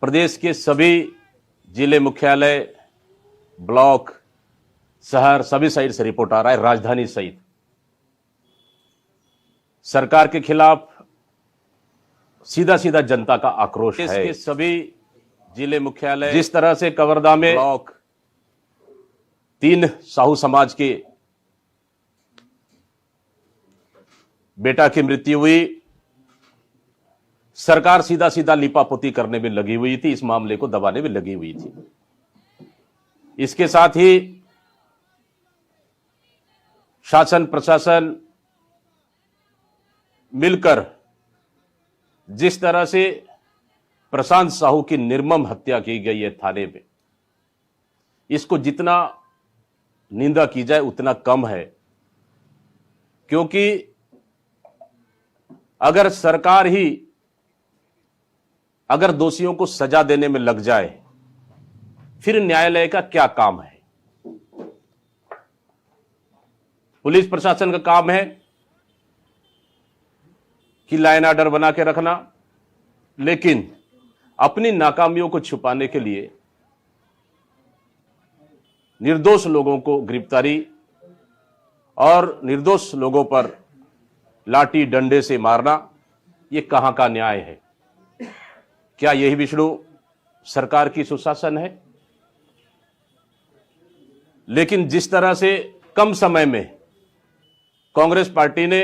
प्रदेश के सभी जिले मुख्यालय, ब्लॉक, शहर सभी साइड से रिपोर्ट आ रहा है, राजधानी सहित सरकार के खिलाफ सीधा सीधा जनता का आक्रोश है। इसके सभी जिले मुख्यालय, जिस तरह से कवर्धा में ब्लॉक 3 साहू समाज के बेटा की मृत्यु हुई, सरकार सीधा सीधा लिपापोती करने में लगी हुई थी, इस मामले को दबाने में लगी हुई थी। इसके साथ ही शासन प्रशासन मिलकर जिस तरह से प्रशांत साहू की निर्मम हत्या की गई है थाने में, इसको जितना निंदा की जाए उतना कम है। क्योंकि अगर सरकार ही अगर दोषियों को सजा देने में लग जाए, फिर न्यायालय का क्या काम है? पुलिस प्रशासन का काम है कि लाइन ऑर्डर बना के रखना, लेकिन अपनी नाकामियों को छुपाने के लिए निर्दोष लोगों को गिरफ्तारी और निर्दोष लोगों पर लाठी डंडे से मारना, यह कहां का न्याय है? क्या यही विष्णु सरकार की सुशासन है? लेकिन जिस तरह से कम समय में कांग्रेस पार्टी ने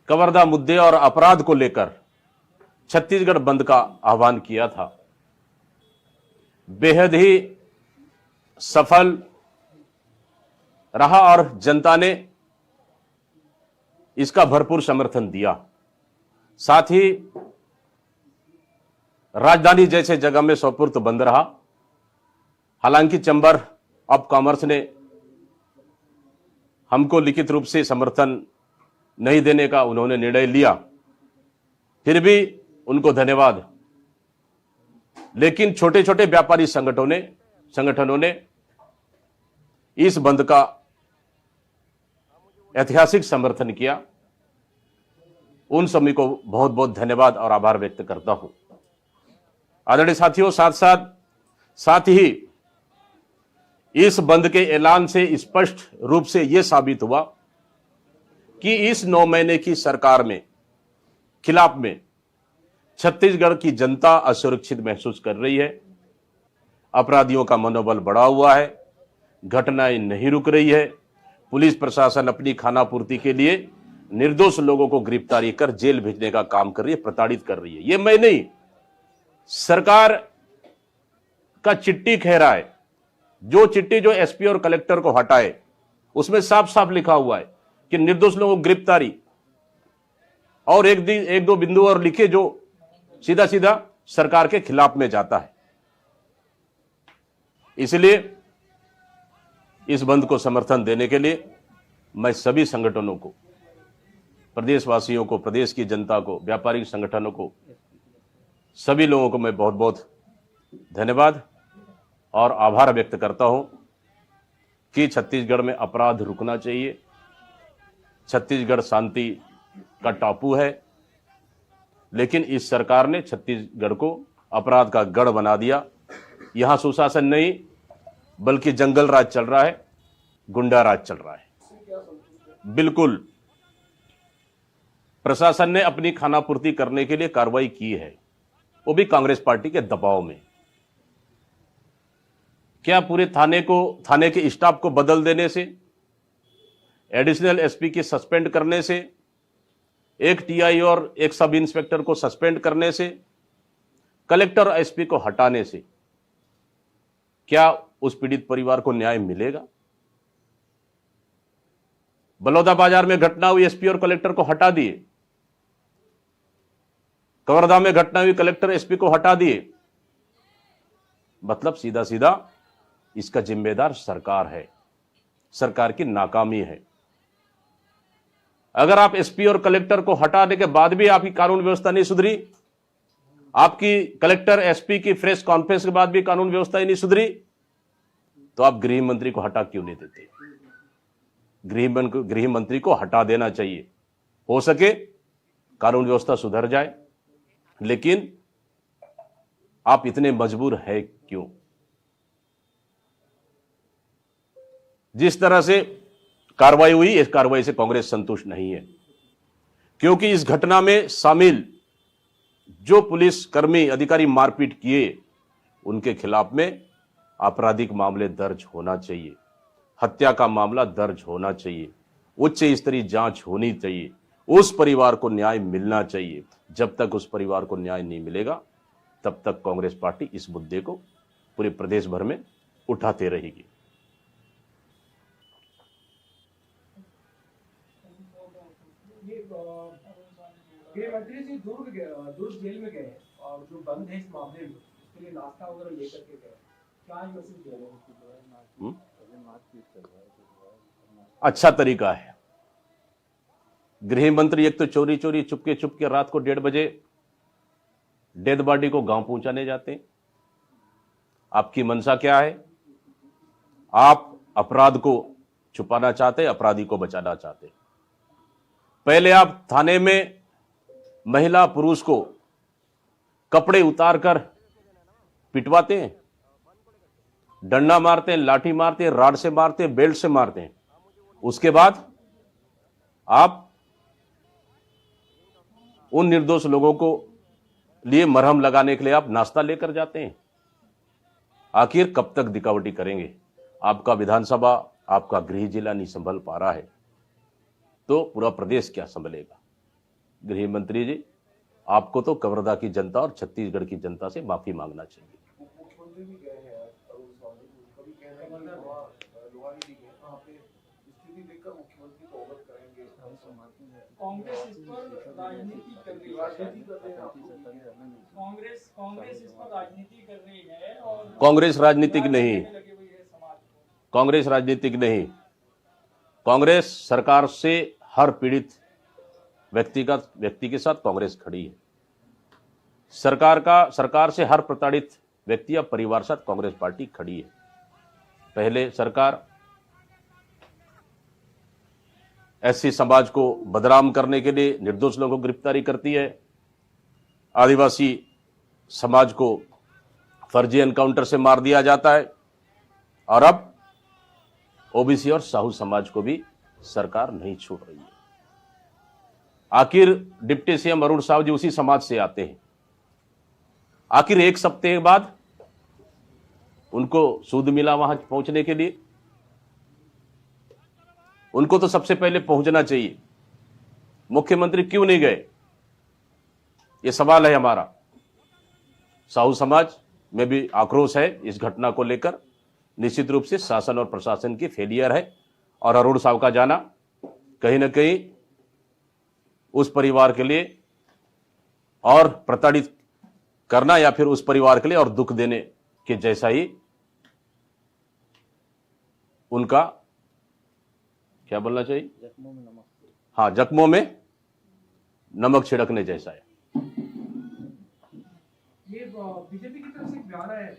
कवर्धा मुद्दे और अपराध को लेकर छत्तीसगढ़ बंद का आह्वान किया था, बेहद ही सफल रहा और जनता ने इसका भरपूर समर्थन दिया। साथ ही राजधानी जैसे जगह में सौपुर्द बंद रहा। हालांकि चैम्बर ऑफ कॉमर्स ने हमको लिखित रूप से समर्थन नहीं देने का उन्होंने निर्णय लिया, फिर भी उनको धन्यवाद। लेकिन छोटे छोटे व्यापारी संगठनों ने इस बंद का ऐतिहासिक समर्थन किया। उन सभी को बहुत बहुत धन्यवाद और आभार व्यक्त करता हूं। आदरणीय साथियों, साथ ही इस बंद के ऐलान से स्पष्ट रूप से यह साबित हुआ कि इस 9 महीने की सरकार में खिलाफ में छत्तीसगढ़ की जनता असुरक्षित महसूस कर रही है। अपराधियों का मनोबल बढ़ा हुआ है, घटनाएं नहीं रुक रही है। पुलिस प्रशासन अपनी खानापूर्ति के लिए निर्दोष लोगों को गिरफ्तारी कर जेल भेजने का काम कर रही है, प्रताड़ित कर रही है। यह मैं नहीं, सरकार का चिट्ठी कह रहा है। जो चिट्ठी जो एसपी और कलेक्टर को हटाए, उसमें साफ साफ लिखा हुआ है कि निर्दोष लोगों को गिरफ्तारी, और एक दो बिंदु और लिखे जो सीधा सीधा सरकार के खिलाफ में जाता है। इसलिए इस बंद को समर्थन देने के लिए मैं सभी संगठनों को, प्रदेशवासियों को, प्रदेश की जनता को, व्यापारिक संगठनों को, सभी लोगों को मैं बहुत बहुत धन्यवाद और आभार व्यक्त करता हूं कि छत्तीसगढ़ में अपराध रुकना चाहिए। छत्तीसगढ़ शांति का टापू है, लेकिन इस सरकार ने छत्तीसगढ़ को अपराध का गढ़ बना दिया। यहां सुशासन नहीं बल्कि जंगल राज चल रहा है, गुंडा राज चल रहा है। बिल्कुल प्रशासन ने अपनी खानापूर्ति करने के लिए कार्रवाई की है, वो भी कांग्रेस पार्टी के दबाव में। क्या पूरे थाने के स्टाफ को बदल देने से, एडिशनल एसपी की सस्पेंड करने से, एक टीआई और एक सब इंस्पेक्टर को सस्पेंड करने से, कलेक्टर और एसपी को हटाने से क्या उस पीड़ित परिवार को न्याय मिलेगा? बलौदाबाजार में घटना हुई, एसपी और कलेक्टर को हटा दिए। कवर्धा में घटना हुई, कलेक्टर एसपी को हटा दिए। मतलब सीधा सीधा इसका जिम्मेदार सरकार है, सरकार की नाकामी है। अगर आप एसपी और कलेक्टर को हटाने के बाद भी आपकी कानून व्यवस्था नहीं सुधरी, आपकी कलेक्टर एसपी की प्रेस कॉन्फ्रेंस के बाद भी कानून व्यवस्था ही नहीं सुधरी, तो आप गृह मंत्री को हटा क्यों नहीं देते? गृह मंत्री को हटा देना चाहिए, हो सके कानून व्यवस्था सुधर जाए। लेकिन आप इतने मजबूर है क्यों? जिस तरह से कार्रवाई हुई, इस कार्रवाई से कांग्रेस संतुष्ट नहीं है, क्योंकि इस घटना में शामिल जो पुलिस कर्मी अधिकारी मारपीट किए, उनके खिलाफ में आपराधिक मामले दर्ज होना चाहिए, हत्या का मामला दर्ज होना चाहिए, उच्च स्तरीय जांच होनी चाहिए, उस परिवार को न्याय मिलना चाहिए। जब तक उस परिवार को न्याय नहीं मिलेगा, तब तक कांग्रेस पार्टी इस मुद्दे को पूरे प्रदेश भर में उठाते रहेगी। गृह मंत्री जी दुर्ग जेल में गए और जो बंद है इस मामले में, उसके लिए नाश्ता वगैरह लेकर के गए, क्या मैसेज दिया गया? अच्छा तरीका है। गृह मंत्री एक तो चोरी चोरी चुपके चुपके रात को 1:30 बजे डेड बॉडी को गांव पहुंचाने जाते हैं। आपकी मंशा क्या है? आप अपराध को छुपाना चाहते, अपराधी को बचाना चाहते। पहले आप थाने में महिला पुरुष को कपड़े उतार कर पिटवाते हैं, डंडा मारते हैं, लाठी मारते हैं, राड से मारते हैं, बेल्ट से मारते हैं। उसके बाद आप उन निर्दोष लोगों को लिए मरहम लगाने के लिए आप नाश्ता लेकर जाते हैं। आखिर कब तक दिखावटी करेंगे? आपका विधानसभा, आपका गृह जिला नहीं संभल पा रहा है, तो पूरा प्रदेश क्या संभलेगा? गृह मंत्री जी, आपको तो कवर्धा की जनता और छत्तीसगढ़ की जनता से माफी मांगना चाहिए। मुख्यमंत्री भी गए हैं, अरुण सावली, उनका भी कहना है कि लोहारी भी गए, वहाँ पे स्थिति देखकर मुख्यमंत्री को अवगत करेंगे। कांग्रेस इस पर राजनीति कर रही है, कांग्रेस इस पर राजनीति कर रही है और कांग्रेस राजनीतिक नहीं, कांग्रेस राजनीतिक नहीं। कांग्रेस सरकार से हर पीड़ित व्यक्ति के साथ कांग्रेस खड़ी है। सरकार से हर प्रताड़ित व्यक्ति या परिवार साथ कांग्रेस पार्टी खड़ी है। पहले सरकार एससी समाज को बदनाम करने के लिए निर्दोष लोगों को गिरफ्तारी करती है, आदिवासी समाज को फर्जी एनकाउंटर से मार दिया जाता है, और अब ओबीसी और साहू समाज को भी सरकार नहीं छोड़ रही है। आखिर डिप्टी सीएम अरुण साव जी उसी समाज से आते हैं। आखिर एक सप्ताह बाद उनको सूद मिला वहां पहुंचने के लिए? उनको तो सबसे पहले पहुंचना चाहिए। मुख्यमंत्री क्यों नहीं गए? यह सवाल है हमारा। साहू समाज में भी आक्रोश है इस घटना को लेकर। निश्चित रूप से शासन और प्रशासन की फेलियर है, और अरुण साव का जाना कहीं ना कहीं उस परिवार के लिए और प्रताड़ित करना, या फिर उस परिवार के लिए और दुख देने के जैसा ही उनका क्या बोलना चाहिए, हाँ, जख्मों में नमक छिड़कने जैसा है। ये बीजेपी की तरफ से एक बयान आया है,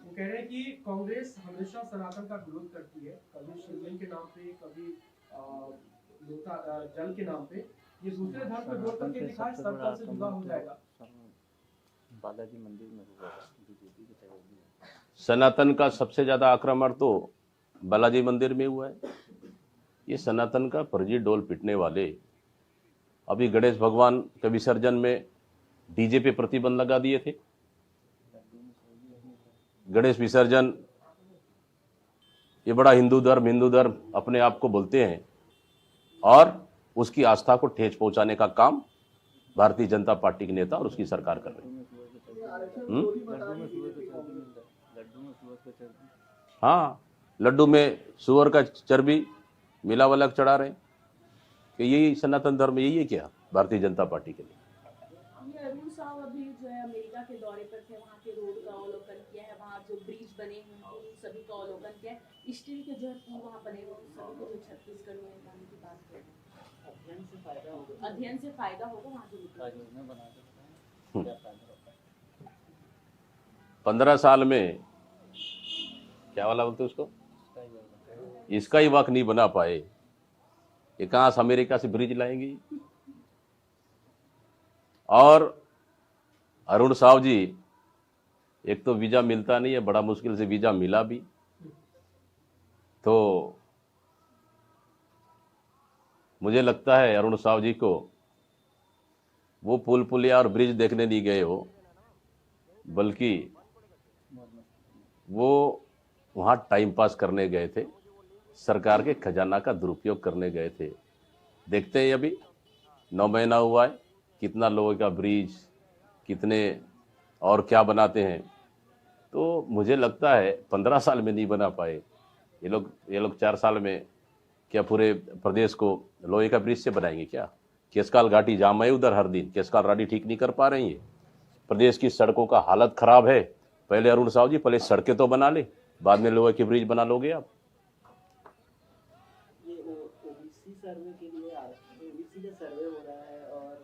वो कह रहे हैं कि कांग्रेस हमेशा सनातन का विरोध करती है, कभी शिवलिंग के नाम पे, कभी जल के नाम पे। ये दूसरे धर्म पे जोड़ करके दिखाए सरकार से जुदा हो जाएगा। बालाजी मंदिर में हुआ बीजेपी की तरफ। सनातन का सबसे ज्यादा आक्रमण तो बालाजी मंदिर में हुआ है। ये सनातन का फर्जी डोल पिटने वाले अभी गणेश भगवान के विसर्जन में डीजे पे प्रतिबंध लगा दिए थे। गणेश विसर्जन, ये बड़ा हिंदू धर्म अपने आप को बोलते हैं, और उसकी आस्था को ठेस पहुंचाने का काम भारतीय जनता पार्टी के नेता और उसकी सरकार कर रही है। हाँ, लड्डू में सुअर का चर्बी मिला वाला चढ़ा रहे, कि यही सनातन धर्म, यही है क्या भारतीय जनता पार्टी के लिए? अरुण साव अभी जो है अमेरिका के दौरे पर थे, वहाँ के रोड का अवलोकन किया है, वहाँ जो ब्रिज बने हैं उन सभी का अवलोकन किया है। स्टील के जो है पुल वहाँ बने हुए सभी को, जो छत्तीसगढ़ में जाने की बात कर रहे हैं, अध्ययन से फायदा होगा वहाँ के लोगों को। 15 साल में क्या वाला बोलते उसको, इसका ही वक्त नहीं बना पाए, ये कहां से अमेरिका से ब्रिज लाएंगे? और अरुण साव जी एक तो वीजा मिलता नहीं है, बड़ा मुश्किल से वीजा मिला भी, तो मुझे लगता है अरुण साव जी को वो पुल पुलिया और ब्रिज देखने नहीं गए हो, बल्कि वो वहां टाइम पास करने गए थे, सरकार के खजाना का दुरुपयोग करने गए थे। देखते हैं अभी 9 महीना हुआ है, कितना लोगों का ब्रिज, कितने और क्या बनाते हैं। तो मुझे लगता है 15 साल में नहीं बना पाए ये लोग 4 साल में क्या पूरे प्रदेश को लोहे का ब्रिज से बनाएंगे क्या? केसकाल घाटी जाम है उधर हर दिन, केसकाल घाटी ठीक नहीं कर पा रही है। प्रदेश की सड़कों का हालत खराब है। पहले अरुण साव जी पहले सड़कें तो बना ले, बाद में लोहे की ब्रिज बना लोगे आप। ये ओबीसी सर्वे के लिए ओबीसी का सर्वे हो रहा है और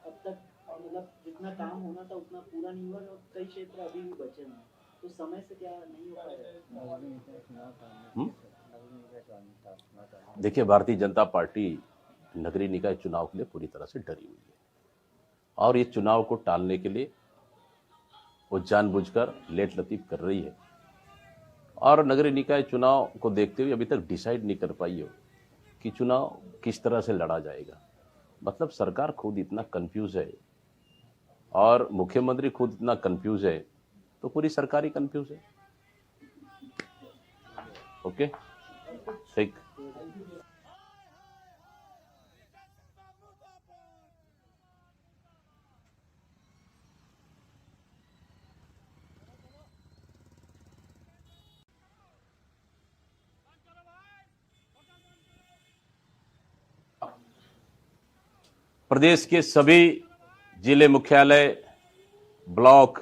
अब तक मतलब जितना काम होना था उतना पूरा नहीं हुआ और कई क्षेत्र अभी भी बचे हैं, तो समय से क्या नहीं हो पाएगा? देखिए, भारतीय जनता पार्टी नगरीय निकाय चुनाव के लिए पूरी तरह से डरी हुई है और ये चुनाव को टालने के लिए वो जानबूझकर लेट लतीफ कर रही है और नगरीय निकाय चुनाव को देखते हुए अभी तक डिसाइड नहीं कर पाई हो कि चुनाव किस तरह से लड़ा जाएगा। मतलब सरकार खुद इतना कंफ्यूज है और मुख्यमंत्री खुद इतना कंफ्यूज है, तो पूरी सरकार ही कंफ्यूज है। ओके, ठीक। प्रदेश के सभी जिले मुख्यालय, ब्लॉक,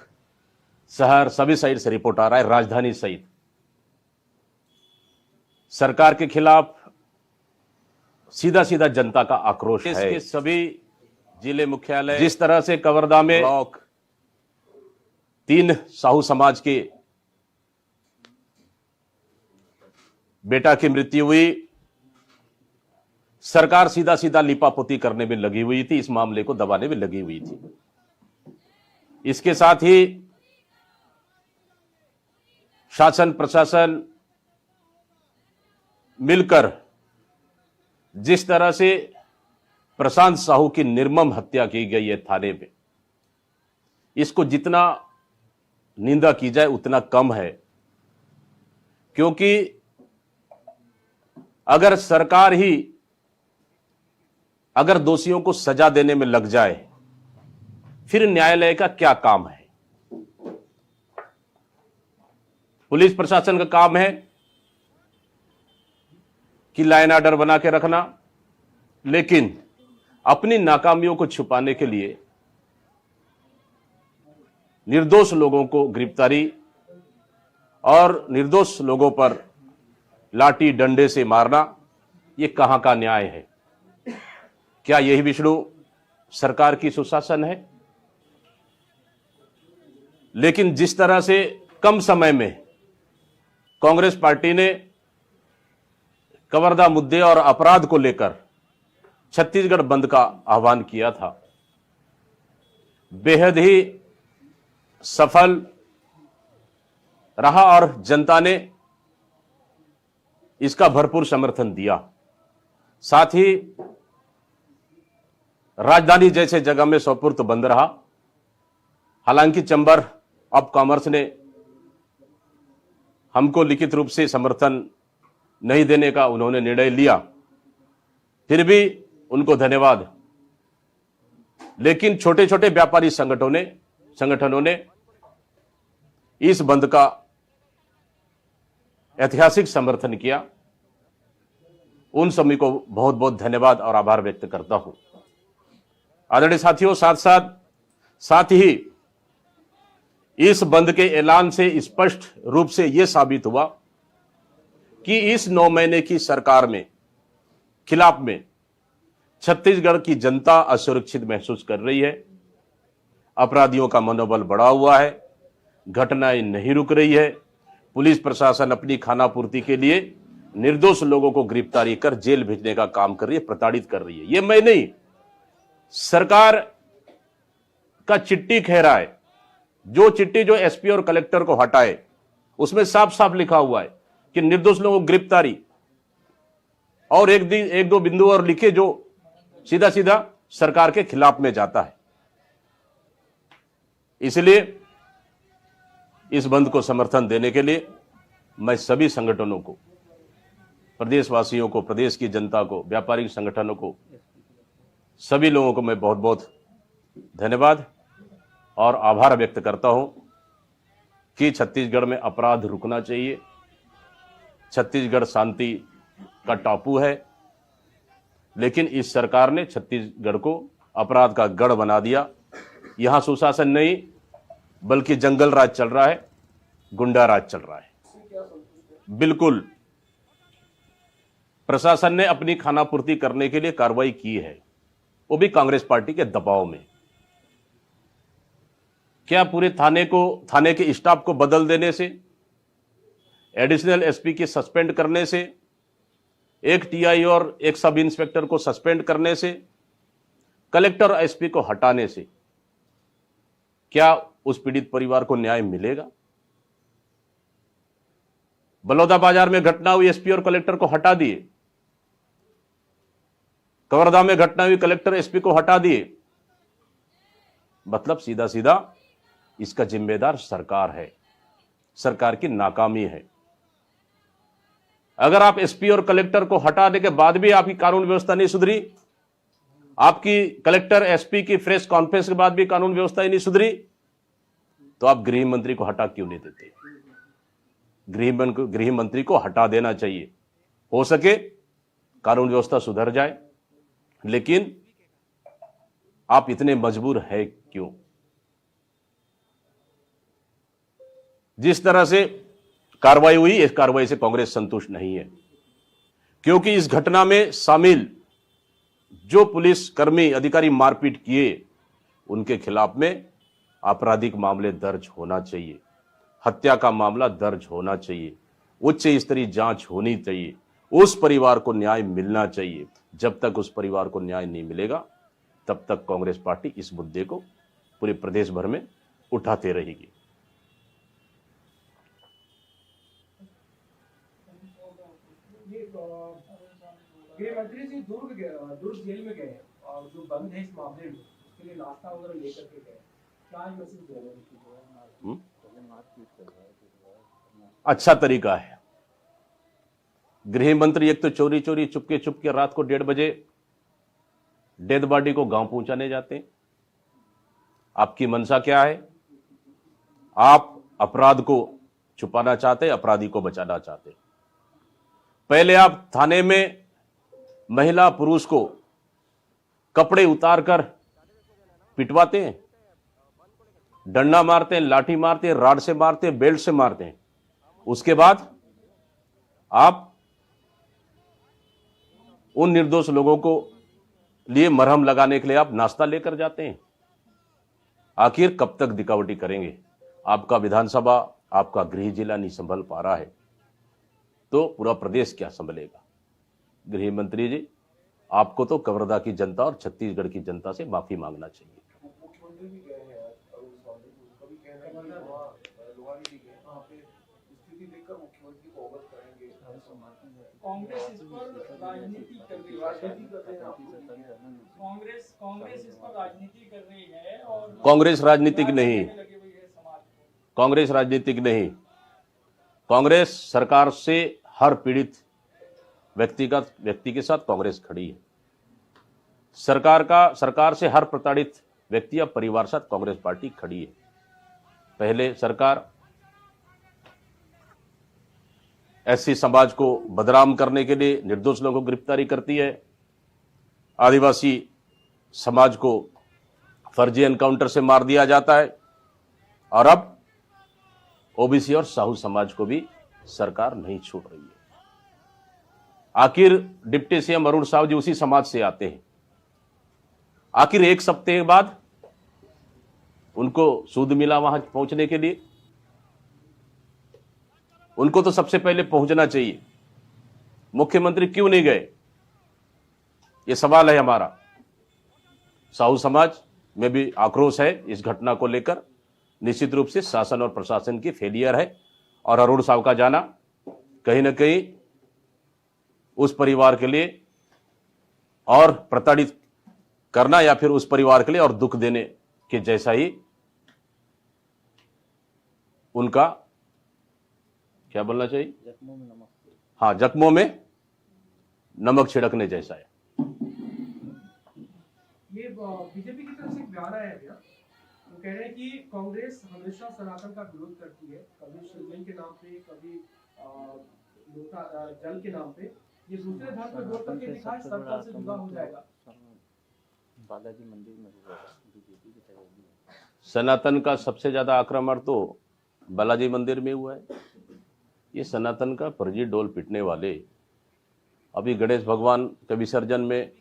शहर सभी साइड से रिपोर्ट आ रहा है, राजधानी सहित सरकार के खिलाफ सीधा सीधा जनता का आक्रोश है। इसके सभी जिले मुख्यालय, जिस तरह से कवर्धा में ब्लॉक 3 साहू समाज के बेटा की मृत्यु हुई, सरकार सीधा सीधा लिपापोती करने में लगी हुई थी, इस मामले को दबाने में लगी हुई थी। इसके साथ ही शासन प्रशासन मिलकर जिस तरह से प्रशांत साहू की निर्मम हत्या की गई है थाने में, इसको जितना निंदा की जाए उतना कम है, क्योंकि अगर सरकार ही अगर दोषियों को सजा देने में लग जाए, फिर न्यायालय का क्या काम है? पुलिस प्रशासन का काम है कि लाइन ऑर्डर बना के रखना, लेकिन अपनी नाकामियों को छुपाने के लिए निर्दोष लोगों को गिरफ्तारी और निर्दोष लोगों पर लाठी डंडे से मारना, यह कहां का न्याय है? क्या यही विष्णु सरकार की सुशासन है? लेकिन जिस तरह से कम समय में कांग्रेस पार्टी ने कवर्धा मुद्दे और अपराध को लेकर छत्तीसगढ़ बंद का आह्वान किया था, बेहद ही सफल रहा और जनता ने इसका भरपूर समर्थन दिया। साथ ही राजधानी जैसे जगह में सोपुर बंद रहा। हालांकि चैम्बर ऑफ कॉमर्स ने हमको लिखित रूप से समर्थन नहीं देने का उन्होंने निर्णय लिया, फिर भी उनको धन्यवाद। लेकिन छोटे छोटे व्यापारी संगठनों ने इस बंद का ऐतिहासिक समर्थन किया। उन सभी को बहुत बहुत धन्यवाद और आभार व्यक्त करता हूं। आदरणीय साथियों, साथ ही इस बंद के ऐलान से स्पष्ट रूप से यह साबित हुआ कि इस 9 महीने की सरकार में खिलाफ में छत्तीसगढ़ की जनता असुरक्षित महसूस कर रही है। अपराधियों का मनोबल बढ़ा हुआ है, घटनाएं नहीं रुक रही है। पुलिस प्रशासन अपनी खानापूर्ति के लिए निर्दोष लोगों को गिरफ्तारी कर जेल भेजने का काम कर रही है, प्रताड़ित कर रही है। यह मैं नहीं, सरकार का चिट्ठी कह रहा है। जो चिट्ठी जो एसपी और कलेक्टर को हटाए उसमें साफ साफ लिखा हुआ है कि निर्दोष लोगों को गिरफ्तारी, और एक दो बिंदु और लिखे जो सीधा सीधा सरकार के खिलाफ में जाता है। इसलिए इस बंद को समर्थन देने के लिए मैं सभी संगठनों को, प्रदेशवासियों को, प्रदेश की जनता को, व्यापारिक संगठनों को, सभी लोगों को मैं बहुत बहुत धन्यवाद और आभार व्यक्त करता हूं कि छत्तीसगढ़ में अपराध रुकना चाहिए। छत्तीसगढ़ शांति का टापू है, लेकिन इस सरकार ने छत्तीसगढ़ को अपराध का गढ़ बना दिया। यहां सुशासन नहीं बल्कि जंगल राज चल रहा है, गुंडा राज चल रहा है। बिल्कुल प्रशासन ने अपनी खानापूर्ति करने के लिए कार्रवाई की है, वो भी कांग्रेस पार्टी के दबाव में। क्या पूरे थाने के स्टाफ को बदल देने से, एडिशनल एसपी के सस्पेंड करने से, एक टीआई और एक सब इंस्पेक्टर को सस्पेंड करने से, कलेक्टर और एसपी को हटाने से क्या उस पीड़ित परिवार को न्याय मिलेगा? बलौदा बाजार में घटना हुई, एसपी और कलेक्टर को हटा दिए। कवर्धा में घटना हुई, कलेक्टर एसपी को हटा दिए। मतलब सीधा सीधा इसका जिम्मेदार सरकार है, सरकार की नाकामी है। अगर आप एसपी और कलेक्टर को हटाने के बाद भी आपकी कानून व्यवस्था नहीं सुधरी, आपकी कलेक्टर एसपी की प्रेस कॉन्फ्रेंस के बाद भी कानून व्यवस्था ही नहीं सुधरी, तो आप गृह मंत्री को हटा क्यों नहीं देते? गृह मंत्री को हटा देना चाहिए। हो सके कानून व्यवस्था सुधर जाए, लेकिन आप इतने मजबूर है क्यों? जिस तरह से कार्रवाई हुई, इस कार्रवाई से कांग्रेस संतुष्ट नहीं है, क्योंकि इस घटना में शामिल जो पुलिस कर्मी अधिकारी मारपीट किए, उनके खिलाफ में आपराधिक मामले दर्ज होना चाहिए, हत्या का मामला दर्ज होना चाहिए, उच्च स्तरीय जांच होनी चाहिए, उस परिवार को न्याय मिलना चाहिए। जब तक उस परिवार को न्याय नहीं मिलेगा, तब तक कांग्रेस पार्टी इस मुद्दे को पूरे प्रदेश भर में उठाते रहेगी। गृह मंत्री जी दुर्ग जेल में गए और जो बंद है इस मामले में, उसके लिए नाश्ता वगैरह लेकर के गए, क्या मैसेज दे रहे हैं? अच्छा तरीका है। गृह मंत्री एक तो चोरी चोरी चुपके रात को 1:30 बजे डेड बॉडी को गांव पहुंचाने जाते हैं। आपकी मंशा क्या है? आप अपराध को छुपाना चाहते, अपराधी को बचाना चाहते। पहले आप थाने में महिला पुरुष को कपड़े उतारकर पिटवाते हैं, डंडा मारते हैं, लाठी मारते हैं, राड से मारते हैं, बेल्ट से मारते हैं। उसके बाद आप उन निर्दोष लोगों को लिए मरहम लगाने के लिए आप नाश्ता लेकर जाते हैं। आखिर कब तक दिखावटी करेंगे? आपका विधानसभा, आपका गृह जिला नहीं संभल पा रहा है, तो पूरा प्रदेश क्या संभलेगा? गृह मंत्री जी, आपको तो कवर्धा की जनता और छत्तीसगढ़ की जनता से माफी मांगना चाहिए। मुख्यमंत्री भी गए हैं अरुण सावली, उनका भी कहना है कि लोहारी भी गए, वहाँ पे स्थिति देखकर मुख्यमंत्री को अवगत करेंगे। कांग्रेस इस पर राजनीति कर रही है, कांग्रेस इस पर राजनीति कर रही है और कांग्रेस राजनीतिक नहीं, कांग्रेस राजनीतिक नहीं। कांग्रेस सरकार से हर पीड़ित व्यक्ति के साथ कांग्रेस खड़ी है। सरकार से हर प्रताड़ित व्यक्ति या परिवार साथ कांग्रेस पार्टी खड़ी है। पहले सरकार एससी समाज को बदनाम करने के लिए निर्दोष लोगों को गिरफ्तारी करती है, आदिवासी समाज को फर्जी एनकाउंटर से मार दिया जाता है, और अब ओबीसी और साहू समाज को भी सरकार नहीं छोड़ रही है। आखिर डिप्टी सीएम अरुण साव जी उसी समाज से आते हैं। आखिर एक सप्ताह बाद उनको सूद मिला वहां पहुंचने के लिए? उनको तो सबसे पहले पहुंचना चाहिए। मुख्यमंत्री क्यों नहीं गए? ये सवाल है हमारा। साहू समाज में भी आक्रोश है इस घटना को लेकर। निश्चित रूप से शासन और प्रशासन की फेलियर है। और अरुण साव का जाना कहीं ना कहीं उस परिवार के लिए और प्रताड़ित करना या फिर उस परिवार के लिए और दुख देने के जैसा ही उनका क्या बोलना चाहिए, जख्मों में नमक। हाँ, जख्मों में नमक छिड़कने जैसा है। ये बीजेपी की तरफ से एक बयान आया है भैया, वो कह रहे हैं कि कांग्रेस हमेशा सनातन का विरोध करती है, कभी शिवलिंग के नाम पे, कभी जल के नाम पे। ये दूसरे धर्म पे वोट करके दिखाए सर्कल से जुदा हो जाएगा। बालाजी मंदिर में हुआ बीजेपी की तरफ भी। सनातन का सबसे ज्यादा आक्रमण तो बालाजी मंदिर में हुआ है। ये सनातन का फर्जी डोल पीटने वाले अभी गणेश भगवान के विसर्जन में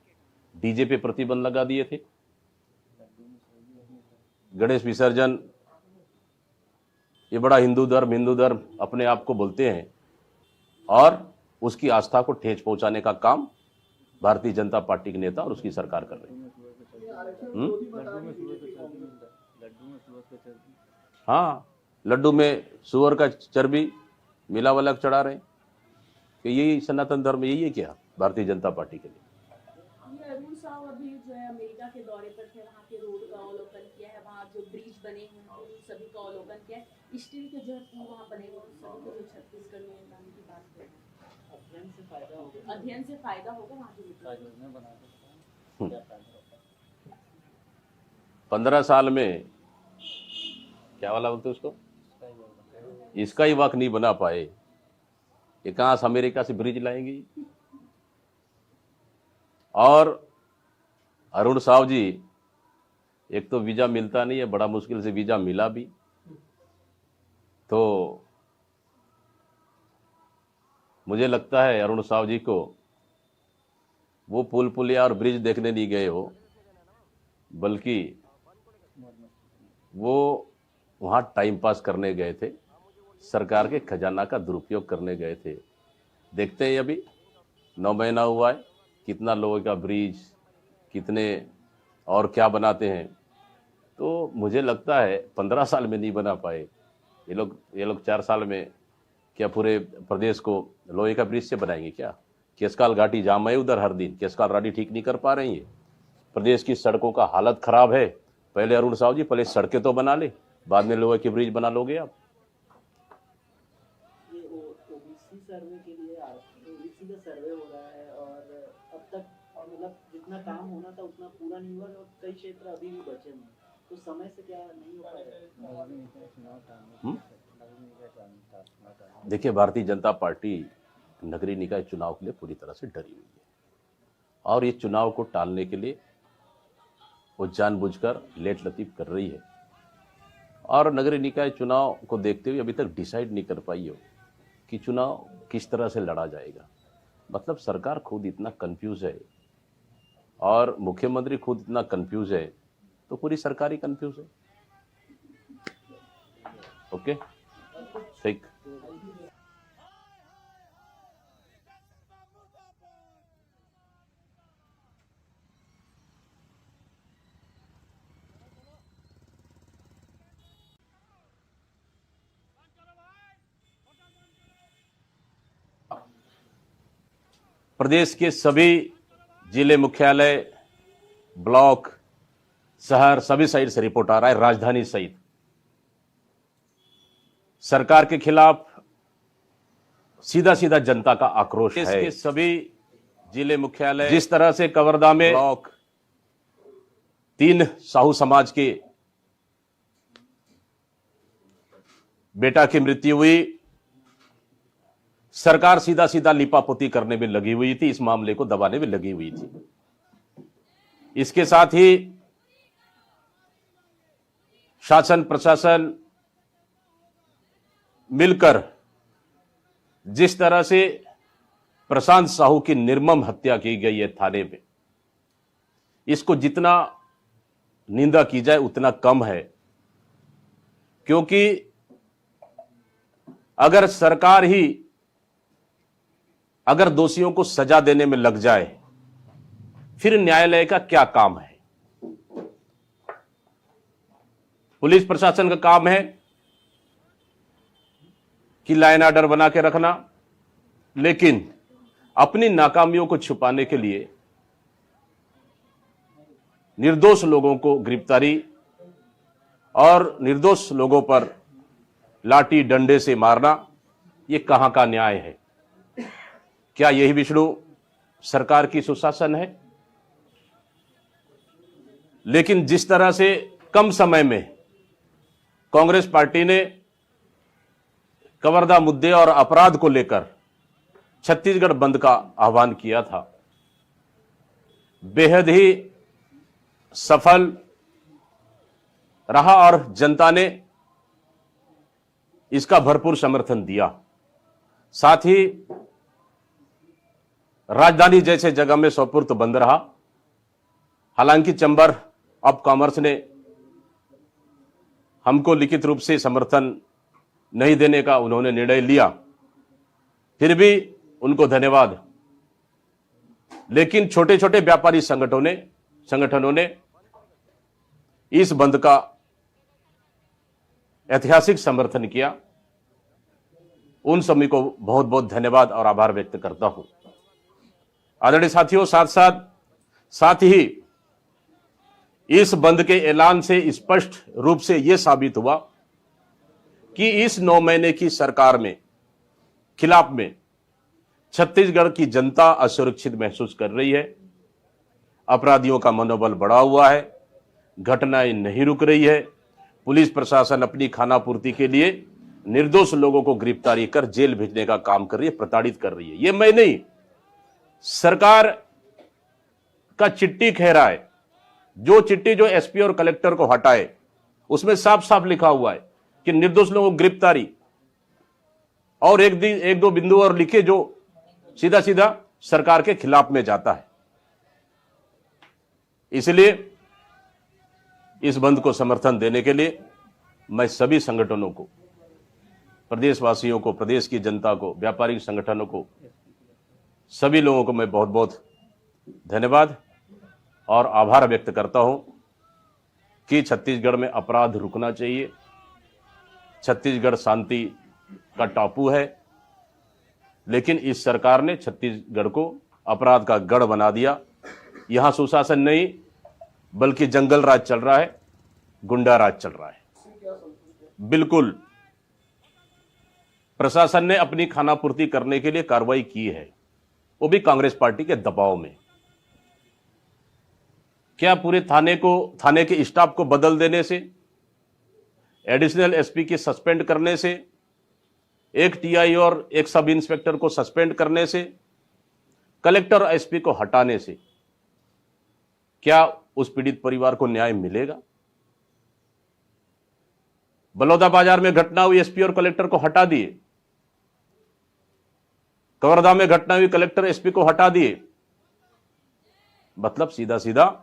डीजे पे प्रतिबंध लगा दिए थे। गणेश विसर्जन, ये बड़ा हिंदू धर्म अपने आप को बोलते हैं और उसकी आस्था को ठेस पहुंचाने का काम भारतीय जनता पार्टी के नेता और उसकी सरकार कर रही है। हाँ, लड्डू में सुअर का चर्बी मिला वाला चढ़ा रहे हैं कि यही सनातन धर्म, यही है क्या भारतीय जनता पार्टी के लिए। ये अरुण साव अभी जो है अमेरिका के दौरे पर थे, वहाँ के रोड का अवलोकन किया है, वहाँ जो ब्रिज बने हैं उन सभी का अवलोकन किया है। स्टील के जो है पुल वहाँ बने हुए उन सभी को जो छत्तीसगढ़ में लाने की बात करें, अध्ययन से फायदा होगा वहाँ के विकास। 15 साल में क्या वाला बोलते उसको, इसका ही वक्त नहीं बना पाए, ये कहां से अमेरिका से ब्रिज लाएंगे। और अरुण साव जी, एक तो वीजा मिलता नहीं है, बड़ा मुश्किल से वीजा मिला भी, तो मुझे लगता है अरुण साव जी को वो पुल पुलिया और ब्रिज देखने नहीं गए हो, बल्कि वो वहां टाइम पास करने गए थे, सरकार के खजाना का दुरुपयोग करने गए थे। देखते हैं अभी 9 महीना हुआ है, कितना लोगों का ब्रिज, कितने और क्या बनाते हैं। तो मुझे लगता है 15 साल में नहीं बना पाए ये लोग 4 साल में क्या पूरे प्रदेश को लोहे का ब्रिज से बनाएंगे क्या। केसकाल घाटी जाम है उधर हर दिन, केसकाल घाटी ठीक नहीं कर पा रही है। प्रदेश की सड़कों का हालत खराब है। पहले अरुण साव जी पहले सड़कें तो बना ले, बाद में लोहे की ब्रिज बना लोगे आप। ये ओबीसी सर्वे के लिए ओबीसी का सर्वे हो रहा है और अब तक मतलब जितना काम होना था उतना पूरा नहीं हुआ और कई क्षेत्र अभी भी बचे हैं, तो समय से क्या नहीं हो पाएगा। देखिए, भारतीय जनता पार्टी नगरीय निकाय चुनाव के लिए पूरी तरह से डरी हुई है और ये चुनाव को टालने के लिए वो जानबूझकर लेट लतीफ कर रही है और नगरीय निकाय चुनाव को देखते हुए अभी तक डिसाइड नहीं कर पाई हो कि चुनाव किस तरह से लड़ा जाएगा। मतलब सरकार खुद इतना कंफ्यूज है और मुख्यमंत्री खुद इतना कंफ्यूज है, तो पूरी सरकार ही कंफ्यूज है। ओके, ठीक। प्रदेश के सभी जिले मुख्यालय, ब्लॉक, शहर सभी साइड से रिपोर्ट आ रहा है, राजधानी सहित सरकार के खिलाफ सीधा सीधा जनता का आक्रोश है। इसके सभी जिले मुख्यालय, जिस तरह से कवर्धा में ब्लॉक 3 साहू समाज के बेटा की मृत्यु हुई, सरकार सीधा सीधा लिपापोती करने में लगी हुई थी, इस मामले को दबाने में लगी हुई थी। इसके साथ ही शासन प्रशासन मिलकर जिस तरह से प्रशांत साहू की निर्मम हत्या की गई है थाने में, इसको जितना निंदा की जाए उतना कम है, क्योंकि अगर सरकार ही अगर दोषियों को सजा देने में लग जाए, फिर न्यायालय का क्या काम है। पुलिस प्रशासन का काम है कि लाइन ऑर्डर बना के रखना, लेकिन अपनी नाकामियों को छुपाने के लिए निर्दोष लोगों को गिरफ्तारी और निर्दोष लोगों पर लाठी डंडे से मारना, ये कहां का न्याय है? क्या यही विष्णु सरकार की सुशासन है? लेकिन जिस तरह से कम समय में कांग्रेस पार्टी ने कवर्धा मुद्दे और अपराध को लेकर छत्तीसगढ़ बंद का आह्वान किया था, बेहद ही सफल रहा और जनता ने इसका भरपूर समर्थन दिया। साथ ही राजधानी जैसे जगह में सोपुर तो बंद रहा। हालांकि चैम्बर ऑफ कॉमर्स ने हमको लिखित रूप से समर्थन नहीं देने का उन्होंने निर्णय लिया, फिर भी उनको धन्यवाद। लेकिन छोटे छोटे व्यापारी संगठनों ने इस बंद का ऐतिहासिक समर्थन किया। उन सभी को बहुत बहुत धन्यवाद और आभार व्यक्त करता हूं। आदरणीय साथियों, साथ ही इस बंद के ऐलान से स्पष्ट रूप से यह साबित हुआ कि इस 9 महीने की सरकार में खिलाफ में छत्तीसगढ़ की जनता असुरक्षित महसूस कर रही है। अपराधियों का मनोबल बढ़ा हुआ है, घटनाएं नहीं रुक रही है। पुलिस प्रशासन अपनी खानापूर्ति के लिए निर्दोष लोगों को गिरफ्तारी कर जेल भेजने का काम कर रही है, प्रताड़ित कर रही है। ये मैं नहीं, सरकार का चिट्ठी कह रहा है। जो चिट्ठी जो एसपी और कलेक्टर को हटाए उसमें साफ साफ लिखा हुआ है कि निर्दोष लोगों को गिरफ्तारी, और एक दो बिंदु और लिखे जो सीधा सीधा सरकार के खिलाफ में जाता है। इसलिए इस बंद को समर्थन देने के लिए मैं सभी संगठनों को, प्रदेशवासियों को, प्रदेश की जनता को, व्यापारिक संगठनों को, सभी लोगों को मैं बहुत बहुत धन्यवाद और आभार व्यक्त करता हूं कि छत्तीसगढ़ में अपराध रुकना चाहिए। छत्तीसगढ़ शांति का टापू है, लेकिन इस सरकार ने छत्तीसगढ़ को अपराध का गढ़ बना दिया। यहां सुशासन नहीं बल्कि जंगल राज चल रहा है, गुंडा राज चल रहा है। बिल्कुल प्रशासन ने अपनी खानापूर्ति करने के लिए कार्रवाई की है, वो भी कांग्रेस पार्टी के दबाव में। क्या पूरे थाने के स्टाफ को बदल देने से, एडिशनल एसपी की सस्पेंड करने से, एक टीआई और एक सब इंस्पेक्टर को सस्पेंड करने से, कलेक्टर और एसपी को हटाने से क्या उस पीड़ित परिवार को न्याय मिलेगा? बलौदा बाजार में घटना हुई, एसपी और कलेक्टर को हटा दिए। कवर्धा में घटना हुई, कलेक्टर एसपी को हटा दिए। मतलब सीधा सीधा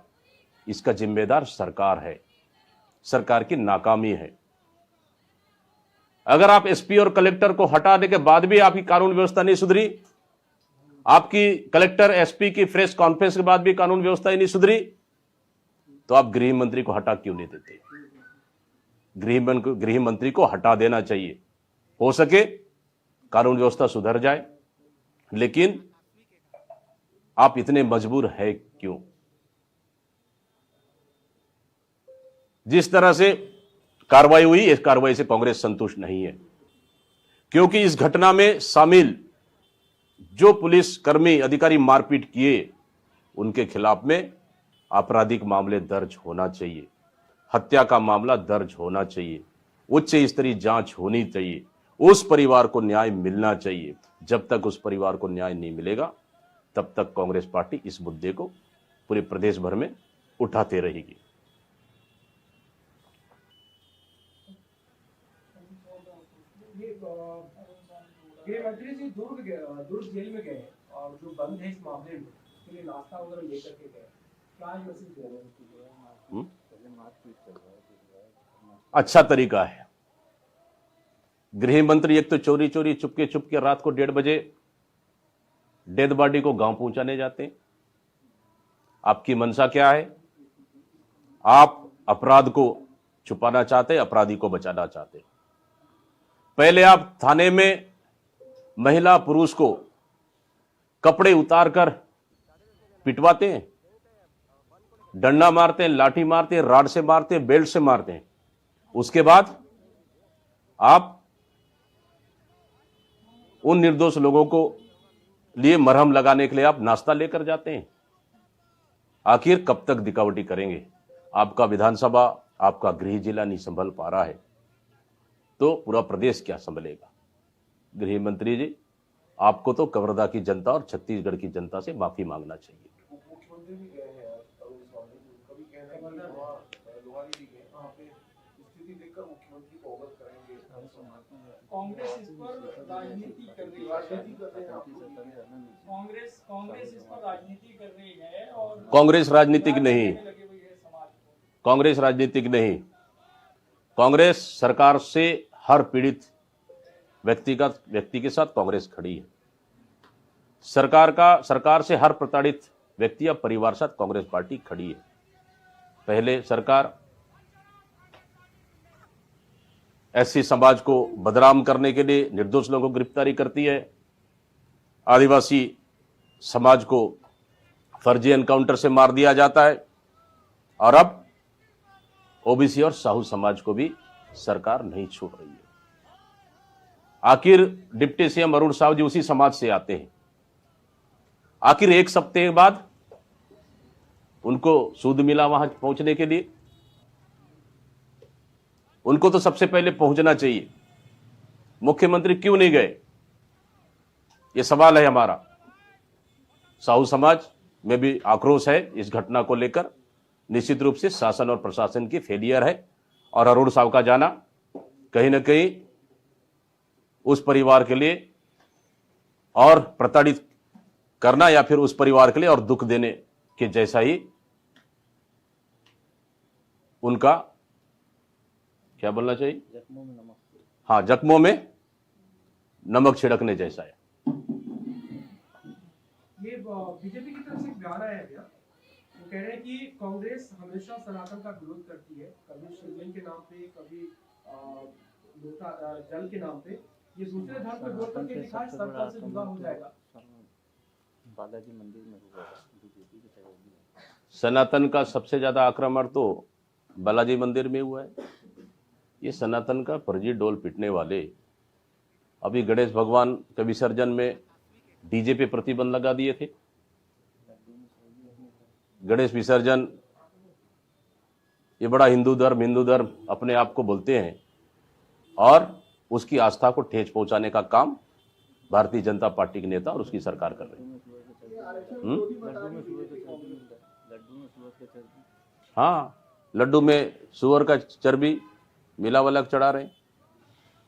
इसका जिम्मेदार सरकार है, सरकार की नाकामी है। अगर आप एसपी और कलेक्टर को हटाने के बाद भी आपकी कानून व्यवस्था नहीं सुधरी, आपकी कलेक्टर एसपी की प्रेस कॉन्फ्रेंस के बाद भी कानून व्यवस्था ही नहीं सुधरी, तो आप गृह मंत्री को हटा क्यों नहीं देते? गृह मंत्री को हटा देना चाहिए, हो सके कानून व्यवस्था सुधर जाए। लेकिन आप इतने मजबूर है क्यों? जिस तरह से कार्रवाई हुई, इस कार्रवाई से कांग्रेस संतुष्ट नहीं है, क्योंकि इस घटना में शामिल जो पुलिस कर्मी अधिकारी मारपीट किए, उनके खिलाफ में आपराधिक मामले दर्ज होना चाहिए, हत्या का मामला दर्ज होना चाहिए, उच्च स्तरीय जांच होनी चाहिए, उस परिवार को न्याय मिलना चाहिए। जब तक उस परिवार को न्याय नहीं मिलेगा, तब तक कांग्रेस पार्टी इस मुद्दे को पूरे प्रदेश भर में उठाते रहेगी। गृह मंत्री जी दुर्ग जेल में गए और जो बंद है इस मामले में, उसके लिए नाश्ता वगैरह लेकर के गए, क्या मैसेज दे रहे हैं? अच्छा तरीका है। गृह मंत्री एक तो चोरी चुपके रात को 1:30 बजे डेड बॉडी को गांव पहुंचाने जाते हैं। आपकी मंशा क्या है? आप अपराध को छुपाना चाहते, अपराधी को बचाना चाहते। पहले आप थाने में महिला पुरुष को कपड़े उतार कर पिटवाते हैं, डंडा मारते हैं, लाठी मारते हैं, राड से मारते हैं, बेल्ट से मारते हैं। उसके बाद आप उन निर्दोष लोगों को लिए मरहम लगाने के लिए आप नाश्ता लेकर जाते हैं। आखिर कब तक दिखावटी करेंगे? आपका विधानसभा, आपका गृह जिला नहीं संभल पा रहा है तो पूरा प्रदेश क्या संभलेगा? गृह मंत्री जी, आपको तो कवर्धा की जनता और छत्तीसगढ़ की जनता से माफी मांगना चाहिए। मुख्यमंत्री भी गए हैं अरुण सावली, उनका भी कहना है कि वहाँ लोहारी भी गए, वहाँ पे स्थिति देखकर मुख्यमंत्री को अवगत करेंगे। कांग्रेस इस पर राजनीति कर रही है, राजनीति कर रहे हैं आप लोग। कांग्रेस इस पर राजनीति कर रही है और कांग्रेस राजनीतिक नहीं, लगी हुई है समाज को। कांग्रेस राजनीतिक नहीं। कांग्रेस सरकार से हर पीड़ित व्यक्ति के साथ कांग्रेस खड़ी है। सरकार से हर प्रताड़ित व्यक्ति या परिवार साथ कांग्रेस पार्टी खड़ी है। पहले सरकार एससी समाज को बदनाम करने के लिए निर्दोष लोगों को गिरफ्तारी करती है, आदिवासी समाज को फर्जी एनकाउंटर से मार दिया जाता है, और अब ओबीसी और साहू समाज को भी सरकार नहीं छोड़ रही है। आखिर डिप्टी सीएम अरुण साव जी उसी समाज से आते हैं। आखिर एक सप्ताह बाद उनको सूद मिला वहां पहुंचने के लिए? उनको तो सबसे पहले पहुंचना चाहिए। मुख्यमंत्री क्यों नहीं गए, यह सवाल है हमारा। साहू समाज में भी आक्रोश है इस घटना को लेकर। निश्चित रूप से शासन और प्रशासन की फेलियर है, और अरुण साव का जाना कहीं ना कहीं उस परिवार के लिए और प्रताड़ित करना, या फिर उस परिवार के लिए और दुख देने के जैसा ही उनका क्या बोलना चाहिए, जख्मों में नमक। हाँ, जख्मों में नमक छिड़कने जैसा है। ये बीजेपी की तरफ से एक बयान आया है भैया, वो कह रहे हैं कि कांग्रेस हमेशा सनातन का विरोध करती है, कभी शिवलिंग के नाम पे, कभी जल के नाम पे। ये दूसरे धर्म पे बोल करके दिखाए सर्कल से जुदा हो जाएगा। बालाजी मंदिर में हुआ बीजेपी की तरफ। सनातन का सबसे ज्यादा आक्रमण तो बालाजी मंदिर में हुआ है। ये सनातन का फर्जी डोल पिटने वाले अभी गणेश भगवान के विसर्जन में डीजे पे प्रतिबंध लगा दिए थे। गणेश विसर्जन, ये बड़ा हिंदू धर्म अपने आप को बोलते हैं, और उसकी आस्था को ठेस पहुंचाने का काम भारतीय जनता पार्टी के नेता और उसकी सरकार कर रही है। हाँ, लड्डू में सुअर का चर्बी मिला वाला चढ़ा रहे हैं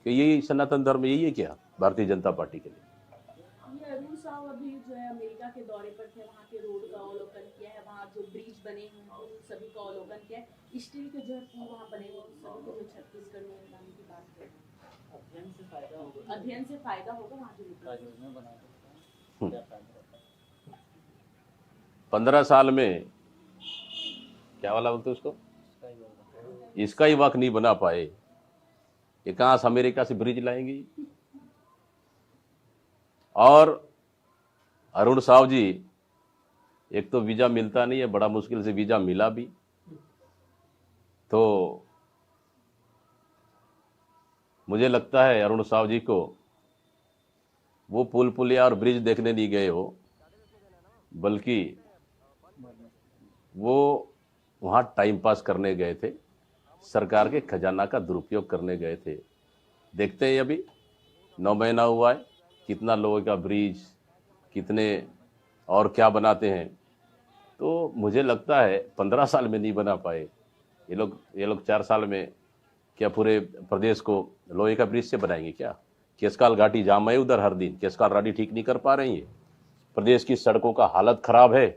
कि यही सनातन धर्म, यही है क्या भारतीय जनता पार्टी के लिए? ये अरुण साव अभी जो है अमेरिका के दौरे पर थे, वहाँ के रोड का अवलोकन किया है, वहाँ जो ब्रिज बने हैं उन सभी का अवलोकन किया है, स्टील के जो पुल वहाँ बने हुए उन सभी को जो छत्तीसगढ़ में बनाने की बात करें, अध्ययन से फायदा होगा वहाँ जो 15 साल में क्या वाला बोलते उसको, इसका ही वक्त नहीं बना पाए, ये कहां से अमेरिका से ब्रिज लाएंगे? और अरुण साव जी, एक तो वीजा मिलता नहीं है, बड़ा मुश्किल से वीजा मिला भी, तो मुझे लगता है अरुण साव जी को वो पुल पुलिया और ब्रिज देखने नहीं गए हो, बल्कि वो वहां टाइम पास करने गए थे, सरकार के खजाना का दुरुपयोग करने गए थे। देखते हैं अभी 9 महीना हुआ है, कितना लोगों का ब्रिज, कितने और क्या बनाते हैं। तो मुझे लगता है 15 साल में नहीं बना पाए ये लोग 4 साल में क्या पूरे प्रदेश को लोहे का ब्रिज से बनाएंगे क्या? केसकाल घाटी जाम है उधर हर दिन, केसकाल घाटी ठीक नहीं कर पा रही है। प्रदेश की सड़कों का हालत खराब है।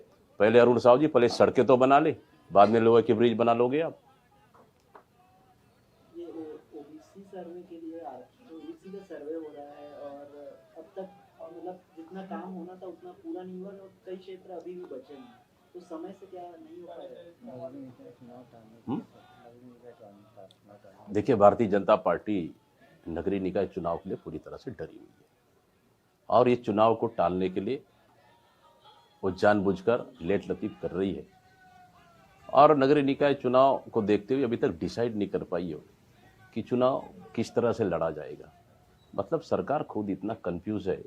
पहले अरुण साव जी, पहले सड़कें तो बना ले, बाद में लोहे के ब्रिज बना लोगे आप। ये ओबीसी सर्वे के लिए ओबीसी का सर्वे हो रहा है, और अब तक मतलब जितना काम होना था उतना पूरा नहीं हुआ, और कई क्षेत्र अभी भी बचे हैं। तो समय से क्या नहीं हो पाएगा? नगरीय निकाय चुनाव टालने हम्म? नगरीय निकाय चुनाव टालने देखिए, भारतीय जनता पार्टी नगरीय निकाय चुनाव के लिए पूरी तरह से डरी हुई है और ये चुनाव को टालने के लिए वो जानबूझकर लेट लतीफ कर रही है और नगरीय निकाय चुनाव को देखते हुए अभी तक डिसाइड नहीं कर पाई हो कि चुनाव किस तरह से लड़ा जाएगा। मतलब सरकार खुद इतना कंफ्यूज है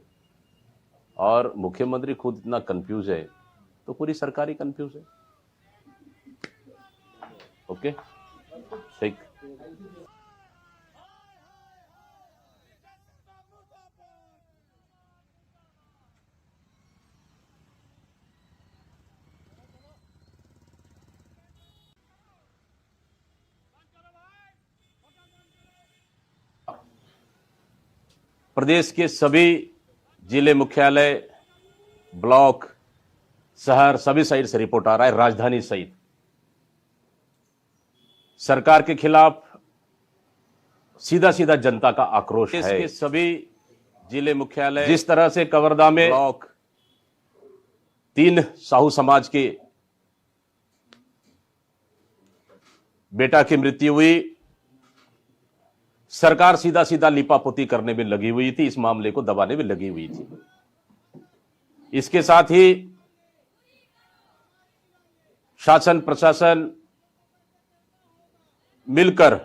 और मुख्यमंत्री खुद इतना कंफ्यूज है तो पूरी सरकार ही कंफ्यूज है। ओके, ठीक। प्रदेश के सभी जिले मुख्यालय, ब्लॉक, शहर सभी साइड से रिपोर्ट आ रहा है, राजधानी सहित सरकार के खिलाफ सीधा सीधा जनता का आक्रोश है। इसके सभी जिले मुख्यालय, जिस तरह से कवर्धा में ब्लॉक 3 साहू समाज के बेटा की मृत्यु हुई, सरकार सीधा सीधा लिपापोती करने में लगी हुई थी, इस मामले को दबाने में लगी हुई थी। इसके साथ ही शासन प्रशासन मिलकर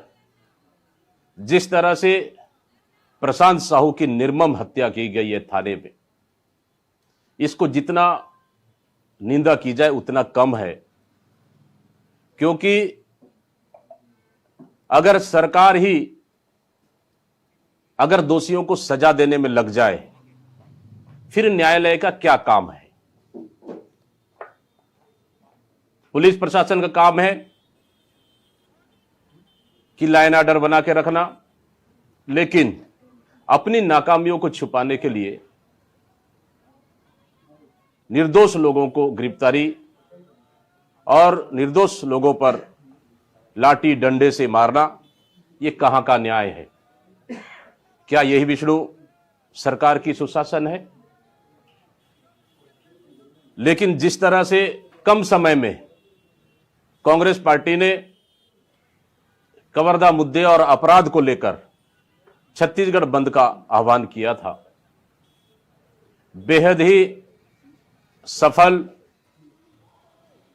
जिस तरह से प्रशांत साहू की निर्मम हत्या की गई है थाने में, इसको जितना निंदा की जाए उतना कम है, क्योंकि अगर सरकार ही अगर दोषियों को सजा देने में लग जाए फिर न्यायालय का क्या काम है। पुलिस प्रशासन का काम है कि लाइन ऑर्डर बना के रखना, लेकिन अपनी नाकामियों को छुपाने के लिए निर्दोष लोगों को गिरफ्तारी और निर्दोष लोगों पर लाठी डंडे से मारना, यह कहां का न्याय है? क्या यही विष्णु सरकार की सुशासन है? लेकिन जिस तरह से कम समय में कांग्रेस पार्टी ने कवर्धा मुद्दे और अपराध को लेकर छत्तीसगढ़ बंद का आह्वान किया था, बेहद ही सफल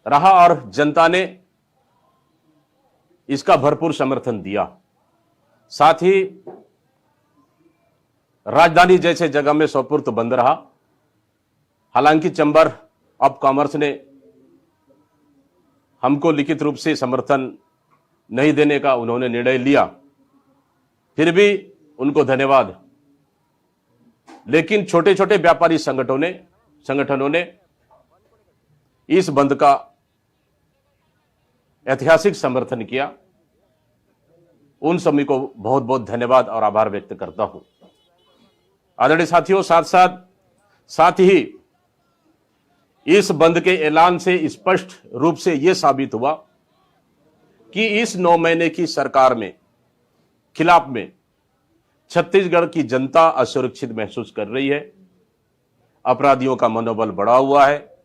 रहा और जनता ने इसका भरपूर समर्थन दिया। साथ ही राजधानी जैसे जगह में सोपुर तो बंद रहा। हालांकि चैम्बर ऑफ कॉमर्स ने हमको लिखित रूप से समर्थन नहीं देने का उन्होंने निर्णय लिया, फिर भी उनको धन्यवाद। लेकिन छोटे छोटे व्यापारी संगठनों ने इस बंद का ऐतिहासिक समर्थन किया। उन सभी को बहुत बहुत धन्यवाद और आभार व्यक्त करता हूं। आदरणीय साथियों, साथ ही इस बंद के ऐलान से स्पष्ट रूप से यह साबित हुआ कि इस 9 महीने की सरकार में खिलाफ में छत्तीसगढ़ की जनता असुरक्षित महसूस कर रही है। अपराधियों का मनोबल बढ़ा हुआ है,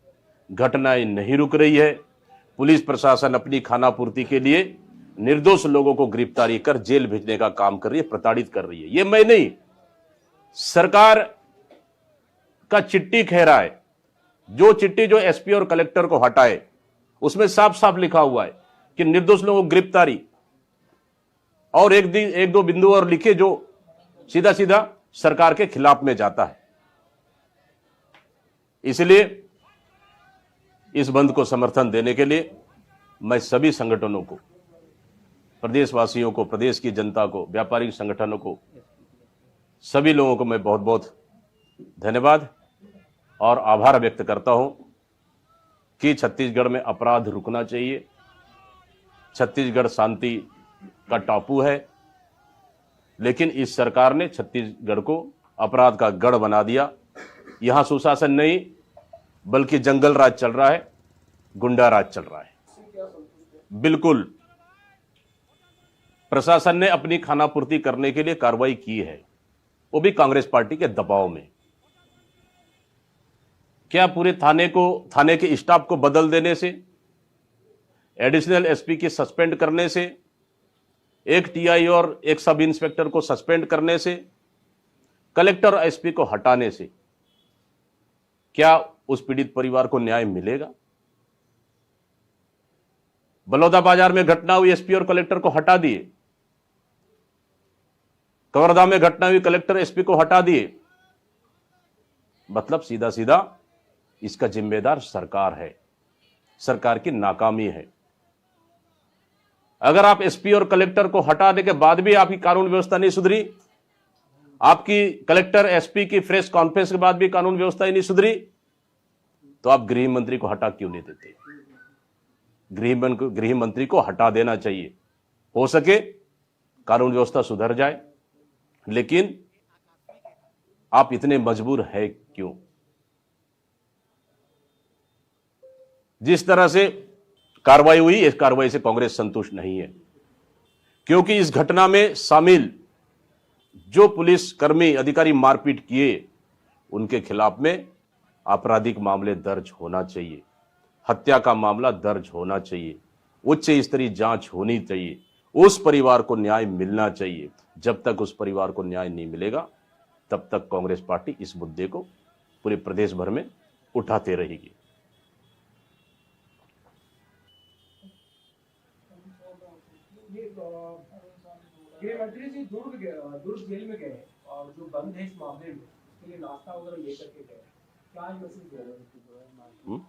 घटनाएं नहीं रुक रही है। पुलिस प्रशासन अपनी खानापूर्ति के लिए निर्दोष लोगों को गिरफ्तारी कर जेल भेजने का काम कर रही है, प्रताड़ित कर रही है। यह मैं नहीं, सरकार का चिट्ठी कह रहा है। जो चिट्ठी जो एसपी और कलेक्टर को हटाए उसमें साफ साफ लिखा हुआ है कि निर्दोष लोगों को गिरफ्तारी, और एक दो बिंदु और लिखे जो सीधा सीधा सरकार के खिलाफ में जाता है। इसलिए इस बंद को समर्थन देने के लिए मैं सभी संगठनों को, प्रदेशवासियों को, प्रदेश की जनता को, व्यापारिक संगठनों को, सभी लोगों को मैं बहुत बहुत धन्यवाद और आभार व्यक्त करता हूं कि छत्तीसगढ़ में अपराध रुकना चाहिए। छत्तीसगढ़ शांति का टापू है, लेकिन इस सरकार ने छत्तीसगढ़ को अपराध का गढ़ बना दिया। यहां सुशासन नहीं बल्कि जंगल राज चल रहा है, गुंडा राज चल रहा है। बिल्कुल, प्रशासन ने अपनी खानापूर्ति करने के लिए कार्रवाई की है, वो भी कांग्रेस पार्टी के दबाव में। क्या पूरे थाने के स्टाफ को बदल देने से, एडिशनल एसपी के सस्पेंड करने से, एक टीआई और एक सब इंस्पेक्टर को सस्पेंड करने से, कलेक्टर और एसपी को हटाने से क्या उस पीड़ित परिवार को न्याय मिलेगा? बलौदा बाजार में घटना हुई, एसपी और कलेक्टर को हटा दिए। कवर्धा में घटना हुई, कलेक्टर एसपी को हटा दिए। मतलब सीधा सीधा इसका जिम्मेदार सरकार है, सरकार की नाकामी है। अगर आप एसपी और कलेक्टर को हटाने के बाद भी आपकी कानून व्यवस्था नहीं सुधरी, आपकी कलेक्टर एसपी की प्रेस कॉन्फ्रेंस के बाद भी कानून व्यवस्था ही नहीं सुधरी, तो आप गृह मंत्री को हटा क्यों नहीं देते? गृह मंत्री को हटा देना चाहिए। हो सके कानून व्यवस्था सुधर जाए, लेकिन आप इतने मजबूर है क्यों? जिस तरह से कार्रवाई हुई, इस कार्रवाई से कांग्रेस संतुष्ट नहीं है, क्योंकि इस घटना में शामिल जो पुलिस कर्मी अधिकारी मारपीट किए, उनके खिलाफ में आपराधिक मामले दर्ज होना चाहिए, हत्या का मामला दर्ज होना चाहिए, उच्च स्तरीय जांच होनी चाहिए, उस परिवार को न्याय मिलना चाहिए। जब तक उस परिवार को न्याय नहीं मिलेगा, तब तक कांग्रेस पार्टी इस मुद्दे को पूरे प्रदेश भर में उठाते रहेगी। गृह मंत्री जी दुर्ग जेल में गए और जो बंद है इस मामले में, उसके लिए नाश्ता वगैरह लेकर के गए, क्या मैसेज दे रहे हैं?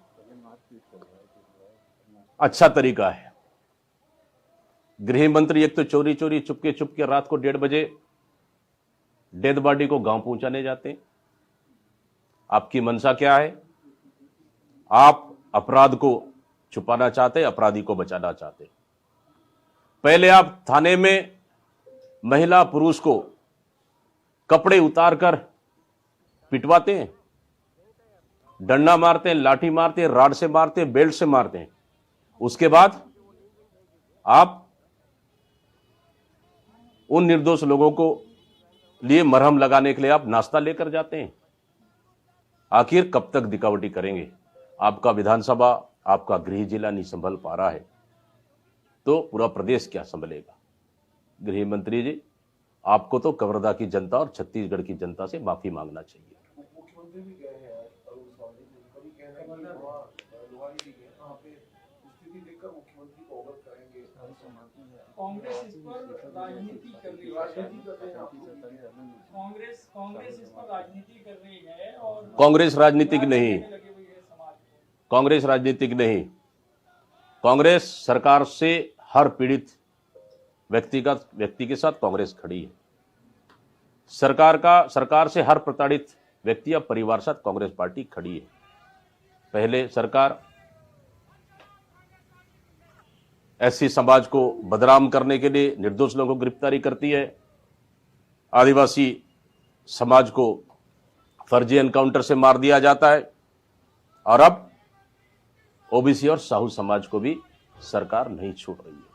अच्छा तरीका है। गृह मंत्री एक तो चोरी चोरी चुपके रात को 1:30 बजे डेड बॉडी को गांव पहुंचाने जाते हैं। आपकी मंशा क्या है? आप अपराध को छुपाना चाहते, अपराधी को बचाना चाहते। पहले आप थाने में महिला पुरुष को कपड़े उतारकर पिटवाते हैं, डंडा मारते हैं, लाठी मारते हैं, राड से मारते हैं, बेल्ट से मारते हैं। उसके बाद आप उन निर्दोष लोगों को लिए मरहम लगाने के लिए आप नाश्ता लेकर जाते हैं। आखिर कब तक दिखावटी करेंगे? आपका विधानसभा, आपका गृह जिला नहीं संभल पा रहा है, तो पूरा प्रदेश क्या संभलेगा? गृह मंत्री जी, आपको तो कवर्धा की जनता और छत्तीसगढ़ की जनता से माफी मांगना चाहिए। मुख्यमंत्री भी गए हैं अरुण सावली, उनका भी कहना है कि वहाँ लोहारी भी गए, वहाँ पे स्थिति देखकर मुख्यमंत्री को अवगत करेंगे। कांग्रेस इस पर राजनीति कर रही है, कांग्रेस इस पर राजनीति कर रही है और कांग्रेस राजनीतिक नहीं, कांग्रेस राजनीतिक नहीं। कांग्रेस सरकार से हर पीड़ित व्यक्ति के साथ कांग्रेस खड़ी है। सरकार से हर प्रताड़ित व्यक्ति या परिवार साथ कांग्रेस पार्टी खड़ी है। पहले सरकार एससी समाज को बदनाम करने के लिए निर्दोष लोगों को गिरफ्तारी करती है, आदिवासी समाज को फर्जी एनकाउंटर से मार दिया जाता है, और अब ओबीसी और साहू समाज को भी सरकार नहीं छोड़ रही है।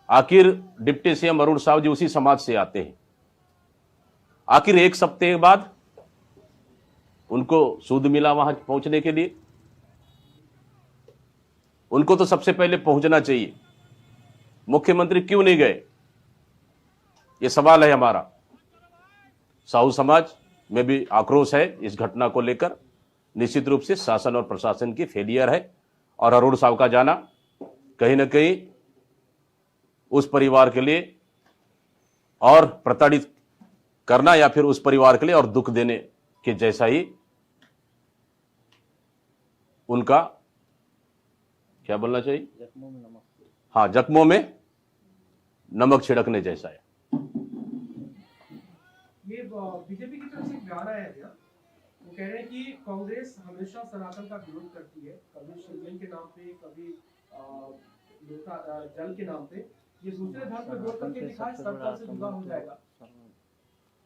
आखिर डिप्टी सीएम अरुण साव जी उसी समाज से आते हैं। आखिर एक सप्ताह बाद उनको सूद मिला वहां पहुंचने के लिए? उनको तो सबसे पहले पहुंचना चाहिए। मुख्यमंत्री क्यों नहीं गए? यह सवाल है हमारा। साहू समाज में भी आक्रोश है इस घटना को लेकर। निश्चित रूप से शासन और प्रशासन की फेलियर है, और अरुण साव का जाना कहीं ना कहीं उस परिवार के लिए और प्रताड़ित करना, या फिर उस परिवार के लिए और दुख देने के जैसा ही उनका क्या बोलना चाहिए? जख्मों में नमक। हाँ, जख्मों में नमक छिड़कने जैसा है। ये बीजेपी की तरफ से एक बयान आया था, वो कह रहे हैं कि कांग्रेस हमेशा सनातन का विरोध करती है, कभी शिवलिंग के नाम पे, कभी जल के नाम पे। ये दूसरे धर्म पे विरोध करके दिखाए सरकार से जुदा हो जाएगा।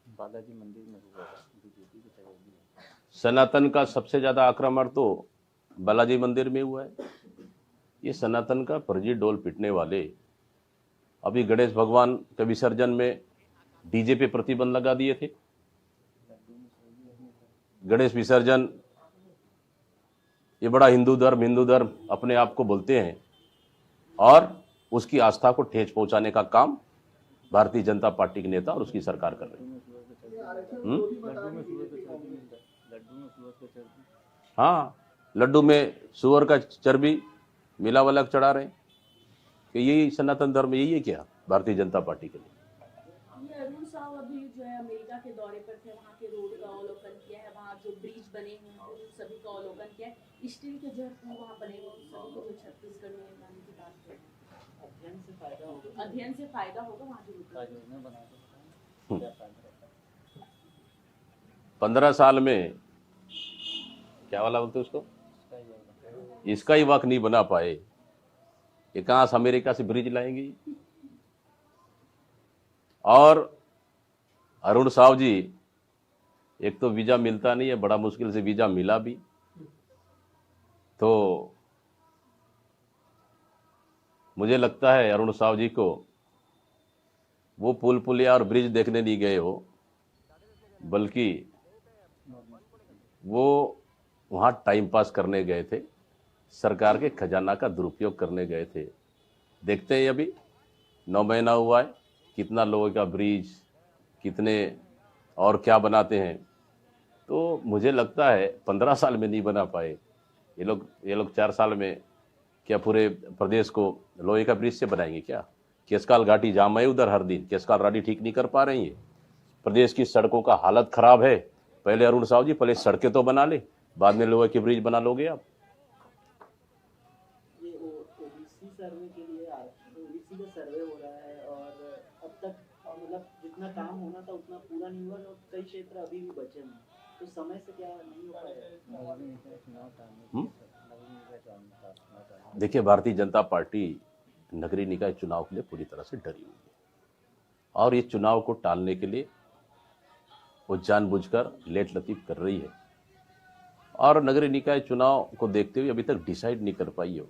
बालाजी मंदिर में हुआ बीजेपी की तरफ। सनातन का सबसे ज्यादा आक्रमण तो बालाजी मंदिर में हुआ है। ये सनातन का फर्जी डोल पिटने वाले अभी गणेश भगवान के विसर्जन में डीजे पे प्रतिबंध लगा दिए थे। गणेश विसर्जन ये बड़ा हिंदू धर्म अपने आप को बोलते हैं और उसकी आस्था को ठेस पहुंचाने का काम भारतीय जनता पार्टी के नेता और उसकी सरकार कर रही है। हाँ, लड्डू में सुअर का चर्बी मिला वाला चढ़ा रहे हैं कि यही सनातन धर्म, यही है क्या भारतीय जनता पार्टी के लिए? ये अरुण साव अभी जो है अमेरिका के दौरे पर थे, वहाँ के रोड का अवलोकन किया है, वहाँ जो ब्रिज बने हैं उन सभी का अवलोकन किया है, स्टील के जो पुल वहाँ बने हुए उन सभी को जो छत्तीसगढ़ में बनाने की बात है। अध्ययन से फायदा होगा। अध्ययन से फायदा होगा वहाँ जो का योजना बना के क्या फायदा रहता है? 15 साल में क्या वाला बोलते उसको, इसका ही योजना इसका ही वक्त नहीं बना पाए, ये कहाँ से अमेरिका से ब्रिज लाएंगे? और अरुण साव जी, एक तो वीजा मिलता नहीं है, बड़ा मुश्किल से वीजा मिला भी, तो मुझे लगता है अरुण साव जी को वो पुल पुलिया और ब्रिज देखने नहीं गए हो, बल्कि वो वहाँ टाइम पास करने गए थे, सरकार के खजाना का दुरुपयोग करने गए थे। देखते हैं अभी 9 महीना हुआ है, कितना लोगों का ब्रिज, कितने और क्या बनाते हैं। तो मुझे लगता है 15 साल में नहीं बना पाए ये लोग 4 साल में क्या पूरे प्रदेश को लोहे का ब्रिज से बनाएंगे क्या? केसकाल घाटी जाम है उधर हर दिन, केसकाल घाटी ठीक नहीं कर पा रही है। प्रदेश की सड़कों का हालत खराब है। पहले अरुण साव जी पहले सड़कें तो बना ले, बाद में लोहे के ब्रिज बना लोगे आप। ये ओबीसी सर्वे के लिए ओबीसी का सर्वे हो रहा है और अब तक मतलब जितना काम होना था उतना पूरा नहीं हुआ और कई क्षेत्र अभी भी बचे हैं, तो समय से क्या नहीं हो पाएगा? नगरीय निकाय चुनाव टालने देखिए, भारतीय जनता पार्टी नगरीय निकाय चुनाव के लिए पूरी तरह से डरी हुई है और ये चुनाव को टालने के लिए वो जानबूझकर लेट लतीफ कर रही है और नगरीय निकाय चुनाव को देखते हुए अभी तक डिसाइड नहीं कर पाई हो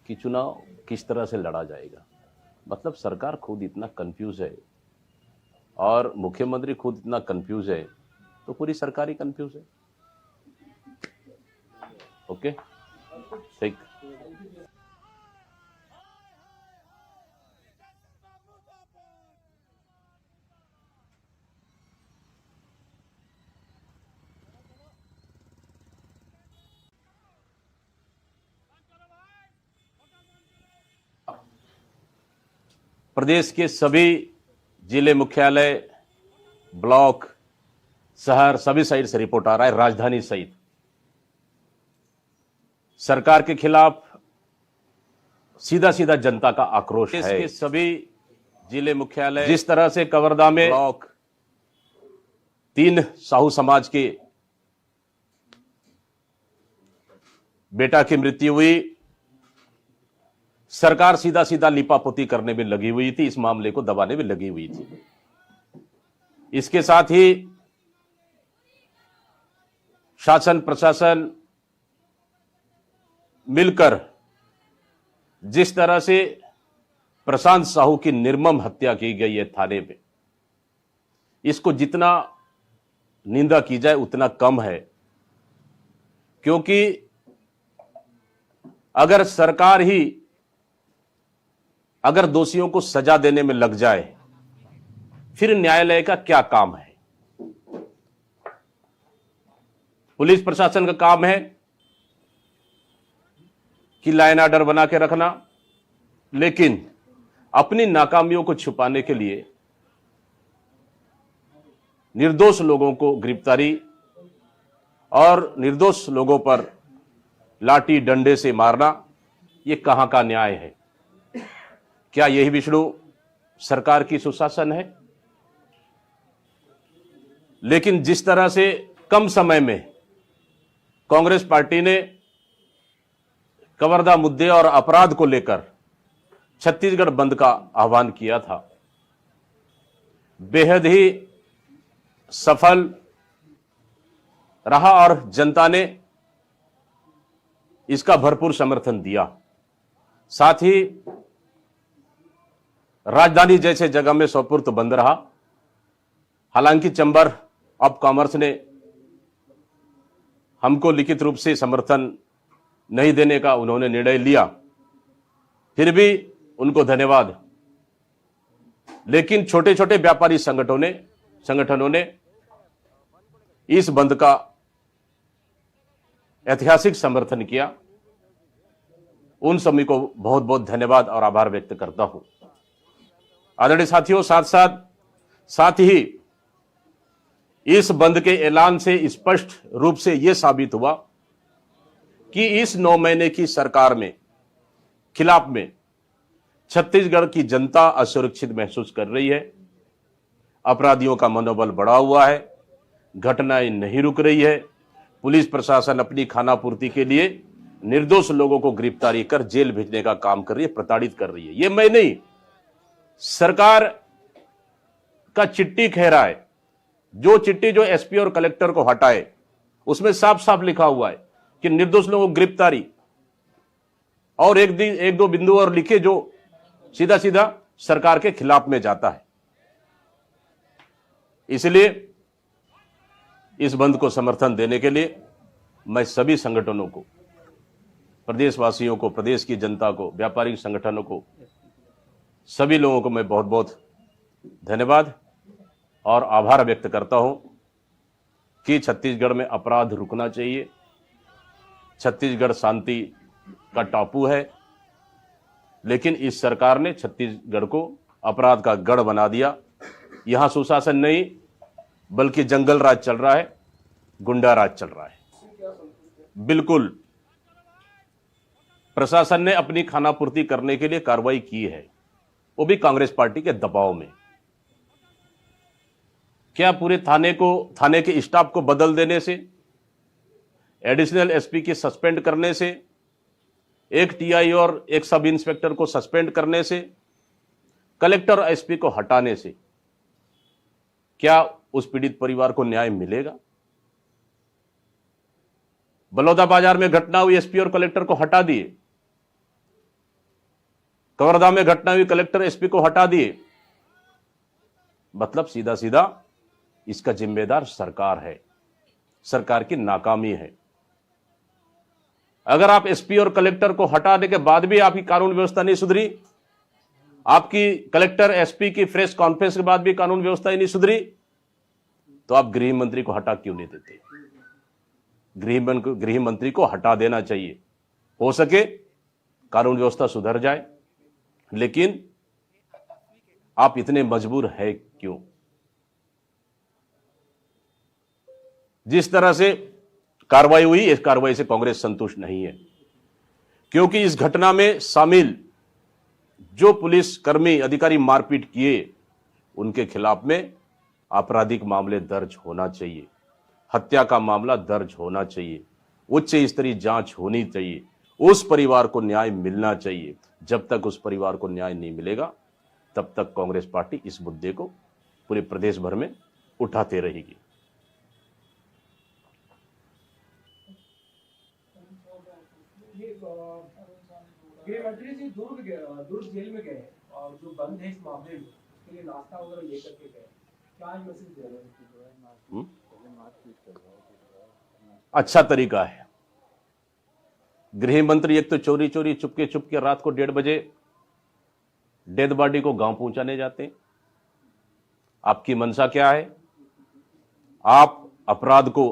कि चुनाव किस तरह से लड़ा जाएगा। मतलब सरकार खुद इतना कंफ्यूज है और मुख्यमंत्री खुद इतना कंफ्यूज है, तो पूरी सरकार ही कंफ्यूज है। ओके, ठीक। प्रदेश के सभी जिले मुख्यालय, ब्लॉक, शहर सभी साइड से रिपोर्ट आ रहा है, राजधानी सहित सरकार के खिलाफ सीधा सीधा जनता का आक्रोश है। इसके सभी जिले मुख्यालय, जिस तरह से कवर्धा में ब्लॉक 3 साहू समाज के बेटा की मृत्यु हुई, सरकार सीधा सीधा लिपापोती करने में लगी हुई थी, इस मामले को दबाने में लगी हुई थी। इसके साथ ही शासन प्रशासन मिलकर जिस तरह से प्रशांत साहू की निर्मम हत्या की गई है थाने में, इसको जितना निंदा की जाए उतना कम है, क्योंकि अगर सरकार ही अगर दोषियों को सजा देने में लग जाए, फिर न्यायालय का क्या काम है? पुलिस प्रशासन का काम है कि लॉ एंड ऑर्डर बना के रखना, लेकिन अपनी नाकामियों को छुपाने के लिए निर्दोष लोगों को गिरफ्तारी और निर्दोष लोगों पर लाठी डंडे से मारना, यह कहां का न्याय है? क्या यही विष्णु सरकार की सुशासन है? लेकिन जिस तरह से कम समय में कांग्रेस पार्टी ने कवर्धा मुद्दे और अपराध को लेकर छत्तीसगढ़ बंद का आह्वान किया था, बेहद ही सफल रहा और जनता ने इसका भरपूर समर्थन दिया। साथ ही राजधानी जैसे जगह में सौपुर्द बंद रहा। हालांकि चैम्बर ऑफ कॉमर्स ने हमको लिखित रूप से समर्थन नहीं देने का उन्होंने निर्णय लिया, फिर भी उनको धन्यवाद। लेकिन छोटे छोटे व्यापारी संगठनों ने इस बंद का ऐतिहासिक समर्थन किया। उन सभी को बहुत बहुत धन्यवाद और आभार व्यक्त करता हूं। आदरणीय साथियों, साथ ही इस बंद के ऐलान से स्पष्ट रूप से यह साबित हुआ कि इस 9 महीने की सरकार में खिलाफ में छत्तीसगढ़ की जनता असुरक्षित महसूस कर रही है। अपराधियों का मनोबल बढ़ा हुआ है, घटनाएं नहीं रुक रही है। पुलिस प्रशासन अपनी खानापूर्ति के लिए निर्दोष लोगों को गिरफ्तारी कर जेल भेजने का काम कर रही है, प्रताड़ित कर रही है। ये मैं नहीं, सरकार का चिट्ठी कह रहा है। जो चिट्ठी जो एसपी और कलेक्टर को हटाए उसमें साफ साफ लिखा हुआ है कि निर्दोष लोगों को गिरफ्तारी, और एक दो बिंदु और लिखे जो सीधा सीधा सरकार के खिलाफ में जाता है। इसलिए इस बंद को समर्थन देने के लिए मैं सभी संगठनों को, प्रदेशवासियों को, प्रदेश की जनता को, व्यापारिक संगठनों को, सभी लोगों को मैं बहुत बहुत धन्यवाद और आभार व्यक्त करता हूं कि छत्तीसगढ़ में अपराध रुकना चाहिए। छत्तीसगढ़ शांति का टापू है, लेकिन इस सरकार ने छत्तीसगढ़ को अपराध का गढ़ बना दिया। यहां सुशासन नहीं बल्कि जंगल राज चल रहा है, गुंडा राज चल रहा है। बिल्कुल, प्रशासन ने अपनी खानापूर्ति करने के लिए कार्रवाई की है, वो भी कांग्रेस पार्टी के दबाव में। क्या पूरे थाने के स्टाफ को बदल देने से, एडिशनल एसपी की सस्पेंड करने से, एक टीआई और एक सब इंस्पेक्टर को सस्पेंड करने से, कलेक्टर और एसपी को हटाने से क्या उस पीड़ित परिवार को न्याय मिलेगा? बलौदाबाजार में घटना हुई, एसपी और कलेक्टर को हटा दिए। कवर्धा में घटना हुई, कलेक्टर एसपी को हटा दिए। मतलब सीधा सीधा इसका जिम्मेदार सरकार है, सरकार की नाकामी है। अगर आप एसपी और कलेक्टर को हटाने के बाद भी आपकी कानून व्यवस्था नहीं सुधरी, आपकी कलेक्टर एसपी की प्रेस कॉन्फ्रेंस के बाद भी कानून व्यवस्था ही नहीं सुधरी, तो आप गृह मंत्री को हटा क्यों नहीं देते? गृह मंत्री को हटा देना चाहिए। हो सके कानून व्यवस्था सुधर जाए, लेकिन आप इतने मजबूर है क्यों? जिस तरह से कार्रवाई हुई, इस कार्रवाई से कांग्रेस संतुष्ट नहीं है, क्योंकि इस घटना में शामिल जो पुलिस कर्मी अधिकारी मारपीट किए, उनके खिलाफ में आपराधिक मामले दर्ज होना चाहिए, हत्या का मामला दर्ज होना चाहिए, उच्च स्तरीय जांच होनी चाहिए, उस परिवार को न्याय मिलना चाहिए। जब तक उस परिवार को न्याय नहीं मिलेगा, तब तक कांग्रेस पार्टी इस मुद्दे को पूरे प्रदेश भर में उठाते रहेगी। गृह मंत्री जी दुर्ग जेल में गए और जो बंद है इस मामले में, उसके लिए नाश्ता वगैरह लेकर के गए, क्या मैसेज दे रहे हैं? अच्छा तरीका है। गृह मंत्री एक तो चोरी चोरी चुपके रात को 1:30 बजे डेड बॉडी को गांव पहुंचाने जाते हैं। आपकी मंशा क्या है? आप अपराध को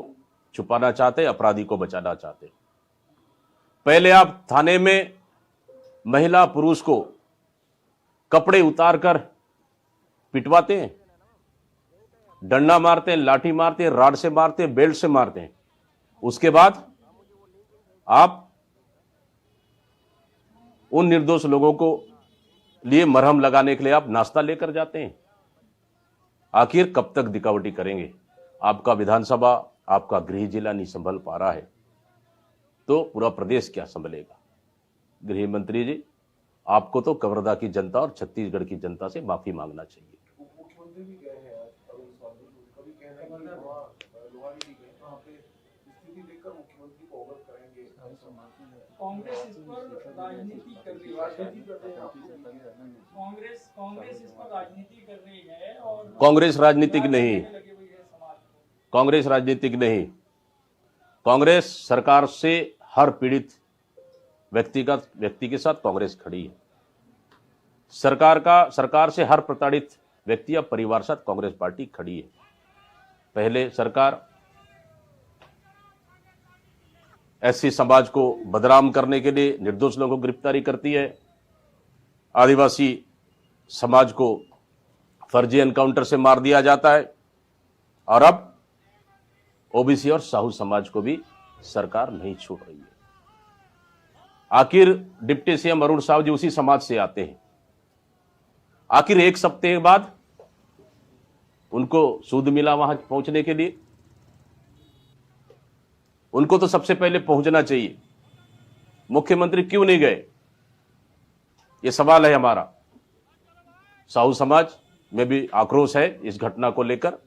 छुपाना चाहते, अपराधी को बचाना चाहते। पहले आप थाने में महिला पुरुष को कपड़े उतारकर पिटवाते हैं, डंडा मारते हैं, लाठी मारते हैं, राड से मारते हैं, बेल्ट से मारते हैं। उसके बाद आप उन निर्दोष लोगों को लिए मरहम लगाने के लिए आप नाश्ता लेकर जाते हैं। आखिर कब तक दिखावटी करेंगे? आपका विधानसभा, आपका गृह जिला नहीं संभल पा रहा है, तो पूरा प्रदेश क्या संभलेगा? गृह मंत्री जी, आपको तो कवर्धा की जनता और छत्तीसगढ़ की जनता से माफी मांगना चाहिए। मुख्यमंत्री भी गए हैं आज अरुण स्वामी, कभी कहना है कि वहाँ लोहारी भी गए, वहाँ पे स्थिति देखकर मुख्यमंत्री को अवगत करेंगे। कांग्रेस इस पर राजनीति कर रही है, कांग्रेस इस पर राजनीति कर रही है और कांग्रेस राजनीतिक नहीं, कांग्रेस राजनीतिक नहीं। कांग्रेस सरकार से हर पीड़ित व्यक्ति के साथ कांग्रेस खड़ी है। सरकार से हर प्रताड़ित व्यक्ति या परिवार साथ कांग्रेस पार्टी खड़ी है। पहले सरकार एससी समाज को बदनाम करने के लिए निर्दोष लोगों को गिरफ्तारी करती है, आदिवासी समाज को फर्जी एनकाउंटर से मार दिया जाता है, और अब ओबीसी और साहू समाज को भी सरकार नहीं छोड़ रही है। आखिर डिप्टी सीएम अरुण साव जी उसी समाज से आते हैं। आखिर एक सप्ताह बाद उनको सूद मिला वहां पहुंचने के लिए? उनको तो सबसे पहले पहुंचना चाहिए। मुख्यमंत्री क्यों नहीं गए? यह सवाल है हमारा। साहू समाज में भी आक्रोश है इस घटना को लेकर।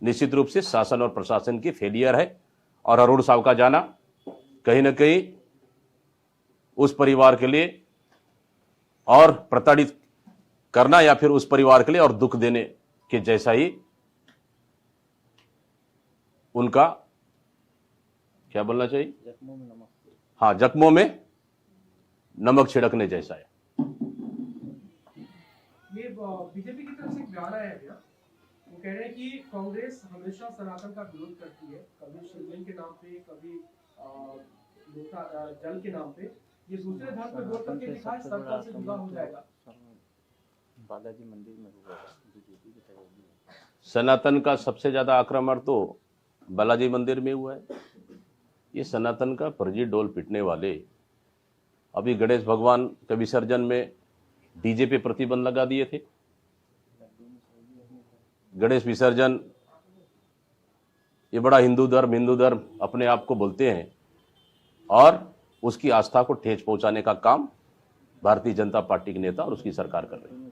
निश्चित रूप से शासन और प्रशासन की फेलियर है, और अरुण साव का जाना कहीं ना कहीं उस परिवार के लिए और प्रताड़ित करना, या फिर उस परिवार के लिए और दुख देने के जैसा ही उनका क्या बोलना चाहिए, जख्मों में नमक। हाँ, जख्मों में नमक छिड़कने जैसा है। ये बीजेपी की तरफ से एक बयान आया है भैया, वो कह रहे हैं कि कांग्रेस हमेशा सनातन का विरोध करती है, कभी शिवलिंग के नाम पे, कभी जल के नाम पे। ये दूसरे धर्म पे विरोध करके दिखा है, सब तरह से जुदा हो जाएगा। बालाजी मंदिर में हुआ बीजेपी की तरफ। सनातन का सबसे ज्यादा आक्रमण तो बालाजी मंदिर में हुआ है। ये सनातन का फर्जी डोल पीटने वाले अभी गणेश भगवान के विसर्जन में डीजे पे प्रतिबंध लगा दिए थे। गणेश विसर्जन, ये बड़ा हिंदू धर्म अपने आप को बोलते हैं, और उसकी आस्था को ठेस पहुंचाने का काम भारतीय जनता पार्टी के नेता और उसकी सरकार कर रही है।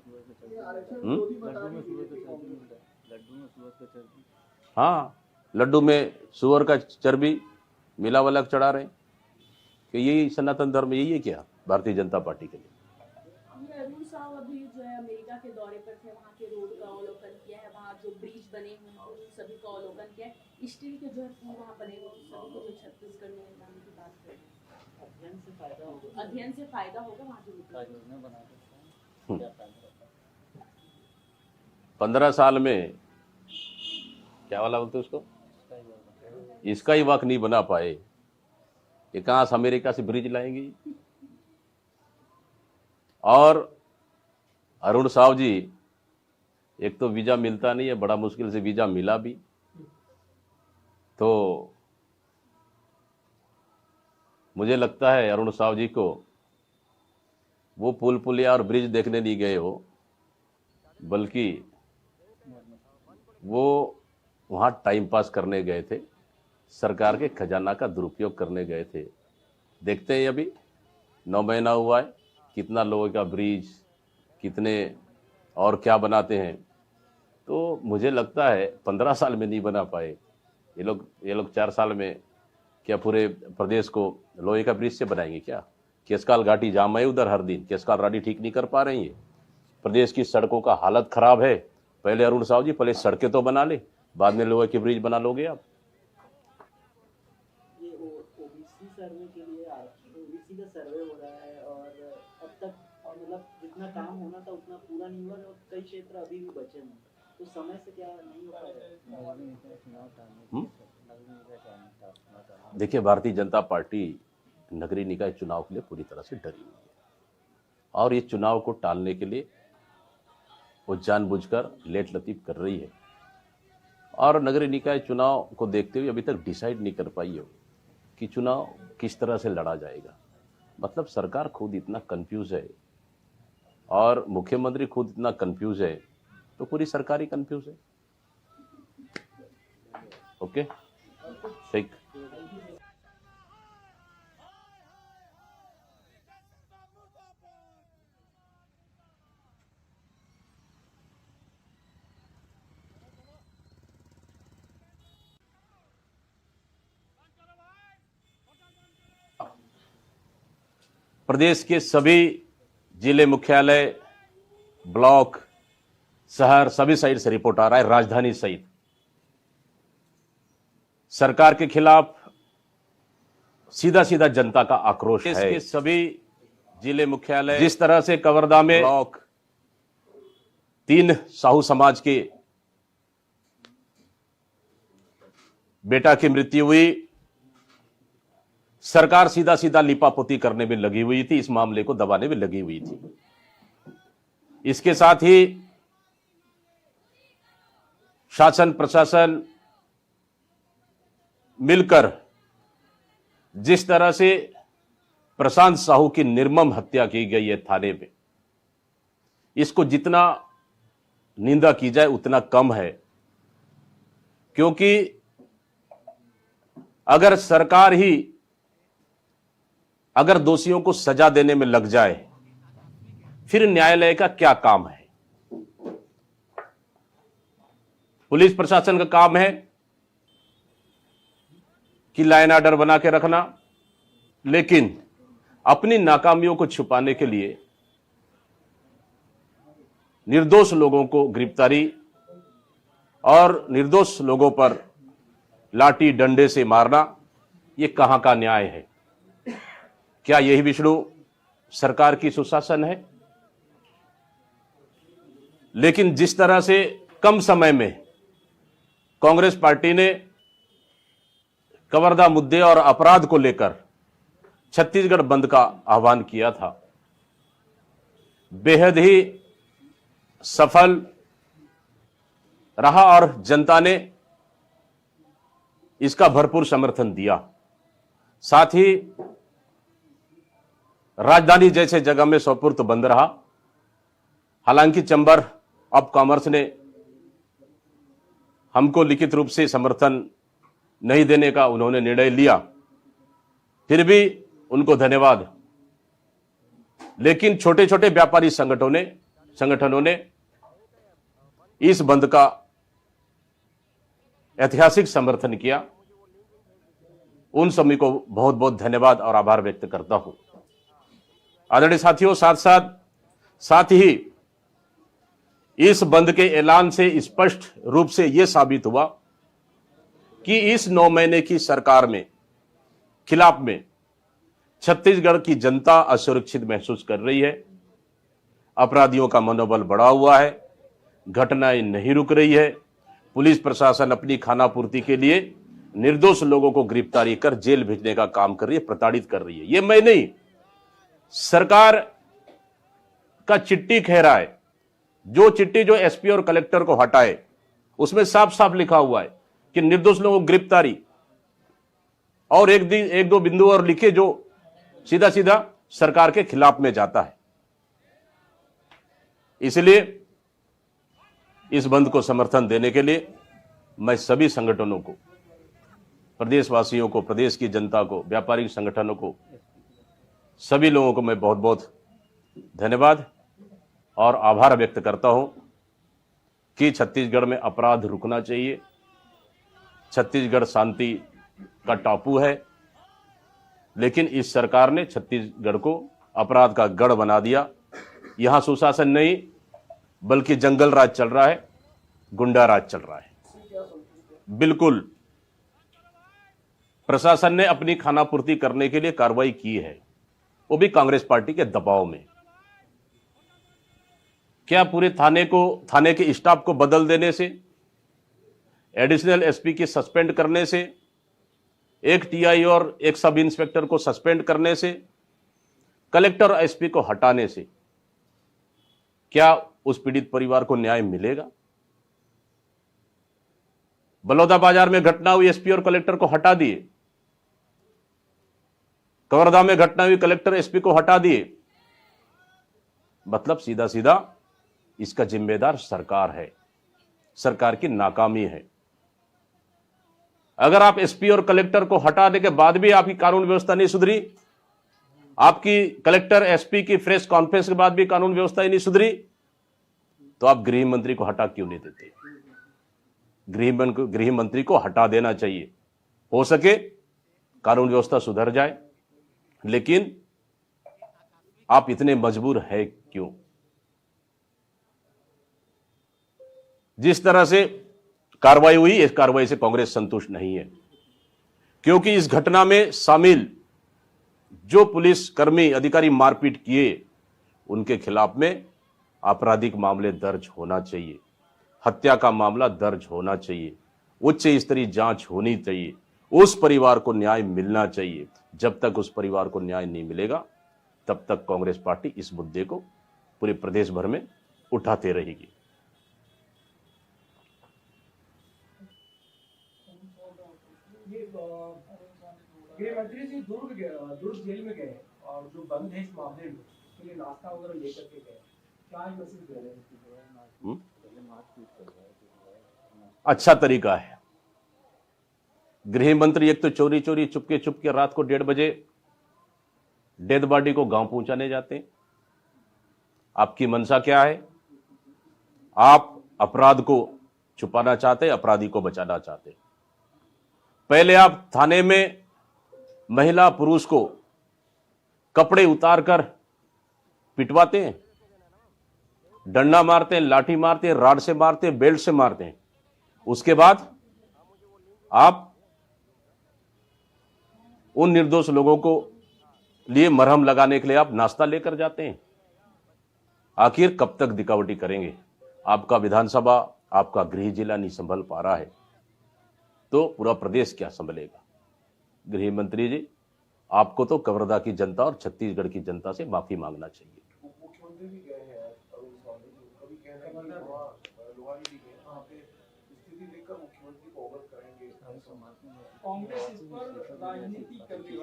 हाँ, लड्डू में सुअर का चर्बी मिला वाला चढ़ा रहे हैं कि यही सनातन धर्म, यही है क्या भारतीय जनता पार्टी के लिए? अरुण साव अभी जो है अमेरिका के दौरे पर थे, वहाँ के रोड का अवलोकन किया है, वहाँ जो ब्रिज बने हुए हैं उन सभी का अवलोकन किया है, स्टील के जो है पुल वहाँ बने हुए उन सभी को जो छत्तीसगढ़ में लाने की बात करें, अध्ययन से फायदा होगा वहाँ जो योजना बना सकते हैं, क्या फायदा होता है? 15 साल में क्या वाला बोलते उसको, इसका ही वक्त नहीं बना पाए, ये कहां से अमेरिका से ब्रिज लाएंगे? और अरुण साव जी, एक तो वीजा मिलता नहीं है, बड़ा मुश्किल से वीजा मिला भी, तो मुझे लगता है अरुण साव जी को वो पुल पुलिया और ब्रिज देखने नहीं गए हो, बल्कि वो वहां टाइम पास करने गए थे, सरकार के खजाना का दुरुपयोग करने गए थे। देखते हैं अभी 9 महीना हुआ है, कितना लोगों का ब्रिज, कितने और क्या बनाते हैं। तो मुझे लगता है 15 साल में नहीं बना पाए ये लोग 4 साल में क्या पूरे प्रदेश को लोहे का ब्रिज से बनाएंगे क्या? केसकाल घाटी जाम है उधर हर दिन, केसकाल घाटी ठीक नहीं कर पा रही है। प्रदेश की सड़कों का हालत खराब है। पहले अरुण साव जी पहले सड़कें तो बना ले, बाद में लोहे के ब्रिज बना लोगे आप। ये ओबीसी सर्वे के लिए ओबीसी का सर्वे हो रहा है, और अब तक मतलब जितना काम होना था उतना पूरा नहीं हुआ, और कई क्षेत्र अभी भी बचे हैं, तो समय से क्या नहीं हो पाएगा? देखिए, भारतीय जनता पार्टी नगरीय निकाय चुनाव के लिए पूरी तरह से डरी हुई है, और ये चुनाव को टालने के लिए वो जानबूझकर लेट लतीफ कर रही है, और नगरीय निकाय चुनाव को देखते हुए अभी तक डिसाइड नहीं कर पाई हो कि चुनाव किस तरह से लड़ा जाएगा। मतलब सरकार खुद इतना कंफ्यूज है और मुख्यमंत्री खुद इतना कंफ्यूज है, तो पूरी सरकार ही कंफ्यूज है। ओके, ठीक। प्रदेश के सभी जिले मुख्यालय, ब्लॉक, शहर सभी साइड से रिपोर्ट आ रहा है, राजधानी सहित सरकार के खिलाफ सीधा सीधा जनता का आक्रोश है। इसके सभी जिले मुख्यालय जिस तरह से कवर्धा में ब्लॉक 3 साहू समाज के बेटा की मृत्यु हुई, सरकार सीधा सीधा लिपापोती करने में लगी हुई थी, इस मामले को दबाने में लगी हुई थी। इसके साथ ही शासन प्रशासन मिलकर जिस तरह से प्रशांत साहू की निर्मम हत्या की गई है थाने में, इसको जितना निंदा की जाए उतना कम है। क्योंकि अगर सरकार ही अगर दोषियों को सजा देने में लग जाए, फिर न्यायालय का क्या काम है? पुलिस प्रशासन का काम है कि लाइन ऑर्डर बना के रखना, लेकिन अपनी नाकामियों को छुपाने के लिए निर्दोष लोगों को गिरफ्तारी और निर्दोष लोगों पर लाठी डंडे से मारना, ये कहां का न्याय है? क्या यही विष्णु सरकार की सुशासन है? लेकिन जिस तरह से कम समय में कांग्रेस पार्टी ने कवर्धा मुद्दे और अपराध को लेकर छत्तीसगढ़ बंद का आह्वान किया था, बेहद ही सफल रहा और जनता ने इसका भरपूर समर्थन दिया। साथ ही राजधानी जैसे जगह में सौपुर्द बंद रहा। हालांकि चैम्बर ऑफ कॉमर्स ने हमको लिखित रूप से समर्थन नहीं देने का उन्होंने निर्णय लिया, फिर भी उनको धन्यवाद। लेकिन छोटे छोटे व्यापारी संगठनों ने इस बंद का ऐतिहासिक समर्थन किया। उन सभी को बहुत बहुत धन्यवाद और आभार व्यक्त करता हूं। आदरणीय साथियों, साथ ही इस बंद के ऐलान से स्पष्ट रूप से यह साबित हुआ कि इस 9 महीने की सरकार में खिलाफ में छत्तीसगढ़ की जनता असुरक्षित महसूस कर रही है। अपराधियों का मनोबल बढ़ा हुआ है, घटनाएं नहीं रुक रही है। पुलिस प्रशासन अपनी खानापूर्ति के लिए निर्दोष लोगों को गिरफ्तारी कर जेल भेजने का काम कर रही है, प्रताड़ित कर रही है। ये मैं नहीं, सरकार का चिट्ठी कह रहा है। जो चिट्ठी जो एसपी और कलेक्टर को हटाए, उसमें साफ साफ लिखा हुआ है कि निर्दोष लोगों को गिरफ्तारी, और एक दो बिंदु और लिखे जो सीधा सीधा सरकार के खिलाफ में जाता है। इसलिए इस बंद को समर्थन देने के लिए मैं सभी संगठनों को, प्रदेशवासियों को, प्रदेश की जनता को, व्यापारिक संगठनों को, सभी लोगों को मैं बहुत बहुत धन्यवाद और आभार व्यक्त करता हूं कि छत्तीसगढ़ में अपराध रुकना चाहिए। छत्तीसगढ़ शांति का टापू है, लेकिन इस सरकार ने छत्तीसगढ़ को अपराध का गढ़ बना दिया। यहां सुशासन नहीं बल्कि जंगल राज चल रहा है, गुंडा राज चल रहा है। बिल्कुल प्रशासन ने अपनी खानापूर्ति करने के लिए कार्रवाई की है, वो भी कांग्रेस पार्टी के दबाव में। क्या पूरे थाने के स्टाफ को बदल देने से, एडिशनल एसपी की सस्पेंड करने से, एक टीआई और एक सब इंस्पेक्टर को सस्पेंड करने से, कलेक्टर और एसपी को हटाने से क्या उस पीड़ित परिवार को न्याय मिलेगा? बलौदाबाजार में घटना हुई, एसपी और कलेक्टर को हटा दिए। कवर्धा में घटना हुई, कलेक्टर एसपी को हटा दिए। मतलब सीधा सीधा इसका जिम्मेदार सरकार है, सरकार की नाकामी है। अगर आप एसपी और कलेक्टर को हटाने के बाद भी आपकी कानून व्यवस्था नहीं सुधरी, आपकी कलेक्टर एसपी की प्रेस कॉन्फ्रेंस के बाद भी कानून व्यवस्था ही नहीं सुधरी, तो आप गृह मंत्री को हटा क्यों नहीं देते? गृह मंत्री को हटा देना चाहिए, हो सके कानून व्यवस्था सुधर जाए। लेकिन आप इतने मजबूर है क्यों? जिस तरह से कार्रवाई हुई, इस कार्रवाई से कांग्रेस संतुष्ट नहीं है, क्योंकि इस घटना में शामिल जो पुलिस कर्मी अधिकारी मारपीट किए उनके खिलाफ में आपराधिक मामले दर्ज होना चाहिए, हत्या का मामला दर्ज होना चाहिए, उच्च स्तरीय जांच होनी चाहिए, उस परिवार को न्याय मिलना चाहिए। जब तक उस परिवार को न्याय नहीं मिलेगा तब तक कांग्रेस पार्टी इस मुद्दे को पूरे प्रदेश भर में उठाते रहेगी। गृह मंत्री जी दुर्ग जेल में गए और जो बंद है इस मामले में के लिए नाश्ता वगैरह लेकर के गए, क्या मैसेज दे रहे हैं? अच्छा तरीका है। गृह मंत्री एक तो चोरी चोरी चुपके चुपके रात को 1:30 बजे डेड बॉडी को गांव पहुंचाने जाते हैं। आपकी मंशा क्या है? आप अपराध को छुपाना चाहते, अपराधी को बचाना चाहते। पहले आप थाने में महिला पुरुष को कपड़े उतारकर पिटवाते हैं, डंडा मारते हैं, लाठी मारते हैं, राड से मारते हैं, बेल्ट से मारते हैं। उसके बाद आप उन निर्दोष लोगों को लिए मरहम लगाने के लिए आप नाश्ता लेकर जाते हैं। आखिर कब तक दिखावटी करेंगे? आपका विधानसभा, आपका गृह जिला नहीं संभल पा रहा है तो पूरा प्रदेश क्या संभलेगा? गृह मंत्री जी, आपको तो कवर्धा की जनता और छत्तीसगढ़ की जनता से माफी मांगना चाहिए। मुख्यमंत्री भी गए हैं अरुण सावली, उनका भी कहना है कि वहाँ लोहारी भी गए, वहाँ पे स्थिति देखकर मुख्यमंत्री को अवगत करेंगे। कांग्रेस इस पर राजनीति कर रही है,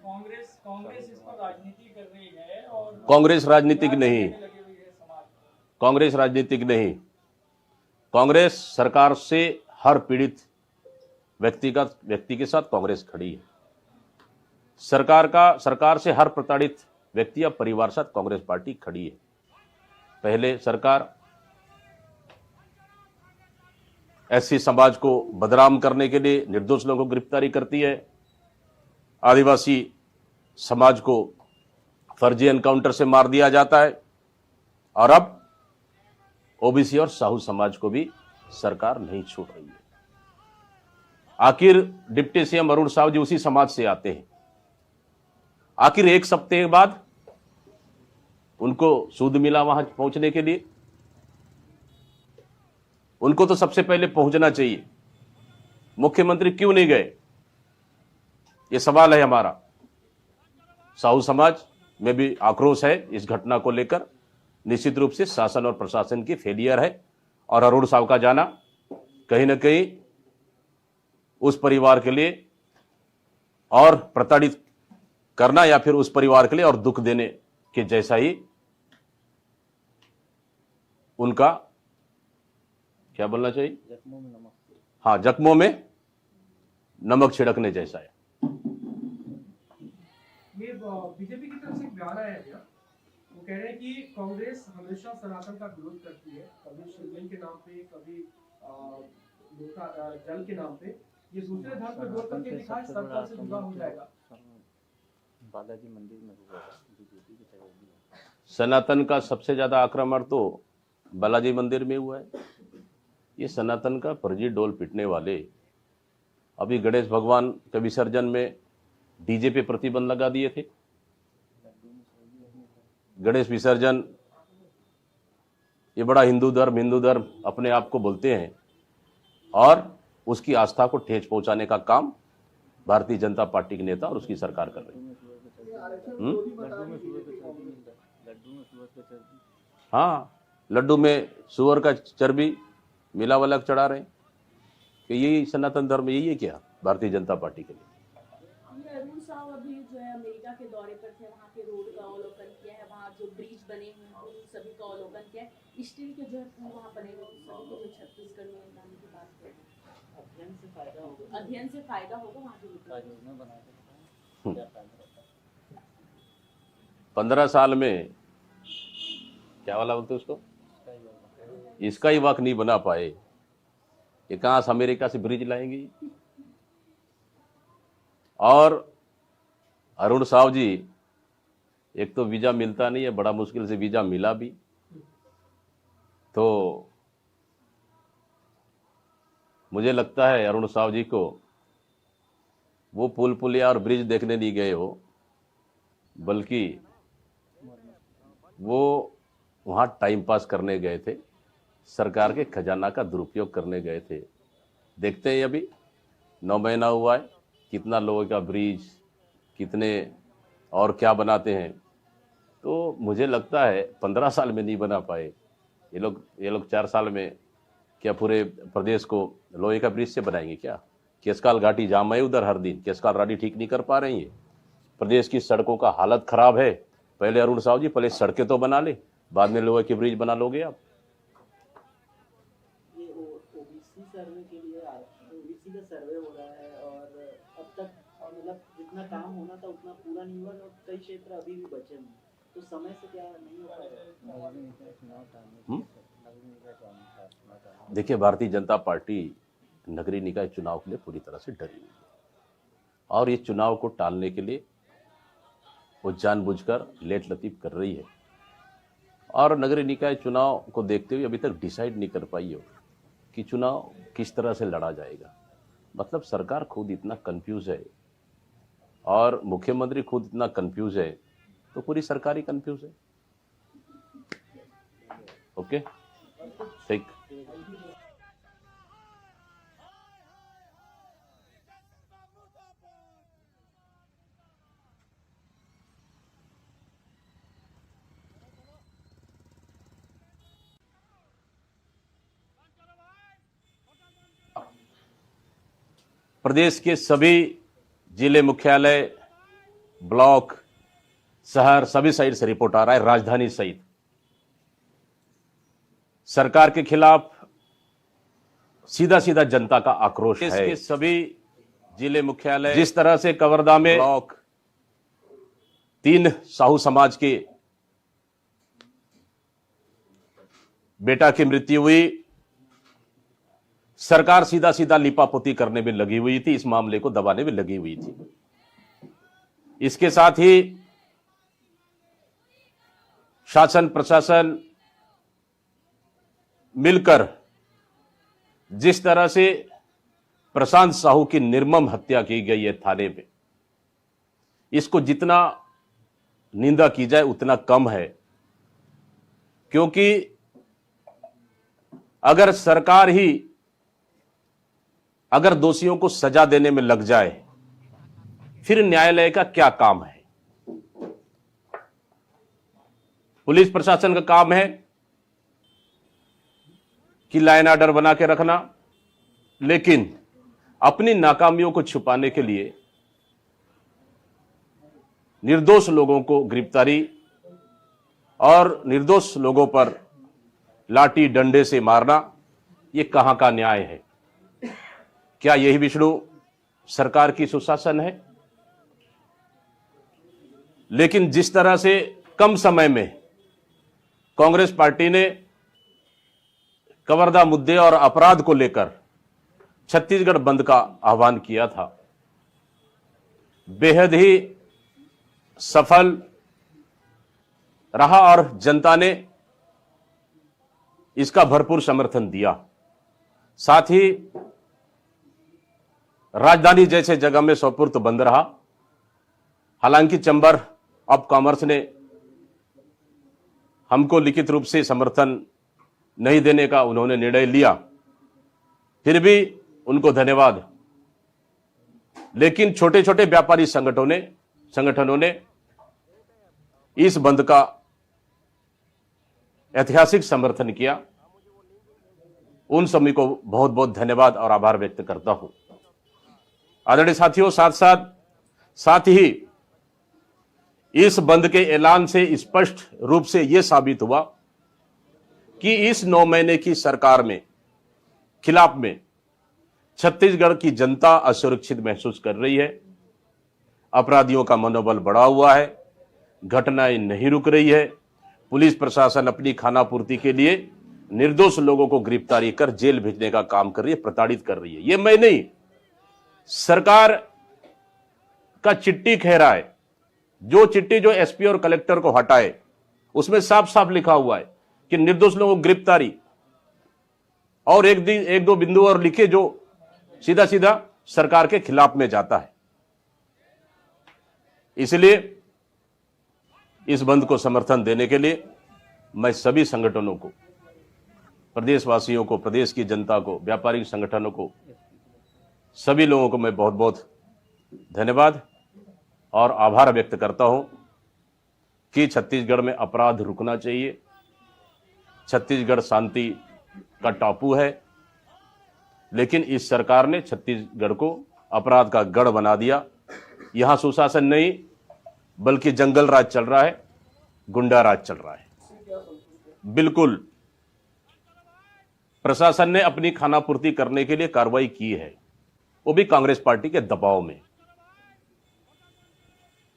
कांग्रेस इस पर राजनीति कर रही है और कांग्रेस राजनीतिक नहीं, कांग्रेस राजनीतिक नहीं। कांग्रेस सरकार से हर पीड़ित व्यक्ति के साथ कांग्रेस खड़ी है। सरकार से हर प्रताड़ित व्यक्ति या परिवार साथ कांग्रेस पार्टी खड़ी है। पहले सरकार एससी समाज को बदनाम करने के लिए निर्दोष लोगों को गिरफ्तारी करती है, आदिवासी समाज को फर्जी एनकाउंटर से मार दिया जाता है, और अब ओबीसी और साहू समाज को भी सरकार नहीं छोड़ रही है। आखिर डिप्टी सीएम अरुण साव जी उसी समाज से आते हैं। आखिर एक सप्ताह बाद उनको सूद मिला वहां पहुंचने के लिए? उनको तो सबसे पहले पहुंचना चाहिए। मुख्यमंत्री क्यों नहीं गए? यह सवाल है हमारा। साहू समाज में भी आक्रोश है इस घटना को लेकर। निश्चित रूप से शासन और प्रशासन की फेलियर है, और अरुण साव का जाना कहीं ना कहीं उस परिवार के लिए और प्रताड़ित करना या फिर उस परिवार के लिए और दुख देने के जैसा ही उनका क्या बोलना चाहिए? जख्मों में नमक। हाँ, जख्मों में नमक छिड़कने जैसा है। ये बीजेपी की तरफ से एक बयान आया है, वो कह रहे हैं कि कांग्रेस हमेशा सनातन का विरोध करती है, कभी शिवलिंग के नाम पे, कभी जल के नाम पे। ये दूसरे धर्म पे विरोध करके दिखाए, सब धर्म से जुड़ा हो जाएगा। बालाजी मंदिर में हुआ है, बीजेपी की तरफ भी। सनातन का सबसे ज्यादा आक्रमण तो बालाजी मंदिर में हुआ है। ये सनातन का फर्जी डोल पीटने वाले अभी गणेश भगवान के विसर्जन में डीजे पे प्रतिबंध लगा दिए थे। गणेश विसर्जन, ये बड़ा हिंदू धर्म अपने आप को बोलते हैं, और उसकी आस्था को ठेस पहुंचाने का काम भारतीय जनता पार्टी के नेता और उसकी सरकार कर रही है। हाँ, लड्डू में सुअर का चर्बी मिला वाला चढ़ा रहे हैं कि यही सनातन धर्म, यही है क्या भारतीय जनता पार्टी के लिए? अरुण साव अभी जो है अमेरिका के दौरे पर थे, वहाँ के रोड का अवलोकन किया है, वहाँ जो ब्रिज बने हुए हैं उन सभी का अवलोकन किया है। स्टील के जो है पुल वहाँ बने हुए उन सभी को जो छत्तीसगढ़ में लाने की बात करें, अध्ययन से फायदा होगा वहाँ के लोगों को। 15 साल में क्या वाला बोलते उसको, इसका ही वक्त नहीं बना पाए, ये कहां से अमेरिका से ब्रिज लाएंगे? और अरुण साव जी, एक तो वीजा मिलता नहीं है, बड़ा मुश्किल से वीजा मिला भी, तो मुझे लगता है अरुण साव जी को वो पुल पुलिया और ब्रिज देखने नहीं गए हो, बल्कि वो वहाँ टाइम पास करने गए थे, सरकार के खजाना का दुरुपयोग करने गए थे। देखते हैं अभी 9 महीना हुआ है, कितना लोगों का ब्रिज, कितने और क्या बनाते हैं। तो मुझे लगता है 15 साल में नहीं बना पाए ये लोग 4 साल में क्या पूरे प्रदेश को लोहे का ब्रिज से बनाएंगे क्या? केसकाल घाटी जाम है उधर हर दिन, केसकाल घाटी ठीक नहीं कर पा रही है। प्रदेश की सड़कों का हालत खराब है। पहले अरुण साहु जी पहले सड़कें तो बना ले, बाद में लोहे की ब्रिज बना लोगे आप। ये ओबीसी सर्वे के लिए ओबीसी का सर्वे हो रहा है और अब तक मतलब जितना काम होना था उतना पूरा नहीं हुआ और कई क्षेत्र अभी भी बचे हैं, तो समय से क्या नहीं हो पाएगा? देखिए, भारतीय जनता पार्टी नगरीय निकाय चुनाव के लिए पूरी तरह से डरी हुई है और ये चुनाव को टालने के लिए वो जानबूझकर लेट लतीफ कर रही है और नगरीय निकाय चुनाव को देखते हुए अभी तक डिसाइड नहीं कर पाई हो कि चुनाव किस तरह से लड़ा जाएगा। मतलब सरकार खुद इतना कंफ्यूज है और मुख्यमंत्री खुद इतना कंफ्यूज है, तो पूरी सरकार ही कंफ्यूज है। ओके, ठीक। प्रदेश के सभी जिले मुख्यालय, ब्लॉक, शहर सभी साइड से रिपोर्ट आ रहा है, राजधानी सहित सरकार के खिलाफ सीधा सीधा जनता का आक्रोश है। इसके सभी जिले मुख्यालय, जिस तरह से कवर्धा में ब्लॉक 3 साहू समाज के बेटा की मृत्यु हुई, सरकार सीधा सीधा लिपापोती करने में लगी हुई थी, इस मामले को दबाने में लगी हुई थी। इसके साथ ही शासन प्रशासन मिलकर जिस तरह से प्रशांत साहू की निर्मम हत्या की गई है थाने में, इसको जितना निंदा की जाए उतना कम है। क्योंकि अगर सरकार ही अगर दोषियों को सजा देने में लग जाए, फिर न्यायालय का क्या काम है? पुलिस प्रशासन का काम है कि लाइन ऑर्डर बना के रखना, लेकिन अपनी नाकामियों को छुपाने के लिए निर्दोष लोगों को गिरफ्तारी और निर्दोष लोगों पर लाठी डंडे से मारना, यह कहां का न्याय है? क्या यही विष्णु सरकार की सुशासन है? लेकिन जिस तरह से कम समय में कांग्रेस पार्टी ने कवर्धा मुद्दे और अपराध को लेकर छत्तीसगढ़ बंद का आह्वान किया था, बेहद ही सफल रहा और जनता ने इसका भरपूर समर्थन दिया। साथ ही राजधानी जैसे जगह में सोपुर बंद रहा। हालांकि चैम्बर ऑफ कॉमर्स ने हमको लिखित रूप से समर्थन नहीं देने का उन्होंने निर्णय लिया, फिर भी उनको धन्यवाद। लेकिन छोटे छोटे व्यापारी संगठनों ने इस बंद का ऐतिहासिक समर्थन किया। उन सभी को बहुत बहुत धन्यवाद और आभार व्यक्त करता हूं। आदरणीय साथियों, साथ ही इस बंद के ऐलान से स्पष्ट रूप से यह साबित हुआ कि इस 9 महीने की सरकार में खिलाफ में छत्तीसगढ़ की जनता असुरक्षित महसूस कर रही है। अपराधियों का मनोबल बढ़ा हुआ है, घटनाएं नहीं रुक रही है। पुलिस प्रशासन अपनी खानापूर्ति के लिए निर्दोष लोगों को गिरफ्तारी कर जेल भेजने का काम कर रही है, प्रताड़ित कर रही है। यह मैं नहीं, सरकार का चिट्ठी कह रहा है। जो चिट्ठी जो एसपी और कलेक्टर को हटाए, उसमें साफ साफ लिखा हुआ है कि निर्दोष लोगों को गिरफ्तारी, और एक दो बिंदु और लिखे जो सीधा सीधा सरकार के खिलाफ में जाता है। इसलिए इस बंद को समर्थन देने के लिए मैं सभी संगठनों को, प्रदेशवासियों को, प्रदेश की जनता को, व्यापारिक संगठनों को, सभी लोगों को मैं बहुत बहुत धन्यवाद और आभार व्यक्त करता हूं कि छत्तीसगढ़ में अपराध रुकना चाहिए। छत्तीसगढ़ शांति का टापू है, लेकिन इस सरकार ने छत्तीसगढ़ को अपराध का गढ़ बना दिया। यहां सुशासन नहीं बल्कि जंगल राज चल रहा है, गुंडा राज चल रहा है। बिल्कुल प्रशासन ने अपनी खानापूर्ति करने के लिए कार्रवाई की है, वो भी कांग्रेस पार्टी के दबाव में।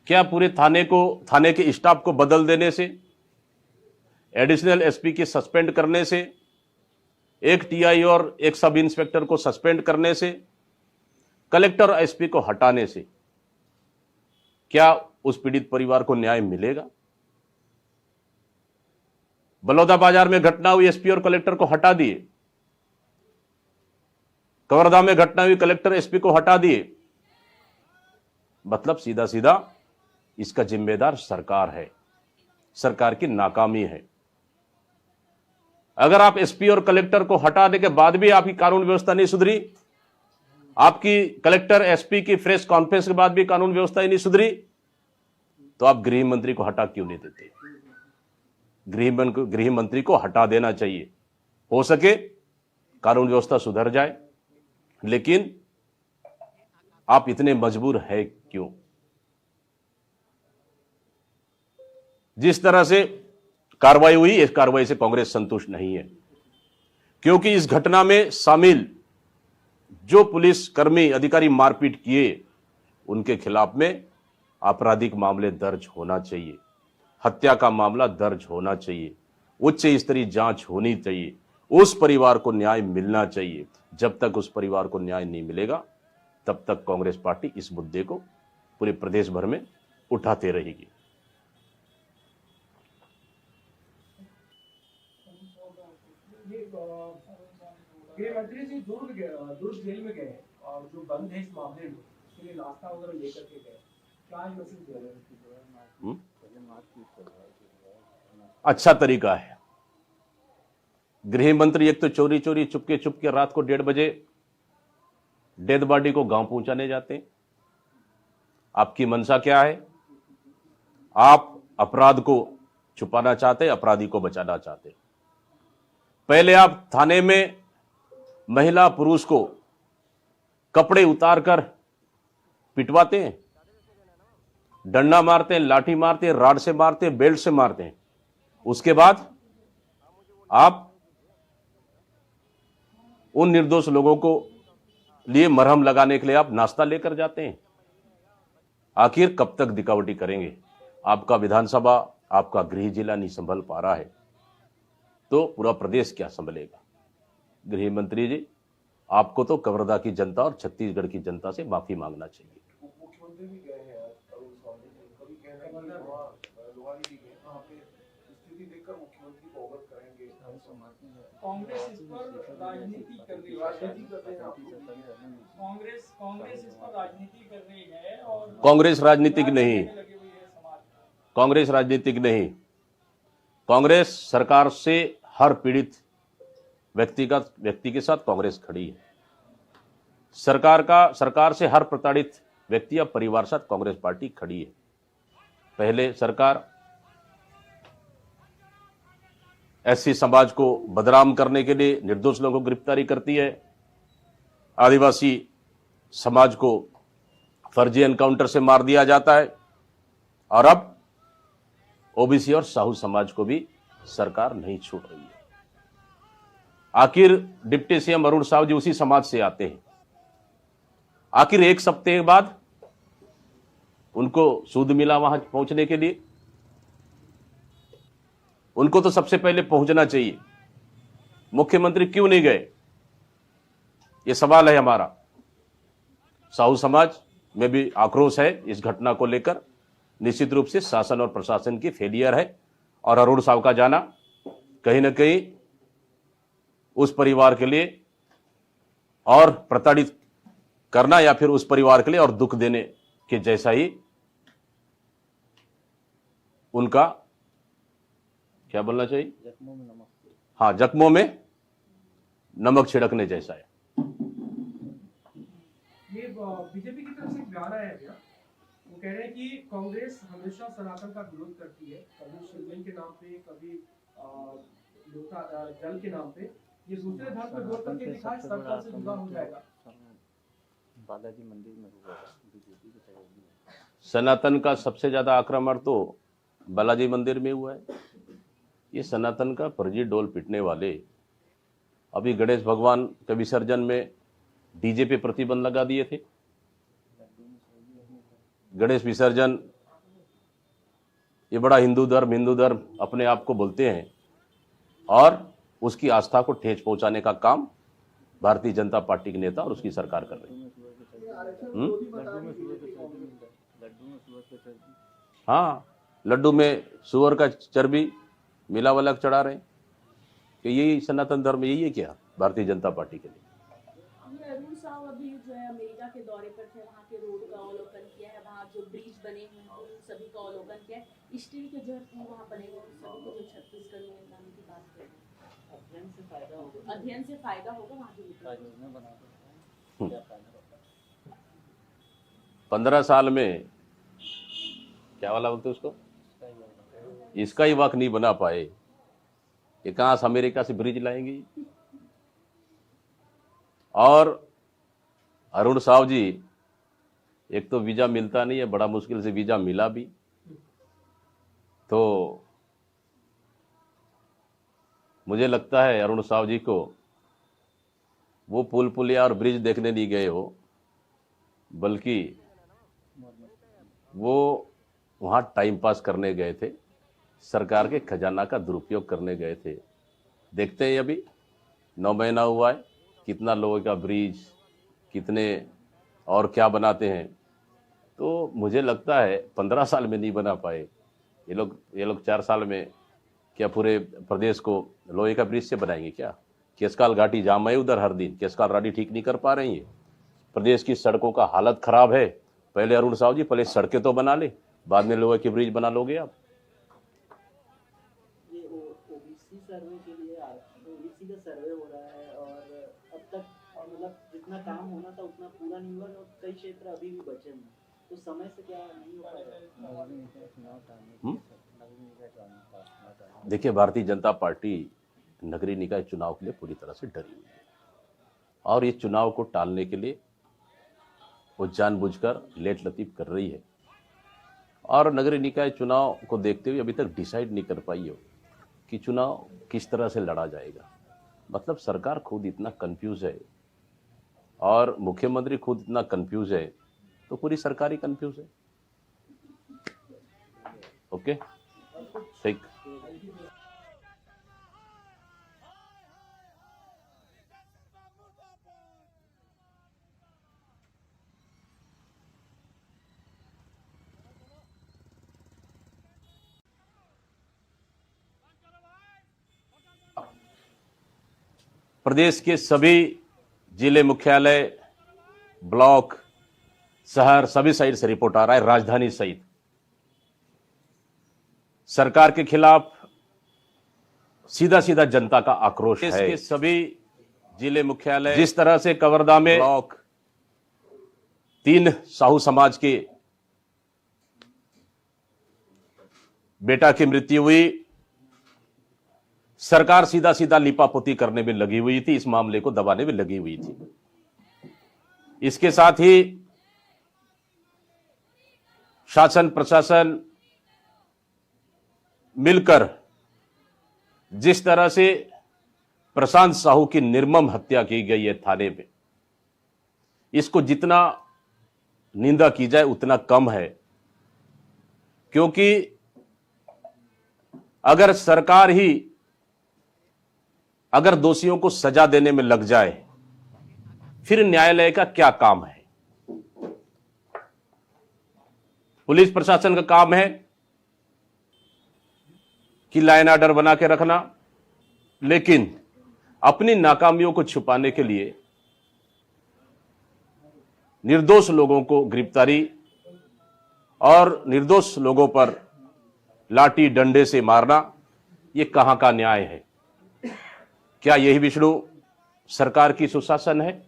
क्या पूरे थाने के स्टाफ को बदल देने से, एडिशनल एसपी के सस्पेंड करने से, एक टीआई और एक सब इंस्पेक्टर को सस्पेंड करने से, कलेक्टर और एसपी को हटाने से क्या उस पीड़ित परिवार को न्याय मिलेगा? बलौदा बाजार में घटना हुई, एसपी और कलेक्टर को हटा दिए। कवर्धा में घटना हुई, कलेक्टर एसपी को हटा दिए। मतलब सीधा सीधा इसका जिम्मेदार सरकार है, सरकार की नाकामी है। अगर आप एसपी और कलेक्टर को हटाने के बाद भी आपकी कानून व्यवस्था नहीं सुधरी, आपकी कलेक्टर एसपी की प्रेस कॉन्फ्रेंस के बाद भी कानून व्यवस्था ही नहीं सुधरी, तो आप गृह मंत्री को हटा क्यों नहीं देते? गृह मंत्री को हटा देना चाहिए, हो सके कानून व्यवस्था सुधर जाए। लेकिन आप इतने मजबूर है क्यों? जिस तरह से कार्रवाई हुई, इस कार्रवाई से कांग्रेस संतुष्ट नहीं है, क्योंकि इस घटना में शामिल जो पुलिस कर्मी अधिकारी मारपीट किए, उनके खिलाफ में आपराधिक मामले दर्ज होना चाहिए, हत्या का मामला दर्ज होना चाहिए, उच्च स्तरीय जांच होनी चाहिए, उस परिवार को न्याय मिलना चाहिए। जब तक उस परिवार को न्याय नहीं मिलेगा, तब तक कांग्रेस पार्टी इस मुद्दे को पूरे प्रदेश भर में उठाते रहेगी। गृह मंत्री जी दुर्ग जेल में गए और जो बंद है इस मामले में, उसके लिए नाश्ता वगैरह लेकर के गए, क्या मैसेज दे रहे हैं? अच्छा तरीका है। गृह मंत्री एक तो चोरी चोरी चुपके चुपके रात को 1:30 बजे डेड बॉडी को गांव पहुंचाने जाते हैं। आपकी मंशा क्या है? आप अपराध को छुपाना चाहते, अपराधी को बचाना चाहते। पहले आप थाने में महिला पुरुष को कपड़े उतार कर पिटवाते हैं, डंडा मारते हैं, लाठी मारते हैं, राड से मारते हैं, बेल्ट से मारते हैं। उसके बाद आप उन निर्दोष लोगों को लिए मरहम लगाने के लिए आप नाश्ता लेकर जाते हैं। आखिर कब तक दिखावटी करेंगे? आपका विधानसभा, आपका गृह जिला नहीं संभल पा रहा है, तो पूरा प्रदेश क्या संभलेगा? गृह मंत्री जी, आपको तो कवर्धा की जनता और छत्तीसगढ़ की जनता से माफी मांगना चाहिए। मुख्यमंत्री भी गए हैं अरुण सावली, उनका भी कहना है कि वहाँ लोहारी भी गए, वहाँ पे स्थिति देखकर मुख्यमंत्री को अवगत करेंगे। कांग्रेस इस पर राजनीति कर रही है, कांग्रेस इस पर राजनीति कर रही है और कांग्रेस राजनीतिक नहीं, कांग्रेस राजनीतिक नहीं। कांग्रेस सरकार से हर पीड़ित व्यक्ति के साथ कांग्रेस खड़ी है। सरकार से हर प्रताड़ित व्यक्ति या परिवार साथ कांग्रेस पार्टी खड़ी है। पहले सरकार एससी समाज को बदनाम करने के लिए निर्दोष लोगों को गिरफ्तारी करती है, आदिवासी समाज को फर्जी एनकाउंटर से मार दिया जाता है, और अब ओबीसी और साहू समाज को भी सरकार नहीं छूट रही है। आखिर डिप्टी सीएम अरुण साव जी उसी समाज से आते हैं। आखिर एक सप्ताह बाद उनको सूद मिला वहां पहुंचने के लिए? उनको तो सबसे पहले पहुंचना चाहिए। मुख्यमंत्री क्यों नहीं गए? यह सवाल है हमारा। साहू समाज में भी आक्रोश है इस घटना को लेकर। निश्चित रूप से शासन और प्रशासन की फेलियर है, और अरुण साव का जाना कहीं ना कहीं उस परिवार के लिए और प्रताड़ित करना, या फिर उस परिवार के लिए और दुख देने के जैसा ही उनका क्या बोलना चाहिए, जख्मों में नमक से हाँ, जख्मों में नमक छिड़कने जैसा है। ये बीजेपी की तरफ से एक बयान आया है भैया, वो कह रहे हैं कि कांग्रेस हमेशा सनातन का विरोध करती है, कभी शिवलिंग के नाम पे, कभी जल के नाम पे। ये दूसरे धर्म पे विरोध करके दिखाए सरकार से जुदा हो जाएगा। बालाजी मंदिर में हुआ था बीजेपी के सहयोगी में। सनातन का सबसे ज्यादा आक्रमण तो बालाजी मंदिर में हुआ है। ये सनातन का फर्जी डोल पीटने वाले अभी गणेश भगवान के विसर्जन में डीजे पे प्रतिबंध लगा दिए थे। गणेश विसर्जन, ये बड़ा हिंदू धर्म अपने आप को बोलते हैं और उसकी आस्था को ठेस पहुंचाने का काम भारतीय जनता पार्टी के नेता और उसकी सरकार कर रही है। हाँ, लड्डू में सुअर का चर्बी मिला वाला चढ़ा रहे हैं कि यही सनातन धर्म, यही है क्या भारतीय जनता पार्टी के लिए। ये अरुण साव अभी जो है अमेरिका के दौरे पर थे, वहाँ के रोड का अवलोकन किया है, वहाँ जो ब्रिज बने हैं उन सभी का अवलोकन किया है, स्टील के जो पुल वहाँ बने हुए उन सभी को जो छत्तीसगढ़ में लाने की बात कर रहे हैं। अध्ययन से फायदा होगा। अध्ययन से फायदा होगा वहाँ के विकास। योजना बना सकते हैं, क्या फायदा होता है? 15 साल में क्या वाला बोलते उसको, इसका ही वक्त नहीं बना पाए, ये कहां से अमेरिका से ब्रिज लाएंगे। और अरुण साव जी, एक तो वीजा मिलता नहीं है, बड़ा मुश्किल से वीजा मिला भी, तो मुझे लगता है अरुण साव जी को वो पुल पुलिया और ब्रिज देखने नहीं गए हो, बल्कि वो वहां टाइम पास करने गए थे, सरकार के खजाना का दुरुपयोग करने गए थे। देखते हैं अभी 9 महीना हुआ है, कितना लोगों का ब्रिज, कितने और क्या बनाते हैं। तो मुझे लगता है 15 साल में नहीं बना पाए ये लोग 4 साल में क्या पूरे प्रदेश को लोहे का ब्रिज से बनाएंगे क्या। केसकाल घाटी जाम है उधर हर दिन, केसकाल घाटी ठीक नहीं कर पा रही है। प्रदेश की सड़कों का हालत खराब है। पहले अरुण साव जी पहले सड़कें तो बना ले, बाद में लोहे की ब्रिज बना लोगे आप। ये ओबीसी सर्वे के लिए ओबीसी का सर्वे हो रहा है और अब तक मतलब जितना काम होना था उतना पूरा नहीं हुआ और कई क्षेत्र अभी भी बचे हैं, तो समय से क्या नहीं हो पाएगा। देखिए, भारतीय जनता पार्टी नगरीय निकाय चुनाव के लिए पूरी तरह से डरी हुई है और ये चुनाव को टालने के लिए वो जानबूझकर लेट लतीफ कर रही है और नगरीय निकाय चुनाव को देखते हुए अभी तक डिसाइड नहीं कर पाई हो कि चुनाव किस तरह से लड़ा जाएगा। मतलब सरकार खुद इतना कंफ्यूज है और मुख्यमंत्री खुद इतना कंफ्यूज है, तो पूरी सरकार ही कंफ्यूज है। ओके, ठीक। प्रदेश के सभी जिले मुख्यालय, ब्लॉक, शहर सभी साइड से रिपोर्ट आ रहा है, राजधानी सहित सरकार के खिलाफ सीधा सीधा जनता का आक्रोश है। इसके सभी जिले मुख्यालय, जिस तरह से कवर्धा में ब्लॉक 3 साहू समाज के बेटा की मृत्यु हुई, सरकार सीधा सीधा लिपापोती करने में लगी हुई थी, इस मामले को दबाने में लगी हुई थी। इसके साथ ही शासन प्रशासन मिलकर जिस तरह से प्रशांत साहू की निर्मम हत्या की गई है थाने में, इसको जितना निंदा की जाए उतना कम है। क्योंकि अगर सरकार ही अगर दोषियों को सजा देने में लग जाए, फिर न्यायालय का क्या काम है। पुलिस प्रशासन का काम है कि लाइन ऑर्डर बना के रखना, लेकिन अपनी नाकामियों को छुपाने के लिए निर्दोष लोगों को गिरफ्तारी और निर्दोष लोगों पर लाठी डंडे से मारना, ये कहां का न्याय है? क्या यही विष्णु सरकार की सुशासन है?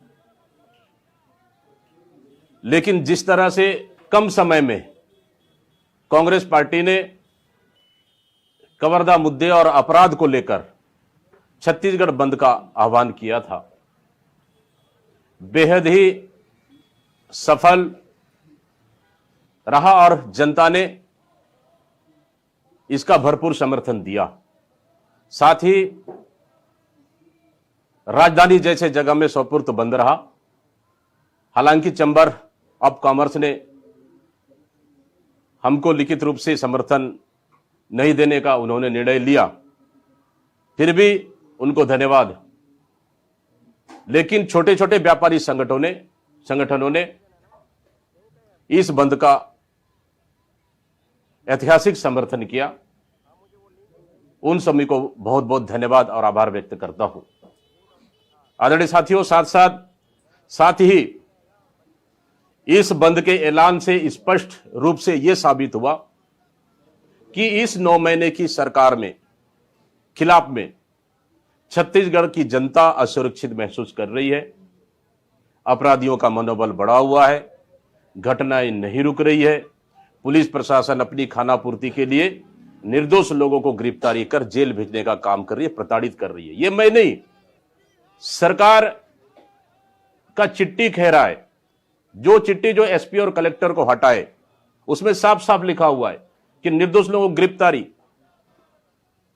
लेकिन जिस तरह से कम समय में कांग्रेस पार्टी ने कवर्धा मुद्दे और अपराध को लेकर छत्तीसगढ़ बंद का आह्वान किया था, बेहद ही सफल रहा और जनता ने इसका भरपूर समर्थन दिया। साथ ही राजधानी जैसे जगह में सौपुर्द बंद रहा। हालांकि चैम्बर ऑफ कॉमर्स ने हमको लिखित रूप से समर्थन नहीं देने का उन्होंने निर्णय लिया, फिर भी उनको धन्यवाद। लेकिन छोटे छोटे व्यापारी संगठनों ने इस बंद का ऐतिहासिक समर्थन किया। उन सभी को बहुत बहुत धन्यवाद और आभार व्यक्त करता हूं। आदरणीय साथियों, साथ ही इस बंद के ऐलान से स्पष्ट रूप से यह साबित हुआ कि इस 9 महीने की सरकार में खिलाफ में छत्तीसगढ़ की जनता असुरक्षित महसूस कर रही है। अपराधियों का मनोबल बढ़ा हुआ है, घटनाएं नहीं रुक रही है। पुलिस प्रशासन अपनी खानापूर्ति के लिए निर्दोष लोगों को गिरफ्तारी कर जेल भेजने का काम कर रही है, प्रताड़ित कर रही है। ये मैं नहीं, सरकार का चिट्ठी कह रहा है। जो चिट्ठी जो एसपी और कलेक्टर को हटाए, उसमें साफ साफ लिखा हुआ है कि निर्दोष लोगों को गिरफ्तारी,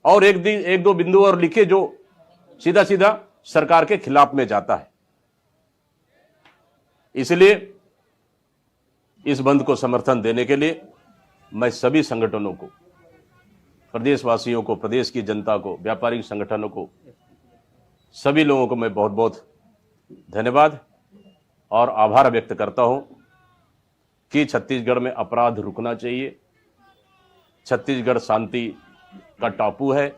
और एक दो बिंदु और लिखे जो सीधा सीधा सरकार के खिलाफ में जाता है। इसलिए इस बंद को समर्थन देने के लिए मैं सभी संगठनों को, प्रदेशवासियों को, प्रदेश की जनता को, व्यापारिक संगठनों को, सभी लोगों को मैं बहुत बहुत धन्यवाद और आभार व्यक्त करता हूं कि छत्तीसगढ़ में अपराध रुकना चाहिए। छत्तीसगढ़ शांति का टापू है,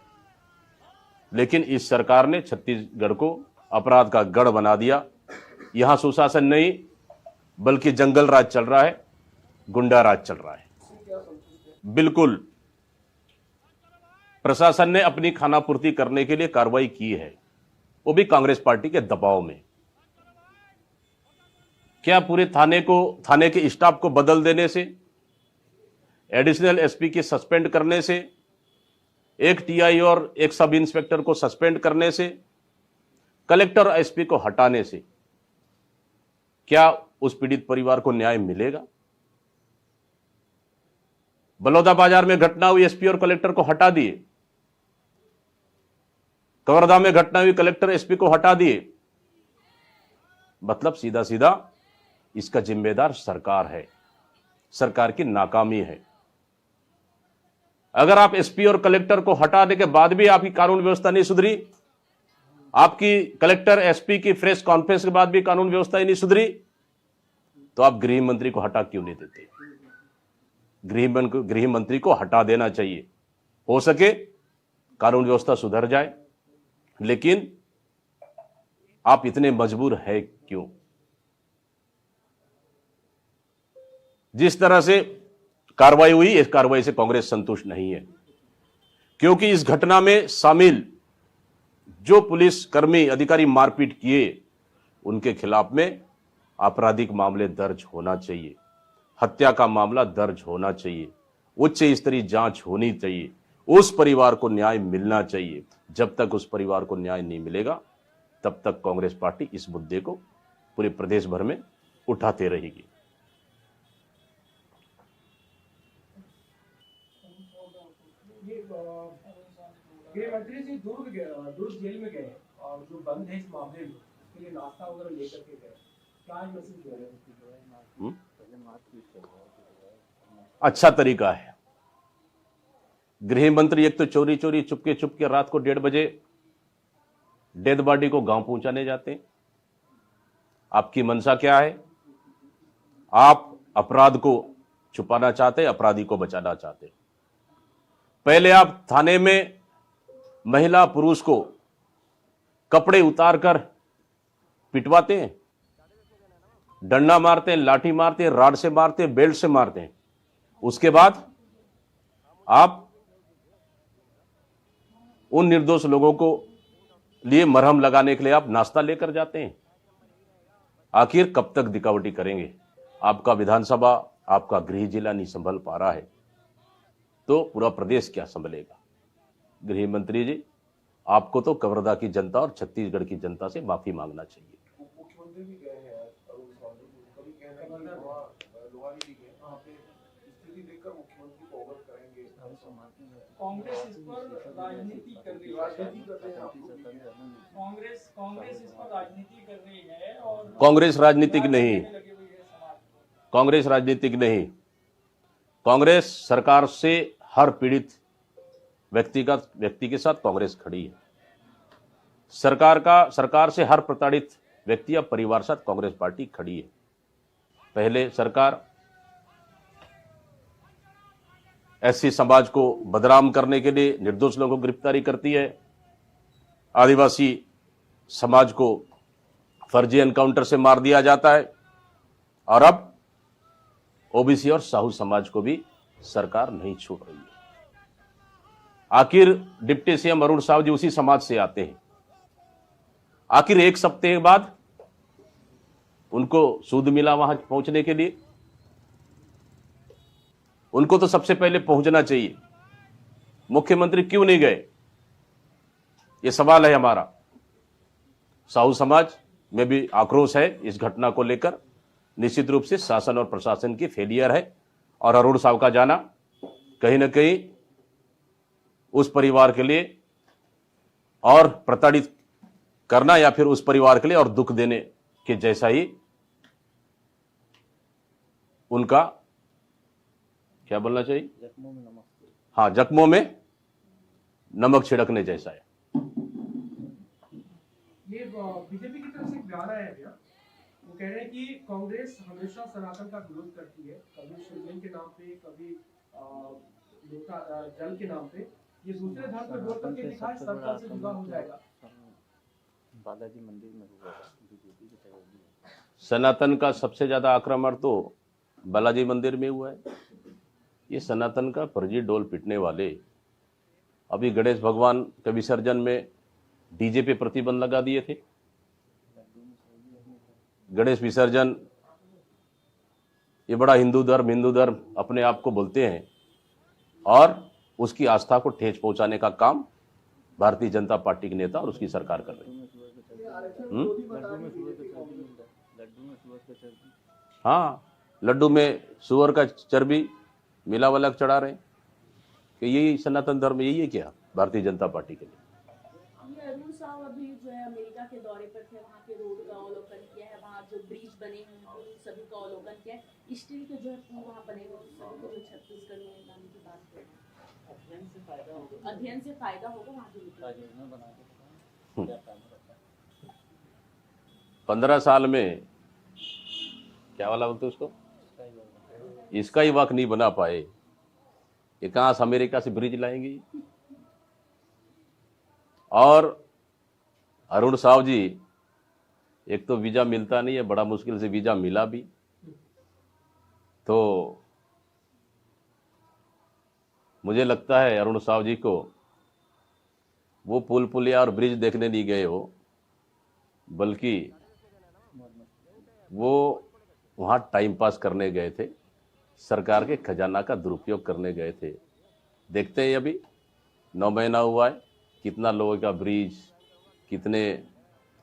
लेकिन इस सरकार ने छत्तीसगढ़ को अपराध का गढ़ बना दिया। यहां सुशासन नहीं बल्कि जंगल राज चल रहा है, गुंडा राज चल रहा है। बिल्कुल प्रशासन ने अपनी खानापूर्ति करने के लिए कार्रवाई की है, वो भी कांग्रेस पार्टी के दबाव में। क्या पूरे थाने के स्टाफ को बदल देने से, एडिशनल एसपी की सस्पेंड करने से, एक टीआई और एक सब इंस्पेक्टर को सस्पेंड करने से, कलेक्टर और एसपी को हटाने से क्या उस पीड़ित परिवार को न्याय मिलेगा? बलौदाबाजार में घटना हुई, एसपी और कलेक्टर को हटा दिए। कवर्धा में घटना हुई, कलेक्टर एसपी को हटा दिए। मतलब सीधा सीधा इसका जिम्मेदार सरकार है, सरकार की नाकामी है। अगर आप एसपी और कलेक्टर को हटाने के बाद भी आपकी कानून व्यवस्था नहीं सुधरी, आपकी कलेक्टर एसपी की प्रेस कॉन्फ्रेंस के बाद भी कानून व्यवस्था ही नहीं सुधरी, तो आप गृह मंत्री को हटा क्यों नहीं देते? गृह मंत्री को हटा देना चाहिए, हो सके कानून व्यवस्था सुधर जाए। लेकिन आप इतने मजबूर है क्यों? जिस तरह से कार्रवाई हुई, इस कार्रवाई से कांग्रेस संतुष्ट नहीं है, क्योंकि इस घटना में शामिल जो पुलिस कर्मी अधिकारी मारपीट किए, उनके खिलाफ में आपराधिक मामले दर्ज होना चाहिए, हत्या का मामला दर्ज होना चाहिए, उच्च स्तरीय जांच होनी चाहिए, उस परिवार को न्याय मिलना चाहिए। जब तक उस परिवार को न्याय नहीं मिलेगा, तब तक कांग्रेस पार्टी इस मुद्दे को पूरे प्रदेश भर में उठाते रहेगी। गृह मंत्री जी दुर्ग जेल में गए और जो बंद है इस मामले में, उसके लिए नाश्ता वगैरह लेकर के गए, क्या मैसेज दे रहे हैं? अच्छा तरीका है। गृह मंत्री एक तो चोरी चोरी चुपके रात को 1:30 बजे डेड बॉडी को गांव पहुंचाने जाते हैं। आपकी मंशा क्या है? आप अपराध को छुपाना चाहते, अपराधी को बचाना चाहते। पहले आप थाने में महिला पुरुष को कपड़े उतारकर पिटवाते हैं, डंडा मारते हैं, लाठी मारते हैं, राड से मारते हैं, बेल्ट से मारते हैं। उसके बाद आप उन निर्दोष लोगों को लिए मरहम लगाने के लिए आप नाश्ता लेकर जाते हैं। आखिर कब तक दिखावटी करेंगे? आपका विधानसभा, आपका गृह जिला नहीं संभल पा रहा है तो पूरा प्रदेश क्या संभलेगा? गृह मंत्री जी, आपको तो कवर्धा की जनता और छत्तीसगढ़ की जनता से माफी मांगना चाहिए। मुख्यमंत्री भी गए हैं अरुण सावली, उनका भी कहना है कि वहाँ लोहारी भी गए, वहाँ पे स्थिति देखकर मुख्यमंत्री को अवगत करेंगे। कांग्रेस इस पर राजनीति कर रही है। राजनीति कर रहे हैं आप लोग भी हैं। कांग्रेस इस पर राजनीति कर रही है और कांग्रेस राजनीतिक नहीं, लगी हुई है समाज को। कांग्रेस राजनीतिक नहीं। कांग्रेस सरकार से हर पीड़ित व्यक्ति के साथ कांग्रेस खड़ी है। सरकार से हर प्रताड़ित व्यक्ति या परिवार साथ कांग्रेस पार्टी खड़ी है। पहले सरकार एससी समाज को बदनाम करने के लिए निर्दोष लोगों को गिरफ्तारी करती है, आदिवासी समाज को फर्जी एनकाउंटर से मार दिया जाता है, और अब ओबीसी और साहू समाज को भी सरकार नहीं छोड़ रही है। आखिर डिप्टी सीएम अरुण साव जी उसी समाज से आते हैं। आखिर एक सप्ताह बाद उनको सूद मिला वहां पहुंचने के लिए? उनको तो सबसे पहले पहुंचना चाहिए। मुख्यमंत्री क्यों नहीं गए? यह सवाल है हमारा। साहू समाज में भी आक्रोश है इस घटना को लेकर। निश्चित रूप से शासन और प्रशासन की फेलियर है, और अरुण साव का जाना कहीं ना कहीं उस परिवार के लिए और प्रताड़ित करना, या फिर उस परिवार के लिए और दुख देने के जैसा ही उनका क्या बोलना चाहिए? जख्मों में नमक। हाँ, जख्मों में नमक छिड़कने जैसा है। ये बीजेपी की तरफ से एक बयान आया भैया, वो कह रहे हैं कि कांग्रेस हमेशा सनातन का विरोध करती है, कभी शिवलिंग के नाम पे, कभी जल के नाम पे। ये दूसरे धर्म पे विरोध करके दिखाए, सब धर्म से जुदा हो जाएगा। बालाजी मंदिर में हुआ था, बीजेपी की तरफ भी। सनातन का सबसे ज्यादा आक्रमण तो बालाजी मंदिर में हुआ है। ये सनातन का फर्जी डोल पीटने वाले अभी गणेश भगवान के विसर्जन में डीजे पे प्रतिबंध लगा दिए थे। गणेश विसर्जन, ये बड़ा हिंदू धर्म अपने आप को बोलते हैं, और उसकी आस्था को ठेस पहुंचाने का काम भारतीय जनता पार्टी के नेता और उसकी सरकार कर रही है। हाँ, लड्डू में सुअर का चर्बी मिला वाला चढ़ा रहे हैं कि यही सनातन धर्म, यही है क्या भारतीय जनता पार्टी के लिए? ये अरुण साव अभी जो है अमेरिका के दौरे पर थे, वहाँ के रोड का अवलोकन किया है, वहाँ जो ब्रिज बने हैं उन सभी का अवलोकन किया है। स्टील के जो है पुल वहाँ बने हुए उन सभी को जो छत्तीसगढ़ में लाने की बात कर रहे हैं। अध्ययन से फायदा होगा वहाँ के लोगों को। 15 साल में क्या वाला बोलते उसको, इसका ही वक्त नहीं बना पाए, ये कहां से अमेरिका से ब्रिज लाएंगे? और अरुण साव जी, एक तो वीजा मिलता नहीं है, बड़ा मुश्किल से वीजा मिला भी, तो मुझे लगता है अरुण साव जी को वो पुल पुलिया और ब्रिज देखने नहीं गए हो, बल्कि वो वहां टाइम पास करने गए थे, सरकार के खजाना का दुरुपयोग करने गए थे। देखते हैं अभी 9 महीना हुआ है, कितना लोगों का ब्रिज, कितने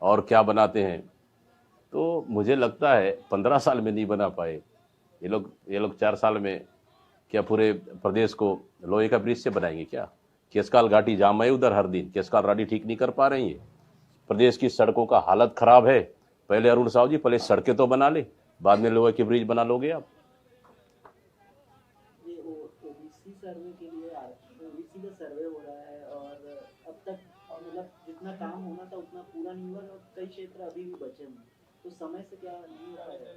और क्या बनाते हैं। तो मुझे लगता है 15 साल में नहीं बना पाए ये लोग 4 साल में क्या पूरे प्रदेश को लोहे का ब्रिज से बनाएंगे क्या? केसकाल घाटी जाम है उधर हर दिन, केसकाल घाटी ठीक नहीं कर पा रही है। प्रदेश की सड़कों का हालत खराब है। पहले अरुण साव जी, पहले सड़कें तो बना ले, बाद में लोहे के ब्रिज बना लोगे आप। ये ओबीसी सर्वे के लिए ओबीसी का सर्वे हो रहा है, और अब तक मतलब जितना काम होना था उतना पूरा नहीं हुआ, और कई क्षेत्र अभी भी बचे हुए हैं। तो समय से क्या नहीं हो पाएगा?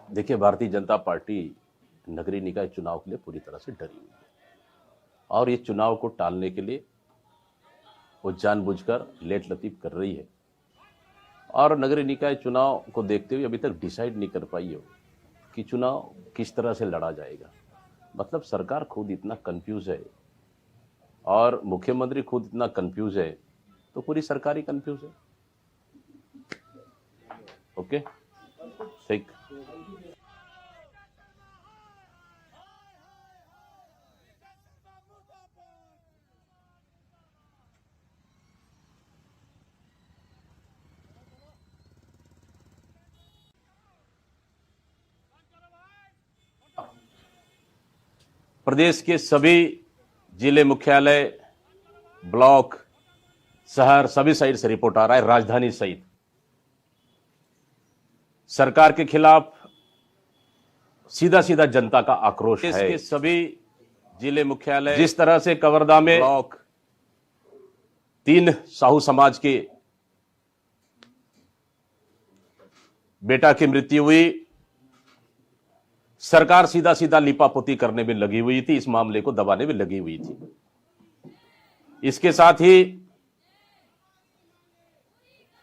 देखिए, भारतीय जनता पार्टी नगरीय निकाय चुनाव के लिए पूरी तरह से डरी हुई है, और ये चुनाव को टालने के लिए वो जानबूझकर लेट लतीफ कर रही है, और नगरीय निकाय चुनाव को देखते हुए अभी तक डिसाइड नहीं कर पाई है कि चुनाव किस तरह से लड़ा जाएगा। मतलब सरकार खुद इतना कंफ्यूज है और मुख्यमंत्री खुद इतना कंफ्यूज है तो पूरी सरकार ही कंफ्यूज है। ओके, ठीक। प्रदेश के सभी जिले मुख्यालय, ब्लॉक, शहर, सभी साइड से रिपोर्ट आ रहा है, राजधानी सहित सरकार के खिलाफ सीधा सीधा जनता का आक्रोश है। इसके सभी जिले मुख्यालय, जिस तरह से कवर्धा में ब्लॉक 3 साहू समाज के बेटा की मृत्यु हुई, सरकार सीधा सीधा लिपापोती करने में लगी हुई थी, इस मामले को दबाने में लगी हुई थी। इसके साथ ही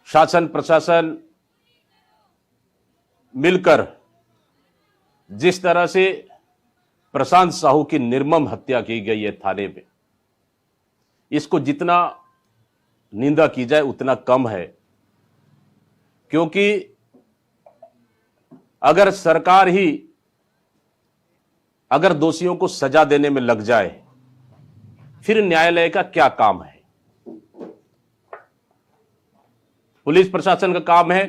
शासन प्रशासन मिलकर जिस तरह से प्रशांत साहू की निर्मम हत्या की गई है थाने में, इसको जितना निंदा की जाए उतना कम है, क्योंकि अगर सरकार ही अगर दोषियों को सजा देने में लग जाए फिर न्यायालय का क्या काम है। पुलिस प्रशासन का काम है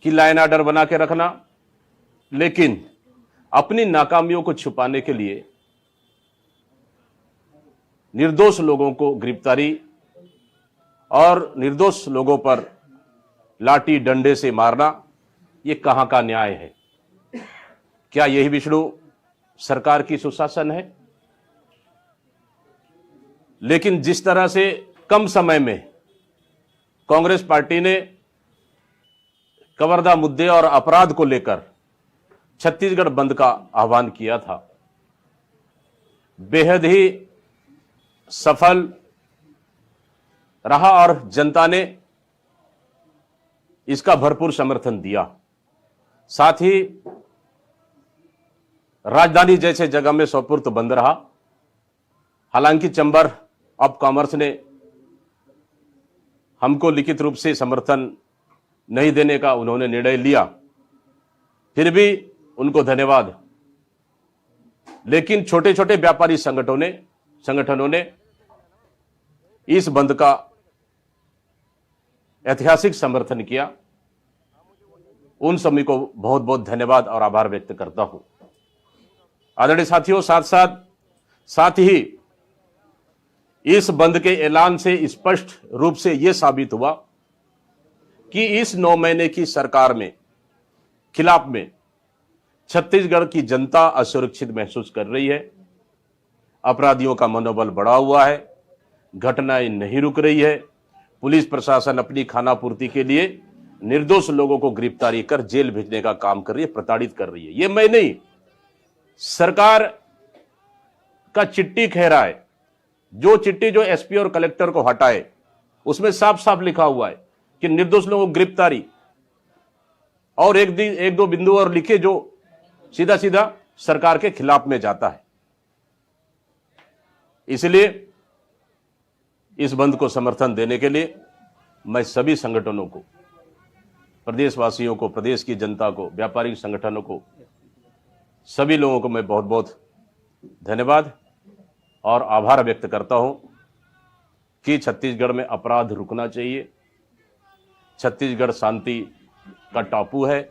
कि लाइन ऑर्डर बना के रखना, लेकिन अपनी नाकामियों को छुपाने के लिए निर्दोष लोगों को गिरफ्तारी और निर्दोष लोगों पर लाठी डंडे से मारना, यह कहां का न्याय है? क्या यही विष्णु सरकार की सुशासन है? लेकिन जिस तरह से कम समय में कांग्रेस पार्टी ने कवर्धा मुद्दे और अपराध को लेकर छत्तीसगढ़ बंद का आह्वान किया था, बेहद ही सफल रहा और जनता ने इसका भरपूर समर्थन दिया। साथ ही राजधानी जैसे जगह में सोपुर तो बंद रहा। हालांकि चैम्बर ऑफ कॉमर्स ने हमको लिखित रूप से समर्थन नहीं देने का उन्होंने निर्णय लिया, फिर भी उनको धन्यवाद। लेकिन छोटे छोटे व्यापारी संगठनों ने इस बंद का ऐतिहासिक समर्थन किया। उन सभी को बहुत बहुत धन्यवाद और आभार व्यक्त करता हूं। आदरणीय साथियों, साथ ही इस बंद के ऐलान से स्पष्ट रूप से यह साबित हुआ कि इस 9 महीने की सरकार में खिलाफ में छत्तीसगढ़ की जनता असुरक्षित महसूस कर रही है। अपराधियों का मनोबल बढ़ा हुआ है, घटनाएं नहीं रुक रही है। पुलिस प्रशासन अपनी खानापूर्ति के लिए निर्दोष लोगों को गिरफ्तारी कर जेल भेजने का काम कर रही है, प्रताड़ित कर रही है। यह मैं नहीं, सरकार का चिट्ठी कह रहा है। जो चिट्ठी जो एसपी और कलेक्टर को हटाए उसमें साफ साफ लिखा हुआ है कि निर्दोष लोगों को गिरफ्तारी, और एक दो बिंदु और लिखे जो सीधा सीधा सरकार के खिलाफ में जाता है। इसलिए इस बंद को समर्थन देने के लिए मैं सभी संगठनों को, प्रदेशवासियों को, प्रदेश की जनता को, व्यापारिक संगठनों को, सभी लोगों को मैं बहुत बहुत धन्यवाद और आभार व्यक्त करता हूं कि छत्तीसगढ़ में अपराध रुकना चाहिए। छत्तीसगढ़ शांति का टापू है,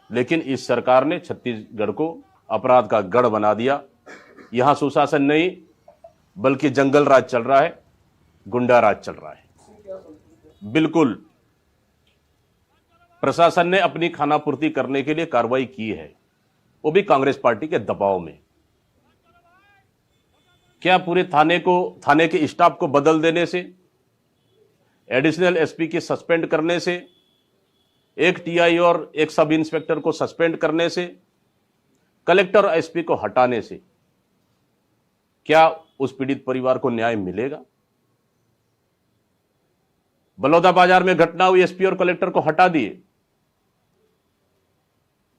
लेकिन इस सरकार ने छत्तीसगढ़ को अपराध का गढ़ बना दिया। यहां सुशासन नहीं बल्कि जंगल राज चल रहा है, गुंडा राज चल रहा है। बिल्कुल प्रशासन ने अपनी खानापूर्ति करने के लिए कार्रवाई की है, वो भी कांग्रेस पार्टी के दबाव में। क्या पूरे थाने के स्टाफ को बदल देने से, एडिशनल एसपी के सस्पेंड करने से, एक टीआई और एक सब इंस्पेक्टर को सस्पेंड करने से, कलेक्टर और एसपी को हटाने से क्या उस पीड़ित परिवार को न्याय मिलेगा? बलौदाबाजार में घटना हुई, एसपी और कलेक्टर को हटा दिए,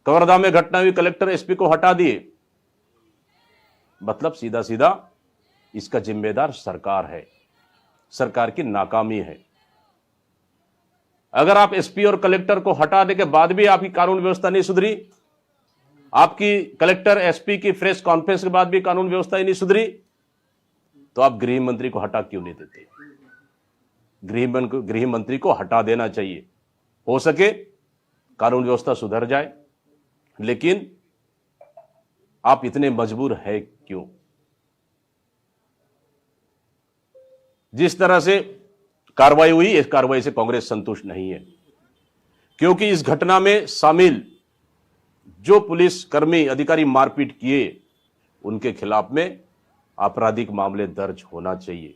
कवर्धा में घटना हुई, कलेक्टर एसपी को हटा दिए। मतलब सीधा सीधा इसका जिम्मेदार सरकार है, सरकार की नाकामी है। अगर आप एसपी और कलेक्टर को हटाने के बाद भी आपकी कानून व्यवस्था नहीं सुधरी, आपकी कलेक्टर एसपी की प्रेस कॉन्फ्रेंस के बाद भी कानून व्यवस्था ही नहीं सुधरी, तो आप गृह मंत्री को हटा क्यों नहीं देते? गृह मंत्री को हटा देना चाहिए, हो सके कानून व्यवस्था सुधर जाए। लेकिन आप इतने मजबूर है क्यों? जिस तरह से कार्रवाई हुई, इस कार्रवाई से कांग्रेस संतुष्ट नहीं है, क्योंकि इस घटना में शामिल जो पुलिस कर्मी अधिकारी मारपीट किए, उनके खिलाफ में आपराधिक मामले दर्ज होना चाहिए,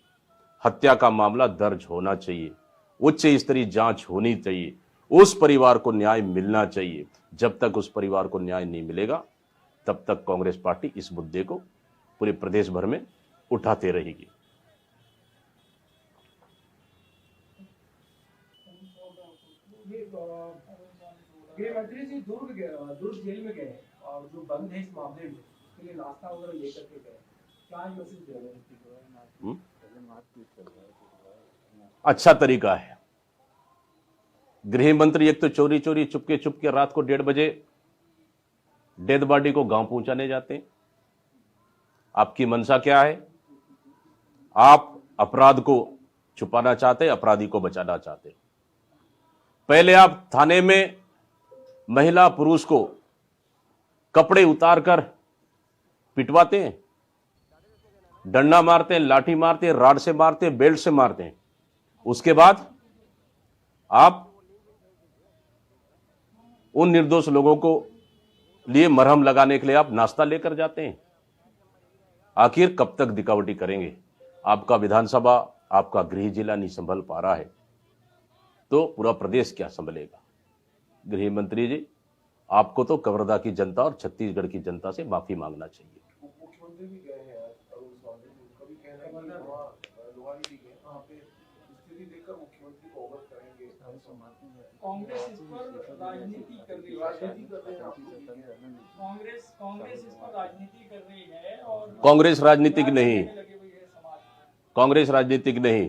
हत्या का मामला दर्ज होना चाहिए, उच्च स्तरीय जांच होनी चाहिए, उस परिवार को न्याय मिलना चाहिए। जब तक उस परिवार को न्याय नहीं मिलेगा, तब तक कांग्रेस पार्टी इस मुद्दे को पूरे प्रदेश भर में उठाते रहेगी। गृह मंत्री जी दुर्ग जेल में गए और जो बंद है इस मामले में, उसके लिए नाश्ता वगैरह लेकर के गए, क्या मैसेज दे रहे हैं? अच्छा तरीका है। गृह मंत्री एक तो चोरी चोरी चुपके चुपके रात को 1:30 बजे डेड बॉडी को गांव पहुंचाने जाते हैं। आपकी मंशा क्या है? आप अपराध को छुपाना चाहते, अपराधी को बचाना चाहते। पहले आप थाने में महिला पुरुष को कपड़े उतारकर पिटवाते हैं, डंडा मारते हैं, लाठी मारते हैं, राड से मारते हैं, बेल्ट से मारते हैं। उसके बाद आप उन निर्दोष लोगों को लिए मरहम लगाने के लिए आप नाश्ता लेकर जाते हैं। आखिर कब तक दिखावटी करेंगे? आपका विधानसभा, आपका गृह जिला नहीं संभल पा रहा है, तो पूरा प्रदेश क्या संभलेगा? गृह मंत्री जी, आपको तो कवर्धा की जनता और छत्तीसगढ़ की जनता से माफी मांगना चाहिए। मुख्यमंत्री भी गए हैं अरुण सावंत, उनका भी कहना है कि वहाँ लोहारी भी गए, वहाँ पे स्थिति देखकर मुख्यमंत्री को अवगत करेंगे। कांग्रेस इस पर राजनीति कर रही है, कांग्रेस इस पर राजनीति कर रही है और कांग्रेस राजनीतिक नहीं, कांग्रेस राजनीतिक नहीं।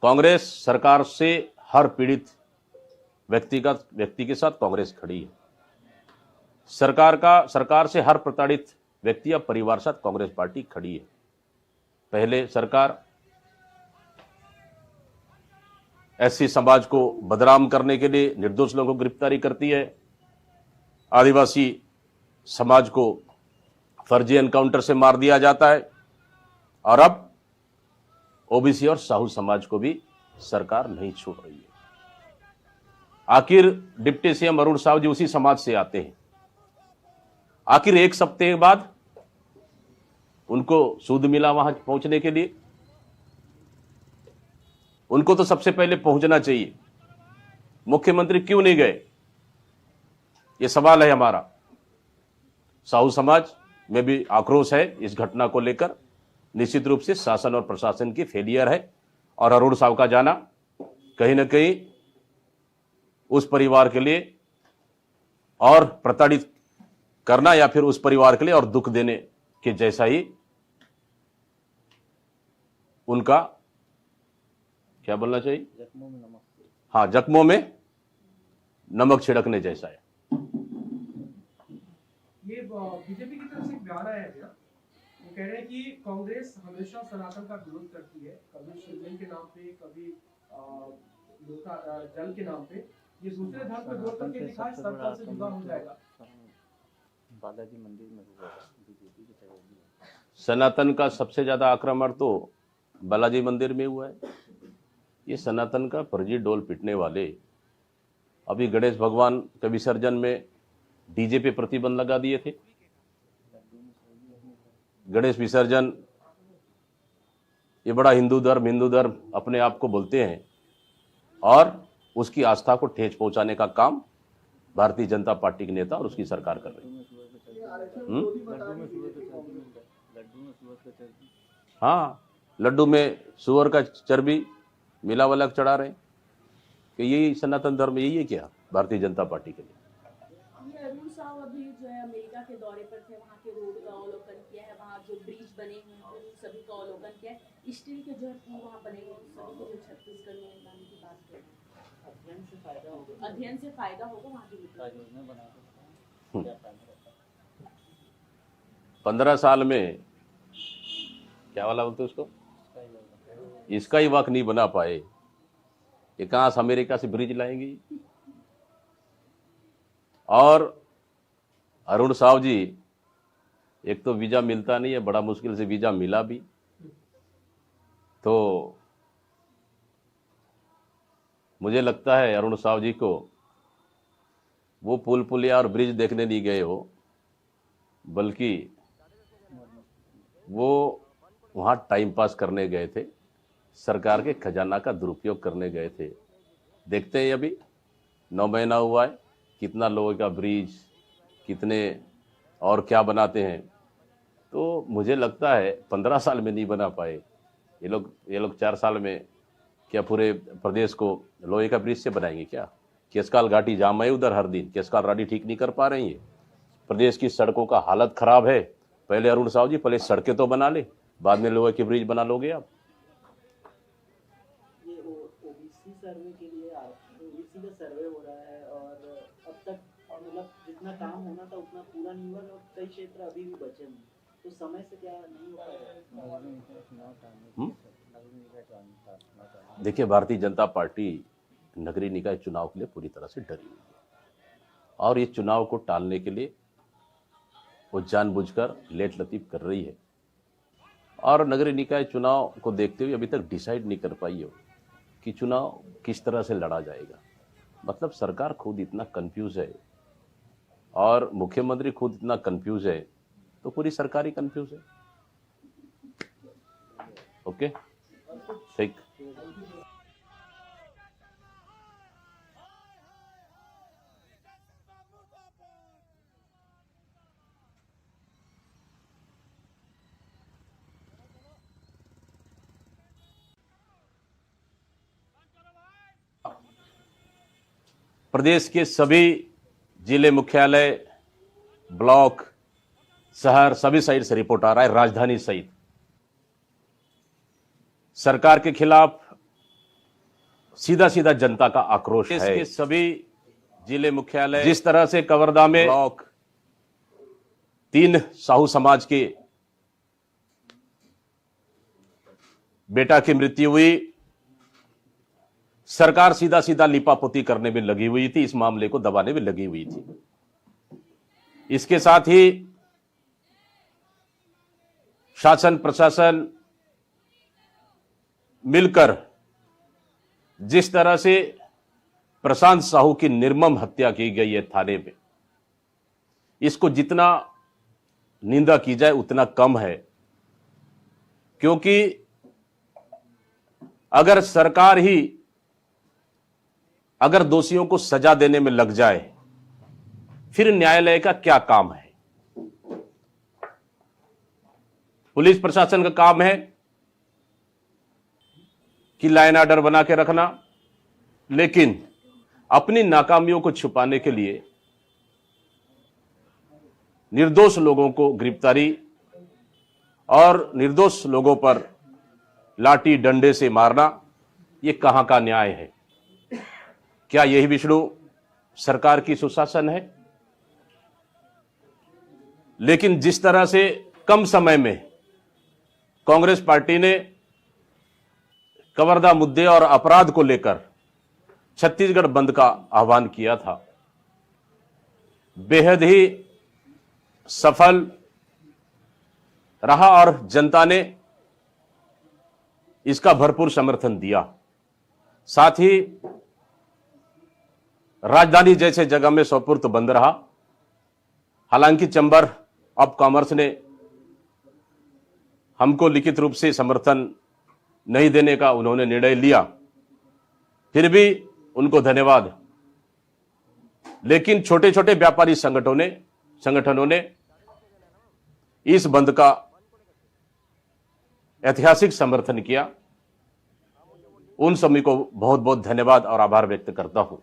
कांग्रेस सरकार से हर पीड़ित व्यक्ति के साथ कांग्रेस खड़ी है। सरकार से हर प्रताड़ित व्यक्ति या परिवार साथ कांग्रेस पार्टी खड़ी है। पहले सरकार एससी समाज को बदनाम करने के लिए निर्दोष लोगों को गिरफ्तारी करती है, आदिवासी समाज को फर्जी एनकाउंटर से मार दिया जाता है, और अब ओबीसी और साहू समाज को भी सरकार नहीं छोड़ रही है। आखिर डिप्टी सीएम अरुण साव जी उसी समाज से आते हैं। आखिर एक सप्ताह के बाद उनको सूद मिला वहां पहुंचने के लिए? उनको तो सबसे पहले पहुंचना चाहिए। मुख्यमंत्री क्यों नहीं गए? यह सवाल है हमारा। साहू समाज में भी आक्रोश है इस घटना को लेकर। निश्चित रूप से शासन और प्रशासन की फेलियर है, और अरुण साव का जाना कहीं ना कहीं उस परिवार के लिए और प्रताड़ित करना, या फिर उस परिवार के लिए और दुख देने के जैसा ही उनका क्या बोलना चाहिए? जख्मों में नमक। हाँ, जख्मों में नमक छिड़कने जैसा है। ये बीजेपी की तरफ से एक बयान आया है भैया, वो कह रहे हैं कि कांग्रेस हमेशा सनातन का विरोध करती है, कभी शिवलिंग के नाम पे, कभी जल के नाम पे। ये दूसरे धर्म पे विरोध करके दिखाए, सरकार से जुदा हो जाएगा। बालाजी मंदिर में हुआ बीजेपी की तरफ। सनातन का सबसे ज्यादा आक्रमण तो बालाजी मंदिर में हुआ है। ये सनातन का फर्जी डोल पिटने वाले अभी गणेश भगवान के विसर्जन में डीजे पे प्रतिबंध लगा दिए थे। गणेश विसर्जन, ये बड़ा हिंदू धर्म अपने आप को बोलते हैं, और उसकी आस्था को ठेस पहुंचाने का काम भारतीय जनता पार्टी के नेता और उसकी सरकार कर रही है। हाँ, लड्डू में सुअर का चर्बी मिला वाला चढ़ा रहे हैं कि यही सनातन धर्म, यही है क्या भारतीय जनता पार्टी के लिए? अभी जो है अमेरिका के दौरे पर थे, वहाँ के रोड का अवलोकन किया है, वहाँ जो ब्रिज बने हुए हैं उन सभी का अवलोकन किया है, स्टील के जो है पुल वहाँ बने हुए हैं उन सभी को जो छत्तीसगढ़ में लाने की बात करें, अध्ययन से फायदा होगा। अध्ययन से फायदा होगा वहाँ के क्या लोगों को। योजना बना सकते हैं, क्या प्लान रहता है? 15 साल में क्या वाला बोलते उसको, इसका ही योजना। इसका ही वक्त नहीं बना पाए, ये कहाँ से अमेरिका से ब्रिज लाएंगी। और अरुण साव जी, एक तो वीजा मिलता नहीं है, बड़ा मुश्किल से वीजा मिला भी, तो मुझे लगता है अरुण साव जी को वो पुल पुलिया और ब्रिज देखने नहीं गए हो, बल्कि वो वहाँ टाइम पास करने गए थे, सरकार के खजाना का दुरुपयोग करने गए थे। देखते हैं अभी 9 महीना हुआ है, कितना लोगों का ब्रिज, कितने और क्या बनाते हैं। तो मुझे लगता है 15 साल में नहीं बना पाए ये लोग 4 साल में क्या पूरे प्रदेश को लोहे का ब्रिज से बनाएंगे क्या। केसकाल घाटी जाम है उधर हर दिन, केसकाल घाटी ठीक नहीं कर पा रही है। प्रदेश की सड़कों का हालत खराब है। पहले अरुण साहू जी पहले सड़कें तो बना ले, बाद में लोहे के ब्रिज बना लोगे आप। ये ओबीसी सर्वे के लिए ओबीसी का सर्वे हो रहा है और अब तक मतलब जितना काम होना था उतना पूरा नहीं हुआ और कई क्षेत्र अभी भी बचे हैं, तो समय से क्या नहीं हो पाएगा। नगर निकाय चुनाव टालने के लिए नगर निकाय चुनाव टालने देखिए, भारतीय जनता पार्टी नगरीय निकाय चुनाव के लिए पूरी तरह से डरी हुई है और ये चुनाव को टालने के लिए वो जानबूझकर लेट लतीफ कर रही है और नगरीय निकाय चुनाव को देखते हुए अभी तक डिसाइड नहीं कर पाई हो कि चुनाव किस तरह से लड़ा जाएगा। मतलब सरकार खुद इतना कंफ्यूज है और मुख्यमंत्री खुद इतना कंफ्यूज है, तो पूरी सरकार ही कंफ्यूज है। ओके, ठीक। प्रदेश के सभी जिले मुख्यालय, ब्लॉक, शहर सभी साइड से रिपोर्ट आ रहा है, राजधानी सहित सरकार के खिलाफ सीधा सीधा जनता का आक्रोश है। इसके सभी जिले मुख्यालय, जिस तरह से कवर्धा में ब्लॉक 3 साहू समाज के बेटा की मृत्यु हुई, सरकार सीधा सीधा लिपापोती करने में लगी हुई थी, इस मामले को दबाने में लगी हुई थी। इसके साथ ही शासन प्रशासन मिलकर जिस तरह से प्रशांत साहू की निर्मम हत्या की गई है थाने में, इसको जितना निंदा की जाए उतना कम है। क्योंकि अगर सरकार ही अगर दोषियों को सजा देने में लग जाए, फिर न्यायालय का क्या काम है। पुलिस प्रशासन का काम है कि लाइन ऑर्डर बना के रखना, लेकिन अपनी नाकामियों को छुपाने के लिए निर्दोष लोगों को गिरफ्तारी और निर्दोष लोगों पर लाठी डंडे से मारना, यह कहां का न्याय है। क्या यही विष्णु सरकार की सुशासन है। लेकिन जिस तरह से कम समय में कांग्रेस पार्टी ने कवर्धा मुद्दे और अपराध को लेकर छत्तीसगढ़ बंद का आह्वान किया था, बेहद ही सफल रहा और जनता ने इसका भरपूर समर्थन दिया। साथ ही राजधानी जैसे जगह में सोपुर्द बंद रहा। हालांकि चैम्बर ऑफ कॉमर्स ने हमको लिखित रूप से समर्थन नहीं देने का उन्होंने निर्णय लिया, फिर भी उनको धन्यवाद। लेकिन छोटे छोटे व्यापारी संगठनों ने इस बंद का ऐतिहासिक समर्थन किया। उन सभी को बहुत बहुत धन्यवाद और आभार व्यक्त करता हूं।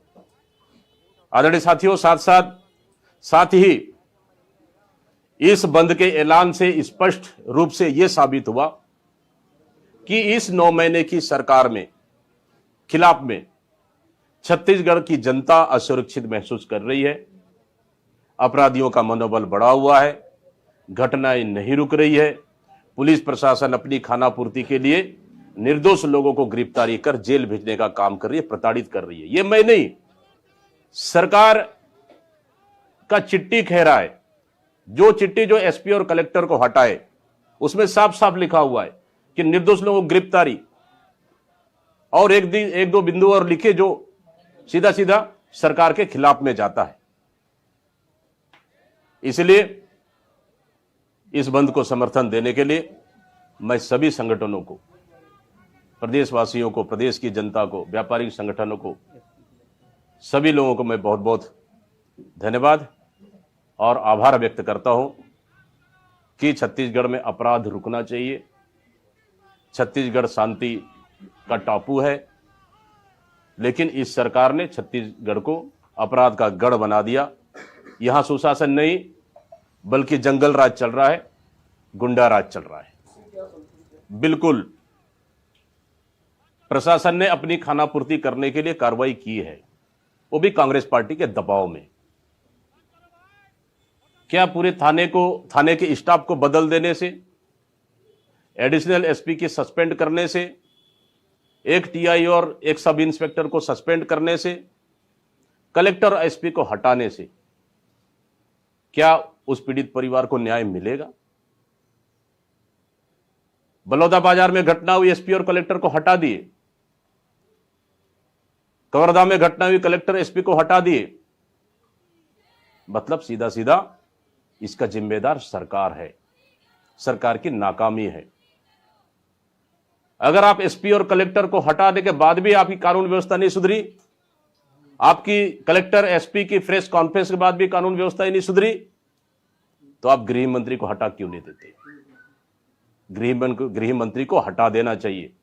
आदरणीय साथियों, साथ ही इस बंद के ऐलान से स्पष्ट रूप से यह साबित हुआ कि इस 9 महीने की सरकार में खिलाफ में छत्तीसगढ़ की जनता असुरक्षित महसूस कर रही है। अपराधियों का मनोबल बढ़ा हुआ है, घटनाएं नहीं रुक रही है। पुलिस प्रशासन अपनी खानापूर्ति के लिए निर्दोष लोगों को गिरफ्तारी कर जेल भेजने का काम कर रही है, प्रताड़ित कर रही है। यह मैं नहीं, सरकार का चिट्ठी कह रहा है। जो चिट्ठी जो एसपी और कलेक्टर को हटाए उसमें साफ साफ लिखा हुआ है कि निर्दोष लोगों को गिरफ्तारी, और एक दो बिंदु और लिखे जो सीधा सीधा सरकार के खिलाफ में जाता है। इसलिए इस बंद को समर्थन देने के लिए मैं सभी संगठनों को, प्रदेशवासियों को, प्रदेश की जनता को, व्यापारिक संगठनों को, सभी लोगों को मैं बहुत बहुत धन्यवाद और आभार व्यक्त करता हूं कि छत्तीसगढ़ में अपराध रुकना चाहिए। छत्तीसगढ़ शांति का टापू है, लेकिन इस सरकार ने छत्तीसगढ़ को अपराध का गढ़ बना दिया। यहां सुशासन नहीं बल्कि जंगल राज चल रहा है, गुंडा राज चल रहा है। बिल्कुल प्रशासन ने अपनी खानापूर्ति करने के लिए कार्रवाई की है, वो भी कांग्रेस पार्टी के दबाव में। क्या पूरे थाने के स्टाफ को बदल देने से, एडिशनल एसपी की सस्पेंड करने से, एक टीआई और एक सब इंस्पेक्टर को सस्पेंड करने से, कलेक्टर और एसपी को हटाने से क्या उस पीड़ित परिवार को न्याय मिलेगा? बलौदाबाजार में घटना हुई, एसपी और कलेक्टर को हटा दिए। कवर्धा में घटना हुई, कलेक्टर एसपी को हटा दिए। मतलब सीधा सीधा इसका जिम्मेदार सरकार है, सरकार की नाकामी है। अगर आप एसपी और कलेक्टर को हटाने के बाद भी आपकी कानून व्यवस्था नहीं सुधरी, आपकी कलेक्टर एसपी की प्रेस कॉन्फ्रेंस के बाद भी कानून व्यवस्था ही नहीं सुधरी, तो आप गृह मंत्री को हटा क्यों नहीं देते? गृह मंत्री को हटा देना चाहिए।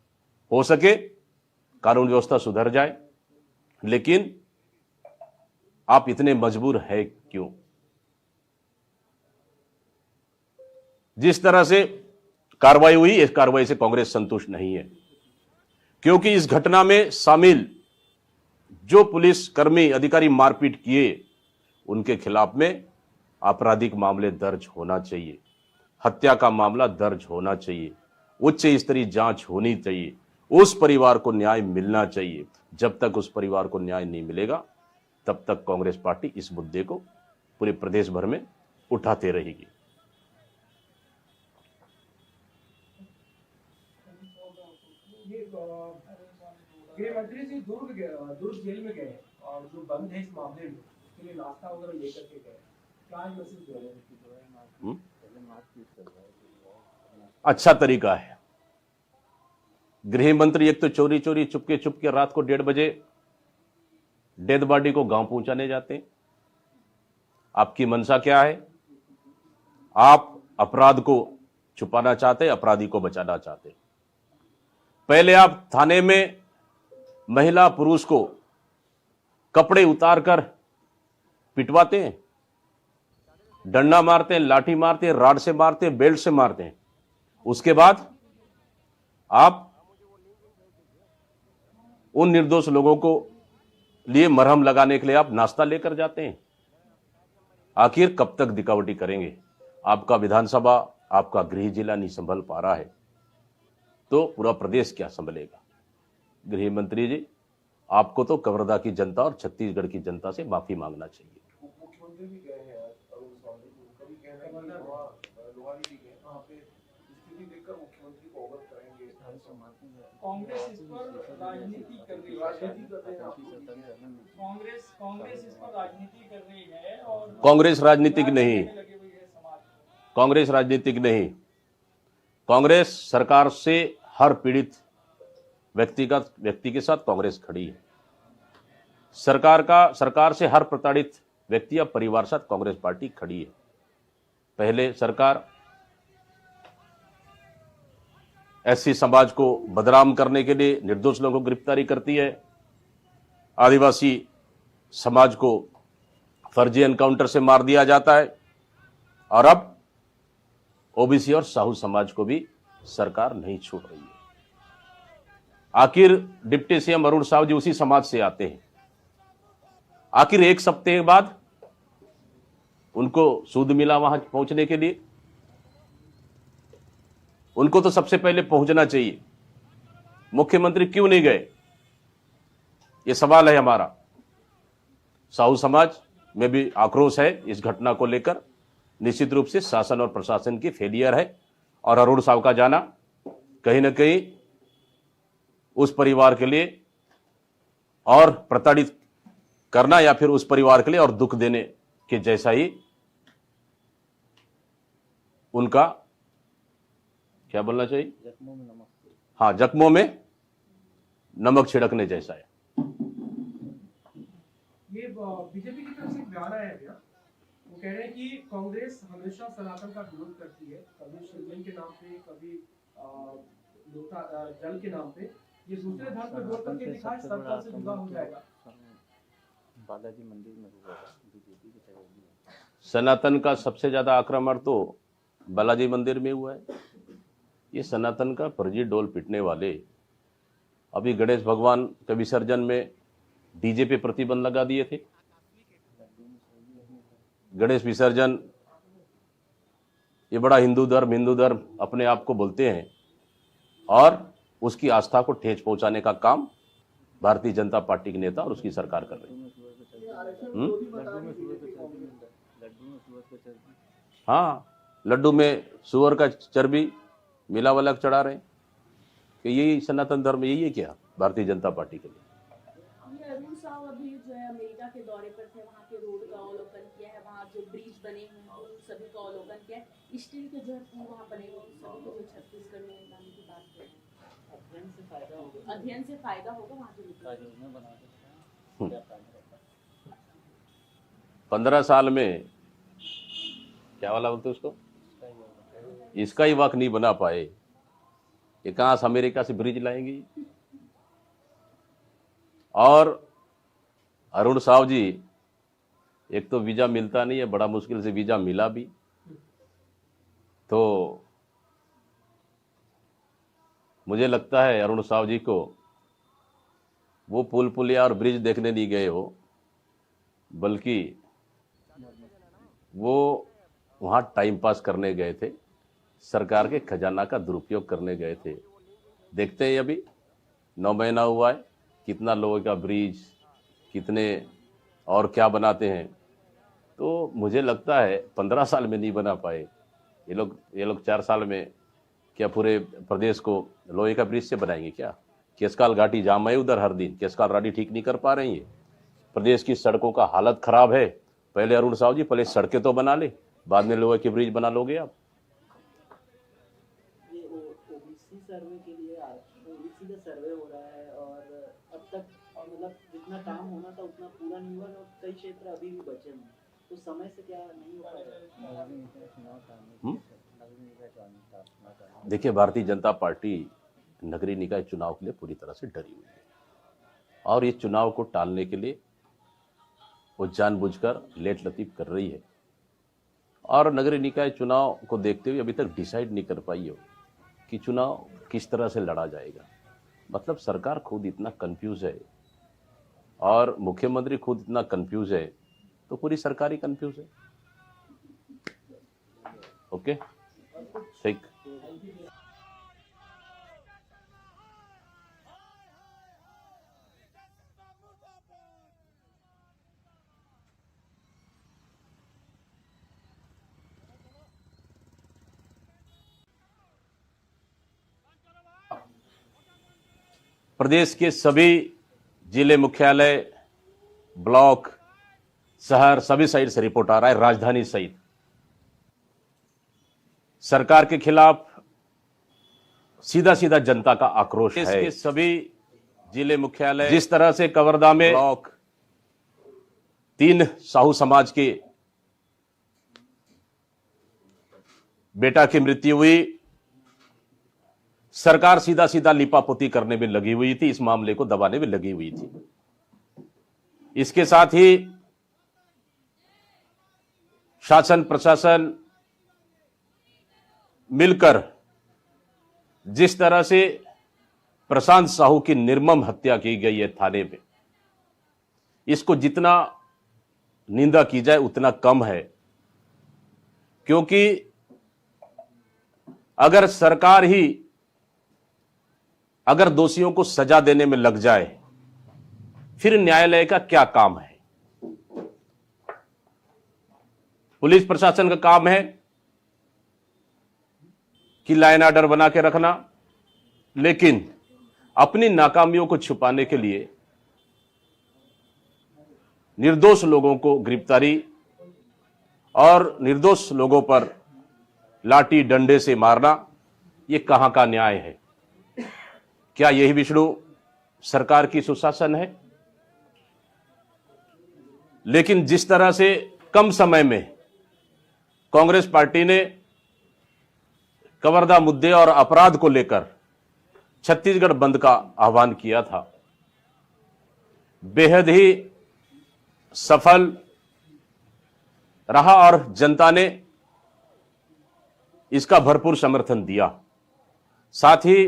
हो सके कानून व्यवस्था सुधर जाए, लेकिन आप इतने मजबूर है क्यों? जिस तरह से कार्रवाई हुई, इस कार्रवाई से कांग्रेस संतुष्ट नहीं है, क्योंकि इस घटना में शामिल जो पुलिस कर्मी अधिकारी मारपीट किए, उनके खिलाफ में आपराधिक मामले दर्ज होना चाहिए, हत्या का मामला दर्ज होना चाहिए, उच्च स्तरीय जांच होनी चाहिए, उस परिवार को न्याय मिलना चाहिए। जब तक उस परिवार को न्याय नहीं मिलेगा, तब तक कांग्रेस पार्टी इस मुद्दे को पूरे प्रदेश भर में उठाते रहेगी। गृह मंत्री जी दुर्ग जेल में गए और जो बंद है इस मामले में, उसके लिए नाश्ता वगैरह लेकर के गए, क्या मैसेज दे रहे हैं? अच्छा तरीका है। गृह मंत्री एक तो चोरी चोरी चुपके रात को 1:30 बजे डेड बॉडी को गांव पहुंचाने जाते हैं। आपकी मंशा क्या है? आप अपराध को छुपाना चाहते, अपराधी को बचाना चाहते। पहले आप थाने में महिला पुरुष को कपड़े उतारकर पिटवाते हैं, डंडा मारते हैं, लाठी मारते हैं, राड से मारते हैं, बेल्ट से मारते हैं। उसके बाद आप उन निर्दोष लोगों को लिए मरहम लगाने के लिए आप नाश्ता लेकर जाते हैं। आखिर कब तक दिखावटी करेंगे? आपका विधानसभा, आपका गृह जिला नहीं संभल पा रहा है, तो पूरा प्रदेश क्या संभलेगा? गृह मंत्री जी, आपको तो कवर्धा की जनता और छत्तीसगढ़ की जनता से माफी मांगना चाहिए। मुख्यमंत्री भी गए हैं आज अरुण स्वामी, उनका भी कहना है कि वहाँ लोहारी भी गए, वहाँ पे स्थिति देखकर मुख्यमंत्री को अवगत करेंगे। कांग्रेस इस पर राजनीति कर रही है, कांग्रेस इस पर राजनीति कर रही है और कांग्रेस राजनीतिक नहीं, कांग्रेस राजनीतिक नहीं। कांग्रेस सरकार से हर पीड़ित व्यक्ति के साथ कांग्रेस खड़ी है। सरकार से हर प्रताड़ित व्यक्ति या परिवार साथ कांग्रेस पार्टी खड़ी है। पहले सरकार एससी समाज को बदनाम करने के लिए निर्दोष लोगों को गिरफ्तारी करती है, आदिवासी समाज को फर्जी एनकाउंटर से मार दिया जाता है, और अब ओबीसी और साहू समाज को भी सरकार नहीं छोड़ रही है। आखिर डिप्टी सीएम अरुण साहू जी उसी समाज से आते हैं। आखिर एक सप्ताह बाद उनको सूद मिला वहां पहुंचने के लिए? उनको तो सबसे पहले पहुंचना चाहिए। मुख्यमंत्री क्यों नहीं गए, यह सवाल है हमारा। साहू समाज में भी आक्रोश है इस घटना को लेकर। निश्चित रूप से शासन और प्रशासन की फेलियर है और अरुण साहू का जाना कहीं ना कहीं उस परिवार के लिए और प्रताड़ित करना या फिर उस परिवार के लिए और दुख देने के जैसा ही उनका क्या बोलना चाहिए, जख्मों में नमक। हाँ, जख्मों में नमक छिड़कने जैसा है। ये बीजेपी की तरफ से एक बयान आया है भैया, वो कह रहे हैं कि कांग्रेस हमेशा सनातन का विरोध करती है, कभी शिवलिंग के नाम पे, कभी जल के नाम पे। ये दूसरे धर्म पे विरोध करके दिखाए सरकार से जुदा हो जाएगा। बालाजी मंदिर में हुआ बीजेपी की तरफ भी। सनातन का सबसे ज्यादा आक्रमण तो बालाजी मंदिर में हुआ है। ये सनातन का फर्जी डोल पिटने वाले अभी गणेश भगवान के विसर्जन में डीजे पे प्रतिबंध लगा दिए थे। गणेश विसर्जन ये बड़ा हिंदू धर्म अपने आप को बोलते हैं और उसकी आस्था को ठेस पहुंचाने का काम भारतीय जनता पार्टी के नेता और उसकी सरकार कर रही है। हाँ, लड्डू में सुअर का चर्बी मिला वाला चढ़ा रहे हैं कि यही सनातन धर्म, यही है क्या भारतीय जनता पार्टी के लिए? अरुण साहू अभी जो है अमेरिका के दौरे पर थे, वहाँ के रोड का अवलोकन किया है, वहाँ जो ब्रिज बने हैं उन सभी का अवलोकन किया है। स्टील के जो पुल वहाँ बने हुए उन सभी को जो छत्तीसगढ़ में लाने की बात करें, अध्ययन से फायदा होगा वहाँ के लोगों को। 15 साल में क्या वाला बोलते उसको, इसका ही वक्त नहीं बना पाए, ये कहां से अमेरिका से ब्रिज लाएंगे? और अरुण साहू जी, एक तो वीजा मिलता नहीं है, बड़ा मुश्किल से वीजा मिला भी, तो मुझे लगता है अरुण साहू जी को वो पुल पुलिया और ब्रिज देखने नहीं गए हो, बल्कि वो वहां टाइम पास करने गए थे, सरकार के खजाना का दुरुपयोग करने गए थे। देखते हैं अभी 9 महीना हुआ है, कितना लोगों का ब्रिज, कितने और क्या बनाते हैं। तो मुझे लगता है 15 साल में नहीं बना पाए ये लोग 4 साल में क्या पूरे प्रदेश को लोहे का ब्रिज से बनाएंगे क्या? केसकाल घाटी जाम है उधर हर दिन, केसकाल घाटी ठीक नहीं कर पा रही है। प्रदेश की सड़कों का हालत खराब है। पहले अरुण साहू जी पहले सड़कें तो बना ले, बाद में लोहे के ब्रिज बना लोगे आप। ये ओबीसी सर्वे के लिए ओबीसी का सर्वे हो रहा है और अब तक मतलब जितना काम होना था उतना पूरा नहीं हुआ और कई क्षेत्र अभी भी बचे हैं, तो समय से क्या नहीं हो पाएगा? देखिए, भारतीय जनता पार्टी नगरीय निकाय चुनाव के लिए पूरी तरह से डरी हुई है और ये चुनाव को टालने के लिए वो जानबूझकर लेट लतीफ कर रही है और नगरीय निकाय चुनाव को देखते हुए अभी तक डिसाइड नहीं कर पाई हो कि चुनाव किस तरह से लड़ा जाएगा। मतलब सरकार खुद इतना कंफ्यूज है और मुख्यमंत्री खुद इतना कंफ्यूज है, तो पूरी सरकार ही कंफ्यूज है। ओके, ठीक। प्रदेश के सभी जिले मुख्यालय, ब्लॉक, शहर सभी साइड से रिपोर्ट आ रहा है, राजधानी सहित सरकार के खिलाफ सीधा सीधा जनता का आक्रोश है। इसके सभी जिले मुख्यालय, जिस तरह से कवर्धा में ब्लॉक 3 साहू समाज के बेटा की मृत्यु हुई, सरकार सीधा सीधा लिपापोती करने में लगी हुई थी, इस मामले को दबाने में लगी हुई थी। इसके साथ ही शासन प्रशासन मिलकर जिस तरह से प्रशांत साहू की निर्मम हत्या की गई है थाने पे, इसको जितना निंदा की जाए उतना कम है। क्योंकि अगर सरकार ही अगर दोषियों को सजा देने में लग जाए, फिर न्यायालय का क्या काम है? पुलिस प्रशासन का काम है कि लॉ एंड ऑर्डर बना के रखना, लेकिन अपनी नाकामियों को छुपाने के लिए निर्दोष लोगों को गिरफ्तारी और निर्दोष लोगों पर लाठी डंडे से मारना, ये कहां का न्याय है? क्या यही विष्णु सरकार की सुशासन है? लेकिन जिस तरह से कम समय में कांग्रेस पार्टी ने कवर्धा मुद्दे और अपराध को लेकर छत्तीसगढ़ बंद का आह्वान किया था, बेहद ही सफल रहा और जनता ने इसका भरपूर समर्थन दिया। साथ ही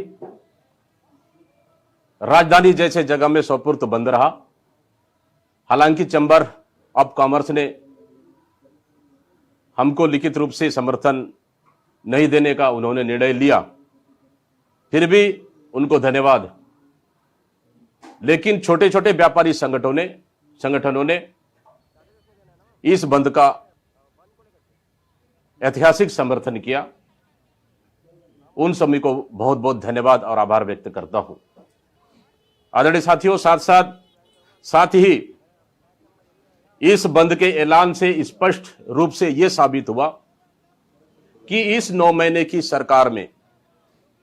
राजधानी जैसे जगह में सौपुर्द बंद रहा। हालांकि चैम्बर ऑफ कॉमर्स ने हमको लिखित रूप से समर्थन नहीं देने का उन्होंने निर्णय लिया, फिर भी उनको धन्यवाद। लेकिन छोटे छोटे व्यापारी संगठनों ने इस बंद का ऐतिहासिक समर्थन किया। उन सभी को बहुत बहुत धन्यवाद और आभार व्यक्त करता हूं। आदरणीय साथियों, साथ ही इस बंद के ऐलान से स्पष्ट रूप से यह साबित हुआ कि इस 9 महीने की सरकार में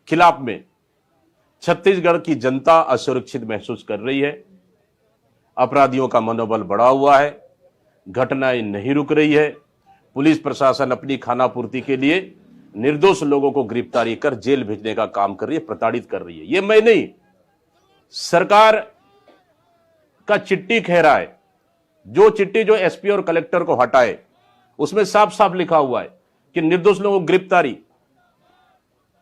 खिलाफ में छत्तीसगढ़ की जनता असुरक्षित महसूस कर रही है। अपराधियों का मनोबल बढ़ा हुआ है, घटनाएं नहीं रुक रही है। पुलिस प्रशासन अपनी खानापूर्ति के लिए निर्दोष लोगों को गिरफ्तारी कर जेल भेजने का काम कर रही है, प्रताड़ित कर रही है। ये मैं नहीं, सरकार का चिट्ठी कह रहा है। जो चिट्ठी जो एसपी और कलेक्टर को हटाए, उसमें साफ साफ लिखा हुआ है कि निर्दोष लोगों को गिरफ्तारी,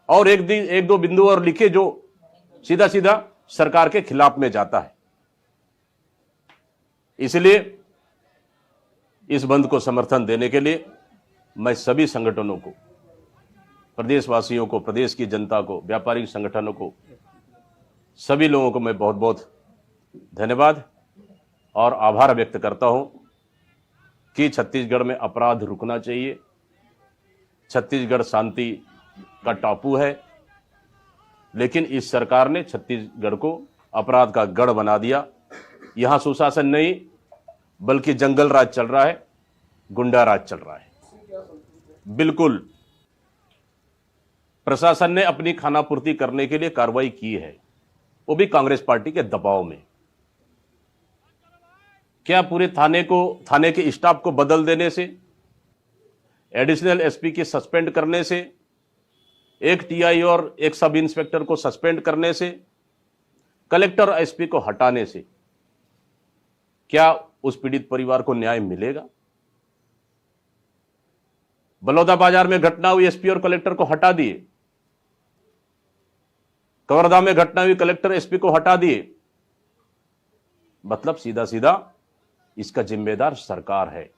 और एक दो बिंदु और लिखे जो सीधा सीधा सरकार के खिलाफ में जाता है। इसलिए इस बंद को समर्थन देने के लिए मैं सभी संगठनों को, प्रदेशवासियों को, प्रदेश की जनता को, व्यापारिक संगठनों को, सभी लोगों को मैं बहुत बहुत धन्यवाद और आभार व्यक्त करता हूं कि छत्तीसगढ़ में अपराध रुकना चाहिए। छत्तीसगढ़ शांति का टापू है, लेकिन इस सरकार ने छत्तीसगढ़ को अपराध का गढ़ बना दिया। यहां सुशासन नहीं बल्कि जंगल राज चल रहा है, गुंडा राज चल रहा है। बिल्कुल प्रशासन ने अपनी खानापूर्ति करने के लिए कार्रवाई की है, वो भी कांग्रेस पार्टी के दबाव में। क्या पूरे थाने के स्टाफ को बदल देने से, एडिशनल एसपी के सस्पेंड करने से, एक टीआई और एक सब इंस्पेक्टर को सस्पेंड करने से, कलेक्टर और एसपी को हटाने से क्या उस पीड़ित परिवार को न्याय मिलेगा? बलौदाबाजार में घटना हुई, एसपी और कलेक्टर को हटा दिए। कवर्धा में घटना हुई, कलेक्टर एसपी को हटा दिए। मतलब सीधा सीधा इसका जिम्मेदार सरकार है,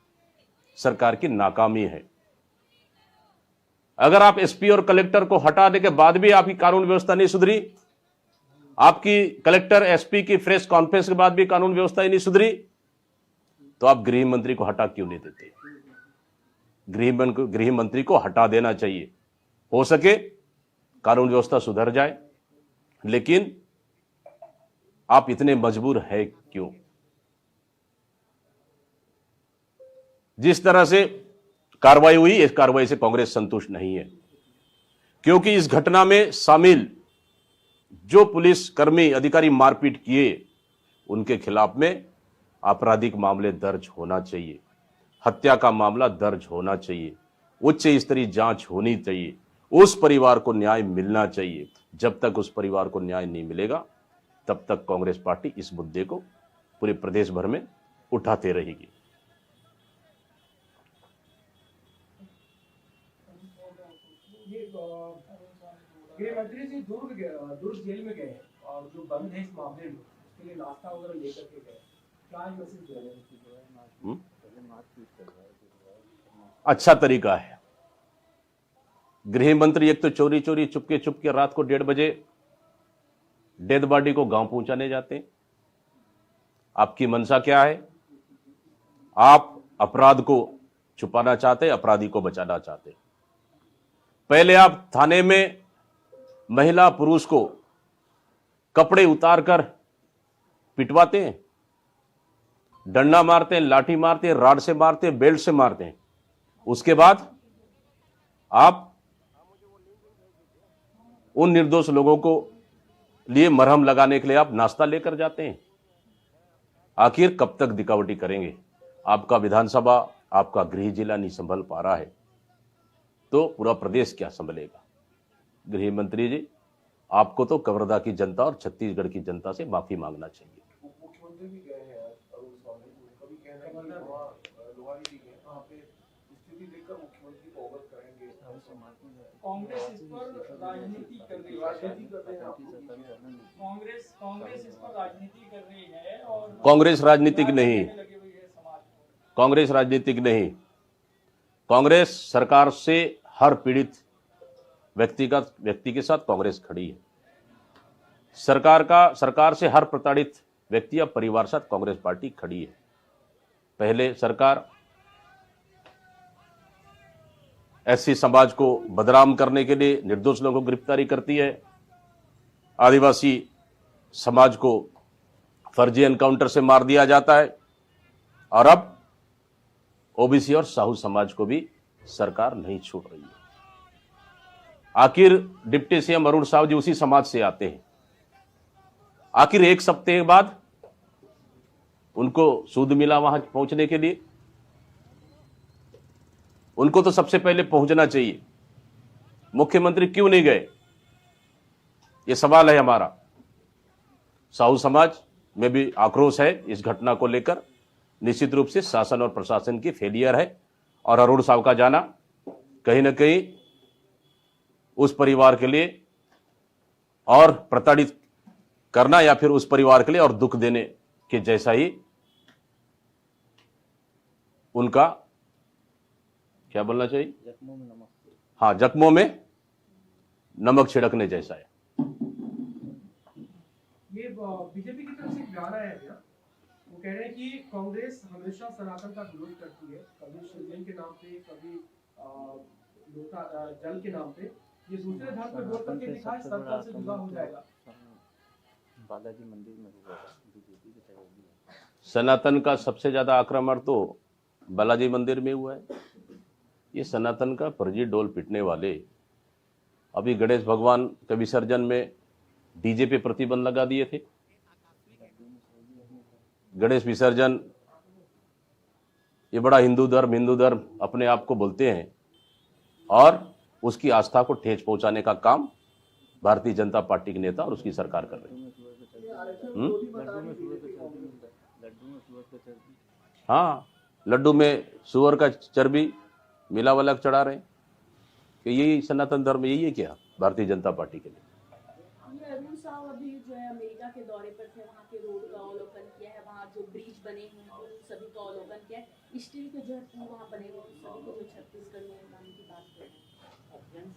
सरकार की नाकामी है। अगर आप एसपी और कलेक्टर को हटाने के बाद भी आपकी कानून व्यवस्था नहीं सुधरी, आपकी कलेक्टर एसपी की प्रेस कॉन्फ्रेंस के बाद भी कानून व्यवस्था ही नहीं सुधरी, तो आप गृह मंत्री को हटा क्यों नहीं देते? गृह मंत्री को हटा देना चाहिए। हो सके कानून व्यवस्था सुधर जाए, लेकिन आप इतने मजबूर है क्यों? जिस तरह से कार्रवाई हुई, इस कार्रवाई से कांग्रेस संतुष्ट नहीं है, क्योंकि इस घटना में शामिल जो पुलिस कर्मी अधिकारी मारपीट किए, उनके खिलाफ में आपराधिक मामले दर्ज होना चाहिए, हत्या का मामला दर्ज होना चाहिए, उच्च स्तरीय जांच होनी चाहिए, उस परिवार को न्याय मिलना चाहिए। जब तक उस परिवार को न्याय नहीं मिलेगा, तब तक कांग्रेस पार्टी इस मुद्दे को पूरे प्रदेश भर में उठाते रहेगी। ये गृह मंत्री जी दुर्ग जेल में गए और जो बंद है इस मामले में उसके लिए नाश्ता वगैरह लेकर के गए, क्या मैसेज दे रहे हैं? अच्छा तरीका है। गृह मंत्री एक तो चोरी चोरी चुपके रात को 1:30 बजे डेड बॉडी को गांव पहुंचाने जाते हैं। आपकी मंशा क्या है? आप अपराध को छुपाना चाहते, अपराधी को बचाना चाहते। पहले आप थाने में महिला पुरुष को कपड़े उतारकर पिटवाते हैं, डंडा मारते हैं, लाठी मारते हैं, राड से मारते हैं, बेल्ट से मारते हैं। उसके बाद आप उन निर्दोष लोगों को लिए मरहम लगाने के लिए आप नाश्ता लेकर जाते हैं। आखिर कब तक दिखावटी करेंगे? आपका विधानसभा, आपका गृह जिला नहीं संभल पा रहा है तो पूरा प्रदेश क्या संभलेगा? गृह मंत्री जी, आपको तो कवर्धा की जनता और छत्तीसगढ़ की जनता से माफी मांगना चाहिए। मुख्यमंत्री भी गए हैं अरुण सावली, उनका भी कहना है कि वहाँ लोहारी भी गए, वहाँ पे स्थिति देखकर मुख्यमंत्री को अवगत करेंगे। कांग्रेस इस पर राजनीति कर रही है, राजनीति कर रहे हैं आपको। कांग्रेस इस पर राजनीति कर रही है और कांग्रेस राजनीतिक नहीं, लगी हुई है समाज को। कांग्रेस राजनीतिक नहीं। कांग्रेस सरकार से हर पीड़ित व्यक्ति के साथ कांग्रेस खड़ी है। सरकार से हर प्रताड़ित व्यक्ति या परिवार साथ कांग्रेस पार्टी खड़ी है। पहले सरकार एससी समाज को बदनाम करने के लिए निर्दोष लोगों को गिरफ्तारी करती है, आदिवासी समाज को फर्जी एनकाउंटर से मार दिया जाता है, और अब ओबीसी और साहू समाज को भी सरकार नहीं छोड़ रही है। आखिर डिप्टी सीएम अरुण साव जी उसी समाज से आते हैं। आखिर एक सप्ताह बाद उनको सूद मिला वहां पहुंचने के लिए? उनको तो सबसे पहले पहुंचना चाहिए। मुख्यमंत्री क्यों नहीं गए? यह सवाल है हमारा। साहू समाज में भी आक्रोश है इस घटना को लेकर। निश्चित रूप से शासन और प्रशासन की फेलियर है, और अरुण साव का जाना कहीं ना कहीं उस परिवार के लिए और प्रताड़ित करना, या फिर उस परिवार के लिए और दुख देने के जैसा ही उनका क्या बोलना चाहिए? जख्मों में नमक। हाँ, जख्मों में नमक छिड़कने जैसा है। ये बीजेपी की तरफ से एक बयान आया है भैया, वो कह रहे हैं कि कांग्रेस हमेशा सनातन का विरोध करती है, कभी शिवलिंग के नाम पे, कभी जल के नाम पे। ये दूसरे धर्म पे विरोध करके दिखा है, सरकार से जुदा हो जाएगा। बालाजी मंदिर में हुआ बीजेपी की तरफ। सनातन का सबसे ज्यादा आक्रमण तो बालाजी मंदिर में हुआ है। ये सनातन का फर्जी डोल पिटने वाले अभी गणेश भगवान के विसर्जन में डीजे पे प्रतिबंध लगा दिए थे। गणेश विसर्जन, ये बड़ा हिंदू धर्म अपने आप को बोलते हैं, और उसकी आस्था को ठेस पहुंचाने का काम भारतीय जनता पार्टी के नेता और उसकी सरकार कर रही है। हाँ, लड्डू में सुअर का चर्बी मिला वाला चढ़ा रहे हैं कि यही सनातन धर्म, यही है क्या भारतीय जनता पार्टी के लिए? अरुण साव अभी जो है अमेरिका के दौरे पर थे, वहाँ के रोड का अवलोकन किया है, वहाँ जो ब्रिज बने हैं उन सभी का अवलोकन किया है, स्टील के जो है पुल वहाँ बने हुए उन सभी को जो छत्तीसगढ़ में बनाने की बात करें, अध्ययन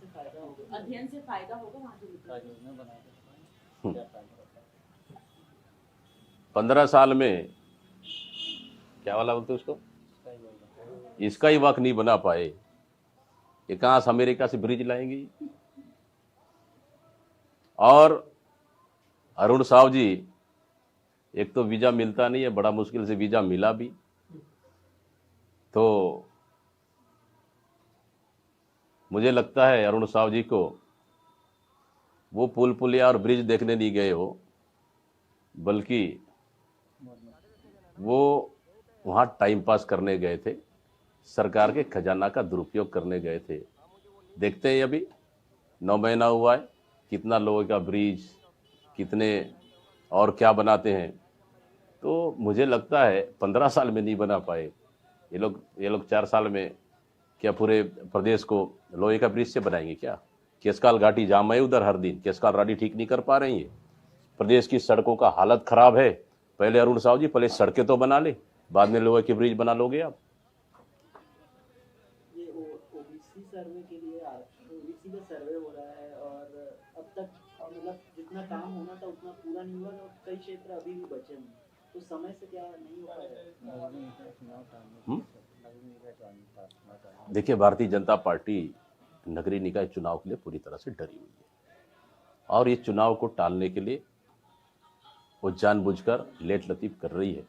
से फायदा होगा वहाँ जो विकास। 15 साल में क्या वाला बोलते उसको, इसका ही वक्त नहीं बना पाए, ये कहां से अमेरिका से ब्रिज लाएंगे? और अरुण साव जी, एक तो वीजा मिलता नहीं है, बड़ा मुश्किल से वीजा मिला भी, तो मुझे लगता है अरुण साव जी को वो पुल पुलिया और ब्रिज देखने नहीं गए हो, बल्कि वो वहां टाइम पास करने गए थे, सरकार के खजाना का दुरुपयोग करने गए थे। देखते हैं अभी 9 महीना हुआ है, कितना लोगों का ब्रिज, कितने और क्या बनाते हैं। तो मुझे लगता है 15 साल में नहीं बना पाए ये लोग 4 साल में क्या पूरे प्रदेश को लोहे का ब्रिज से बनाएंगे क्या? केसकाल घाटी जाम है उधर हर दिन, केसकाल घाटी ठीक नहीं कर पा रही है। प्रदेश की सड़कों का हालत खराब है। पहले अरुण साहु जी पहले सड़कें तो बना ले, बाद में लोहे की ब्रिज बना लोगे आप। ये ओबीसी सर्वे के लिए ओबीसी का सर्वे हो रहा है और अब तक मतलब जितना काम होना था उतना पूरा नहीं हुआ और कई क्षेत्र अभी भी बचे हैं, तो समय से क्या नहीं हो पाएगा? देखिए, भारतीय जनता पार्टी नगरीय निकाय चुनाव के लिए पूरी तरह से डरी हुई है और ये चुनाव को टालने के लिए वो जानबूझकर लेट लतीफ कर रही है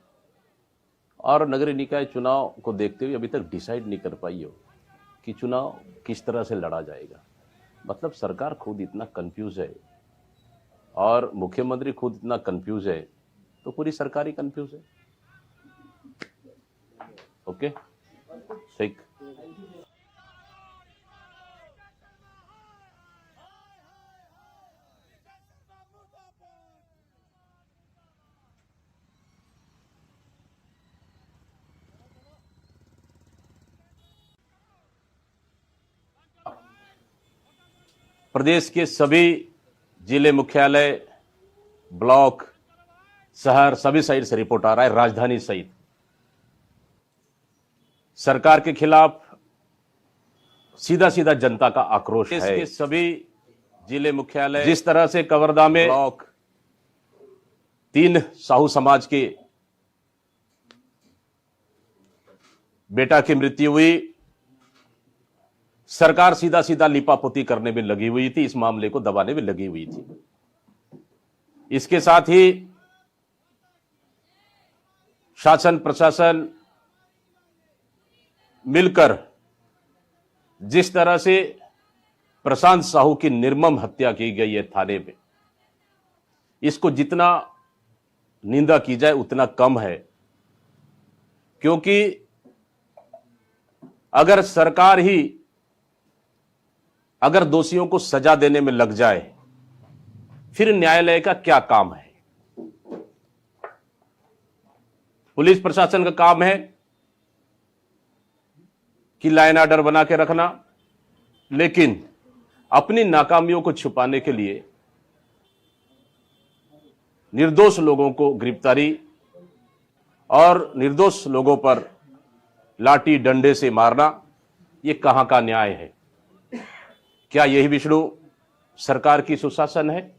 और नगरीय निकाय चुनाव को देखते हुए अभी तक डिसाइड नहीं कर पाई हो कि चुनाव किस तरह से लड़ा जाएगा। मतलब सरकार खुद इतना कंफ्यूज है और मुख्यमंत्री खुद इतना कंफ्यूज है तो पूरी सरकार ही कंफ्यूज है। ओके, ठीक। प्रदेश के सभी जिले मुख्यालय, ब्लॉक, शहर सभी साइड से रिपोर्ट आ रहा है, राजधानी सहित सरकार के खिलाफ सीधा सीधा जनता का आक्रोश है। इसके सभी जिले मुख्यालय, जिस तरह से कवर्धा में ब्लॉक 3 साहू समाज के बेटा की मृत्यु हुई, सरकार सीधा सीधा लिपापोती करने में लगी हुई थी, इस मामले को दबाने में लगी हुई थी। इसके साथ ही शासन प्रशासन मिलकर जिस तरह से प्रशांत साहू की निर्मम हत्या की गई है थाने में, इसको जितना निंदा की जाए उतना कम है, क्योंकि अगर सरकार ही अगर दोषियों को सजा देने में लग जाए फिर न्यायालय का क्या काम है? पुलिस प्रशासन का काम है कि लाइन ऑर्डर बना के रखना, लेकिन अपनी नाकामियों को छुपाने के लिए निर्दोष लोगों को गिरफ्तारी और निर्दोष लोगों पर लाठी डंडे से मारना, ये कहां का न्याय है? क्या यही विष्णु सरकार की सुशासन है?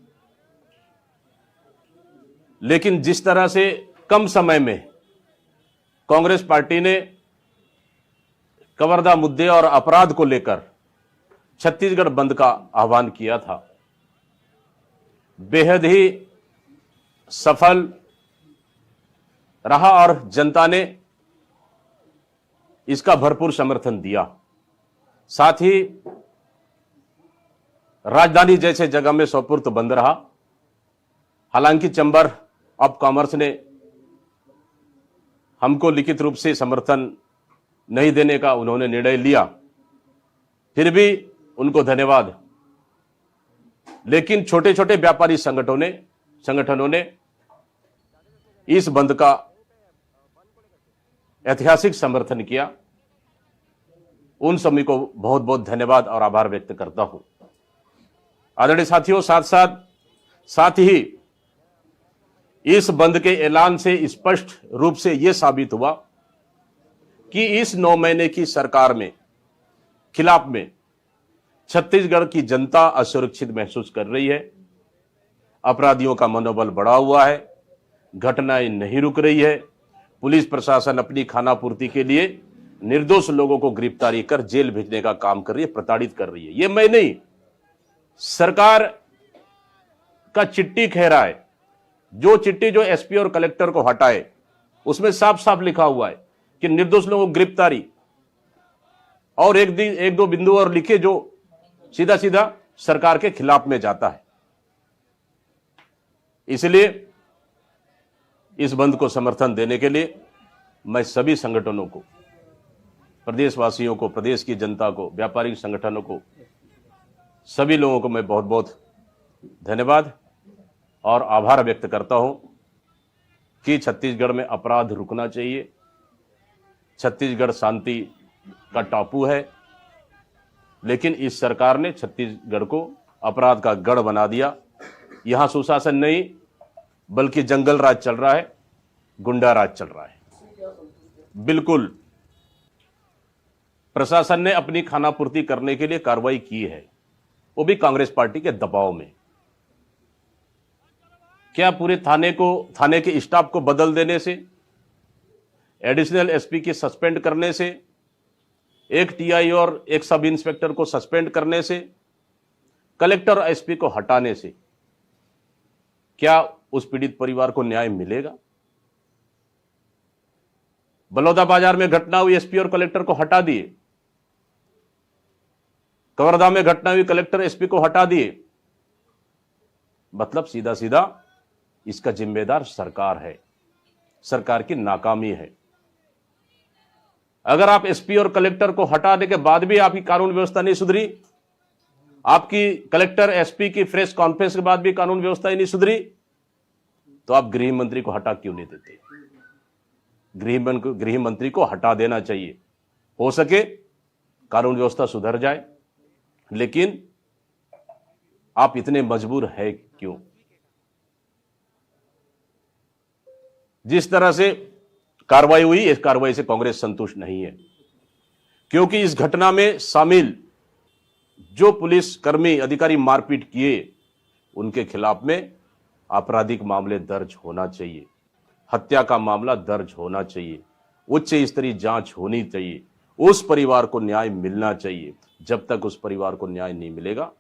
लेकिन जिस तरह से कम समय में कांग्रेस पार्टी ने कवर्धा मुद्दे और अपराध को लेकर छत्तीसगढ़ बंद का आह्वान किया था, बेहद ही सफल रहा और जनता ने इसका भरपूर समर्थन दिया। साथ ही राजधानी जैसे जगह में सौपुर्द बंद रहा। हालांकि चैम्बर ऑफ कॉमर्स ने हमको लिखित रूप से समर्थन नहीं देने का उन्होंने निर्णय लिया, फिर भी उनको धन्यवाद। लेकिन छोटे छोटे व्यापारी संगठनों ने इस बंद का ऐतिहासिक समर्थन किया। उन सभी को बहुत बहुत धन्यवाद और आभार व्यक्त करता हूं। आदरणीय साथियों, साथ ही इस बंद के ऐलान से स्पष्ट रूप से यह साबित हुआ कि इस 9 महीने की सरकार में खिलाफ में छत्तीसगढ़ की जनता असुरक्षित महसूस कर रही है। अपराधियों का मनोबल बढ़ा हुआ है, घटनाएं नहीं रुक रही है। पुलिस प्रशासन अपनी खानापूर्ति के लिए निर्दोष लोगों को गिरफ्तारी कर जेल भेजने का काम कर रही है, प्रताड़ित कर रही है। ये मैं नहीं, सरकार का चिट्ठी कह रहा है। जो चिट्ठी जो एसपी और कलेक्टर को हटाए उसमें साफ साफ लिखा हुआ है कि निर्दोष लोगों को गिरफ्तारी, और एक दो बिंदु और लिखे जो सीधा सीधा सरकार के खिलाफ में जाता है। इसलिए इस बंद को समर्थन देने के लिए मैं सभी संगठनों को, प्रदेशवासियों को, प्रदेश की जनता को, व्यापारिक संगठनों को, सभी लोगों को मैं बहुत बहुत धन्यवाद और आभार व्यक्त करता हूं कि छत्तीसगढ़ में अपराध रुकना चाहिए। छत्तीसगढ़ शांति का टापू है, लेकिन इस सरकार ने छत्तीसगढ़ को अपराध का गढ़ बना दिया। यहां सुशासन नहीं बल्कि जंगल राज चल रहा है, गुंडा राज चल रहा है। बिल्कुल प्रशासन ने अपनी खानापूर्ति करने के लिए कार्रवाई की है, वो भी कांग्रेस पार्टी के दबाव में। क्या पूरे थाने के स्टाफ को बदल देने से, एडिशनल एसपी की सस्पेंड करने से, एक टीआई और एक सब इंस्पेक्टर को सस्पेंड करने से, कलेक्टर और एसपी को हटाने से क्या उस पीड़ित परिवार को न्याय मिलेगा? बलौदा बाजार में घटना हुई, एसपी और कलेक्टर को हटा दिए। कवर्धा में घटना हुई, कलेक्टर एसपी को हटा दिए। मतलब सीधा सीधा इसका जिम्मेदार सरकार है, सरकार की नाकामी है। अगर आप एसपी और कलेक्टर को हटाने के बाद भी आपकी कानून व्यवस्था नहीं सुधरी, आपकी कलेक्टर एसपी की प्रेस कॉन्फ्रेंस के बाद भी कानून व्यवस्था ही नहीं सुधरी, तो आप गृह मंत्री को हटा क्यों नहीं देते? गृह मंत्री को हटा देना चाहिए, हो सके कानून व्यवस्था सुधर जाए। लेकिन आप इतने मजबूर है क्यों? जिस तरह से कार्रवाई हुई, इस कार्रवाई से कांग्रेस संतुष्ट नहीं है, क्योंकि इस घटना में शामिल जो पुलिस कर्मी अधिकारी मारपीट किए, उनके खिलाफ में आपराधिक मामले दर्ज होना चाहिए, हत्या का मामला दर्ज होना चाहिए, उच्च स्तरीय जांच होनी चाहिए, उस परिवार को न्याय मिलना चाहिए। जब तक उस परिवार को न्याय नहीं मिलेगा,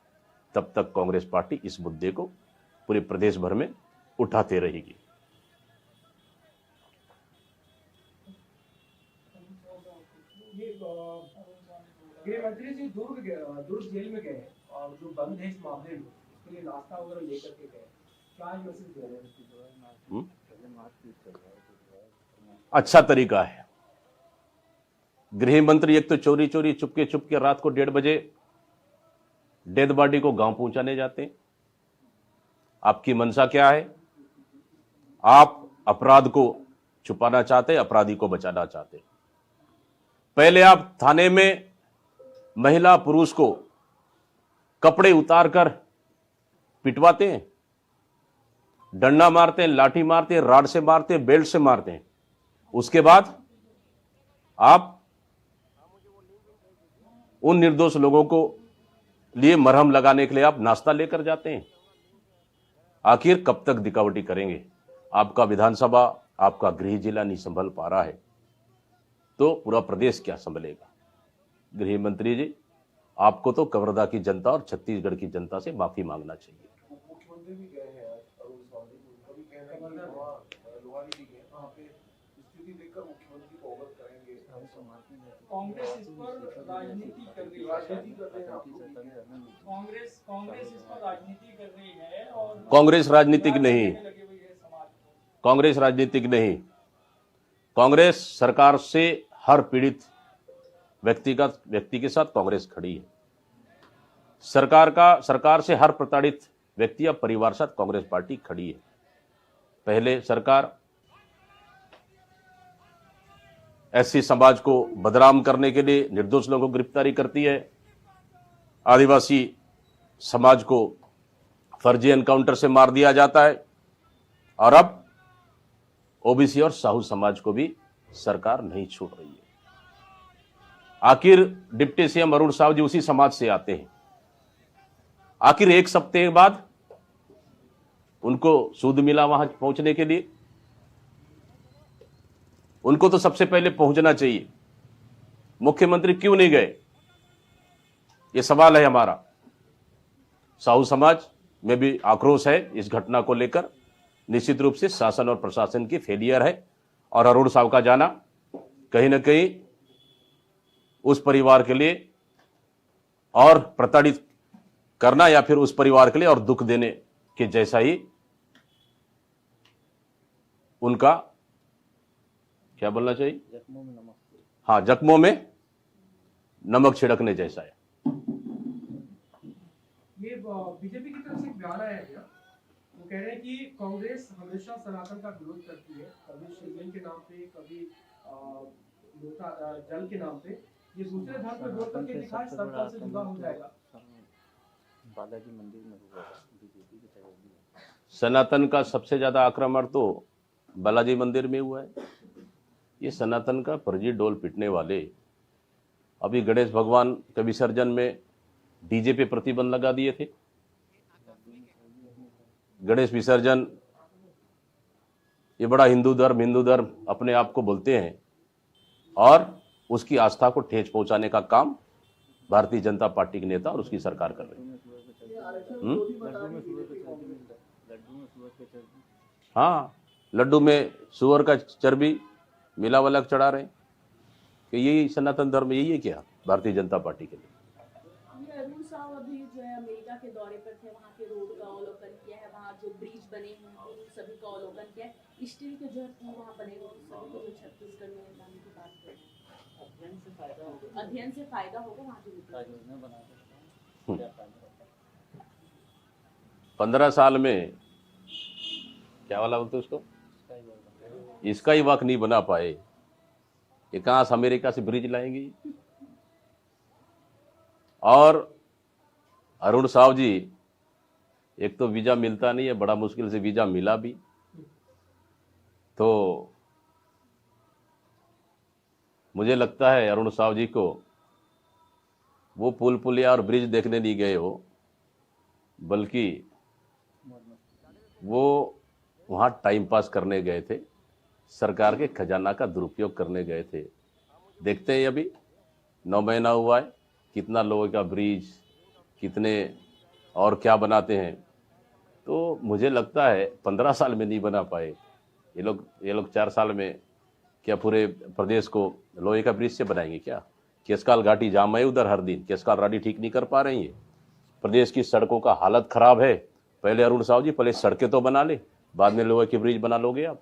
तब तक कांग्रेस पार्टी इस मुद्दे को पूरे प्रदेश भर में उठाते रहेगी। गृह मंत्री जी दुर्ग जेल में गए और जो बंद है इस मामले में, उसके लिए नाश्ता वगैरह लेकर के गए, क्या मैसेज दे रहे हैं? अच्छा तरीका है। गृह मंत्री एक तो चोरी चोरी चुपके चुपके रात को 1:30 बजे डेड बॉडी को गांव पहुंचाने जाते हैं। आपकी मंशा क्या है? आप अपराध को छुपाना चाहते, अपराधी को बचाना चाहते। पहले आप थाने में महिला पुरुष को कपड़े उतारकर पिटवाते हैं, डंडा मारते हैं, लाठी मारते हैं, राड से मारते हैं, बेल्ट से मारते हैं। उसके बाद आप उन निर्दोष लोगों को लिए मरहम लगाने के लिए आप नाश्ता लेकर जाते हैं। आखिर कब तक दिखावटी करेंगे? आपका विधानसभा, आपका गृह जिला नहीं संभल पा रहा है, तो पूरा प्रदेश क्या संभलेगा? गृह मंत्री जी, आपको तो कवर्धा की जनता और छत्तीसगढ़ की जनता से माफी मांगना चाहिए। मुख्यमंत्री भी गए हैं आज अरुण सावली, उनका भी कहना है कि वहाँ लोहारी भी गए, वहाँ पे स्थिति देखकर मुख्यमंत्री को अवगत करेंगे। कांग्रेस इस पर राजनीति कर रही है, राजनीति कर रहे हैं आप लोग। कांग्रेस इस पर राजनीति कर रही है और कांग्रेस राजनीतिक नहीं, लगे हुए है समाज को। कांग्रेस राजनीतिक नहीं। कांग्रेस सरकार से हर पीड़ित व्यक्ति के साथ कांग्रेस खड़ी है। सरकार से हर प्रताड़ित व्यक्ति या परिवार साथ कांग्रेस पार्टी खड़ी है। पहले सरकार एससी समाज को बदनाम करने के लिए निर्दोष लोगों को गिरफ्तारी करती है, आदिवासी समाज को फर्जी एनकाउंटर से मार दिया जाता है, और अब ओबीसी और साहू समाज को भी सरकार नहीं छोड़ रही है। आखिर डिप्टी सीएम अरुण साव जी उसी समाज से आते हैं। आखिर एक सप्ताह बाद उनको सूद मिला वहां पहुंचने के लिए? उनको तो सबसे पहले पहुंचना चाहिए। मुख्यमंत्री क्यों नहीं गए? यह सवाल है हमारा। साहू समाज में भी आक्रोश है इस घटना को लेकर। निश्चित रूप से शासन और प्रशासन की फेलियर है, और अरुण साव का जाना कहीं ना कहीं उस परिवार के लिए और प्रताड़ित करना, या फिर उस परिवार के लिए और दुख देने के जैसा ही उनका क्या बोलना चाहिए? जख्मों में नमक। हाँ, जख्मों में नमक छिड़कने जैसा है। ये बीजेपी की तरफ से एक बयान आया है, वो कह रहे हैं कि कांग्रेस हमेशा सनातन का विरोध करती है, कभी शिवलिंग के नाम पे, कभी जल के नाम पे, ये दूसरे धर्म पे वोट करके दिखाए, सब धर्म से जुदा हो जाएगा। बालाजी मंदिर में हुआ बीजेपी की तरफ भी है। सनातन का सबसे ज्यादा आक्रमण तो बालाजी मंदिर में हुआ है। ये सनातन का फर्जी डोल पीटने वाले अभी गणेश भगवान के विसर्जन में डीजे पे प्रतिबंध लगा दिए थे। गणेश विसर्जन, ये बड़ा हिंदू धर्म अपने आप को बोलते हैं और उसकी आस्था को ठेस पहुंचाने का काम भारतीय जनता पार्टी के नेता और उसकी सरकार कर रही है। हाँ, लड्डू में सुअर का चर्बी मिला वाला चढ़ा रहे हैं कि यही सनातन धर्म, यही है क्या भारतीय जनता पार्टी के लिए। ये अरुण साव अभी जो है अमेरिका के दौरे पर थे, वहाँ के रोड का अवलोकन किया है, वहाँ जो ब्रिज बने हैं उन सभी का अवलोकन किया है। स्टील के जो है पुल वहाँ बने हुए उन सभी को जो छत्तीसगढ़ में लाने की बात करें, अध्ययन से फायदा होगा वहाँ जो योजना बना सकते हैं, क्या फायदा होता है? 15 साल में क्या वाला बोलते उसको, इसका ही वक्त नहीं बना पाए, ये कहां से अमेरिका से ब्रिज लाएंगे। और अरुण साव जी, एक तो वीजा मिलता नहीं है, बड़ा मुश्किल से वीजा मिला भी, तो मुझे लगता है अरुण साव जी को वो पुल पुलिया और ब्रिज देखने नहीं गए हो, बल्कि वो वहाँ टाइम पास करने गए थे, सरकार के खजाना का दुरुपयोग करने गए थे। देखते हैं अभी 9 महीना हुआ है, कितना लोगों का ब्रिज, कितने और क्या बनाते हैं। तो मुझे लगता है 15 साल में नहीं बना पाए ये लोग 4 साल में क्या पूरे प्रदेश को लोहे का ब्रिज से बनाएंगे क्या। केसकाल घाटी जाम है उधर हर दिन, केसकाल घाटी ठीक नहीं कर पा रही है। प्रदेश की सड़कों का हालत खराब है। पहले अरुण साव जी पहले सड़कें तो बना ले, बाद में लोहे की ब्रिज बना लोगे आप।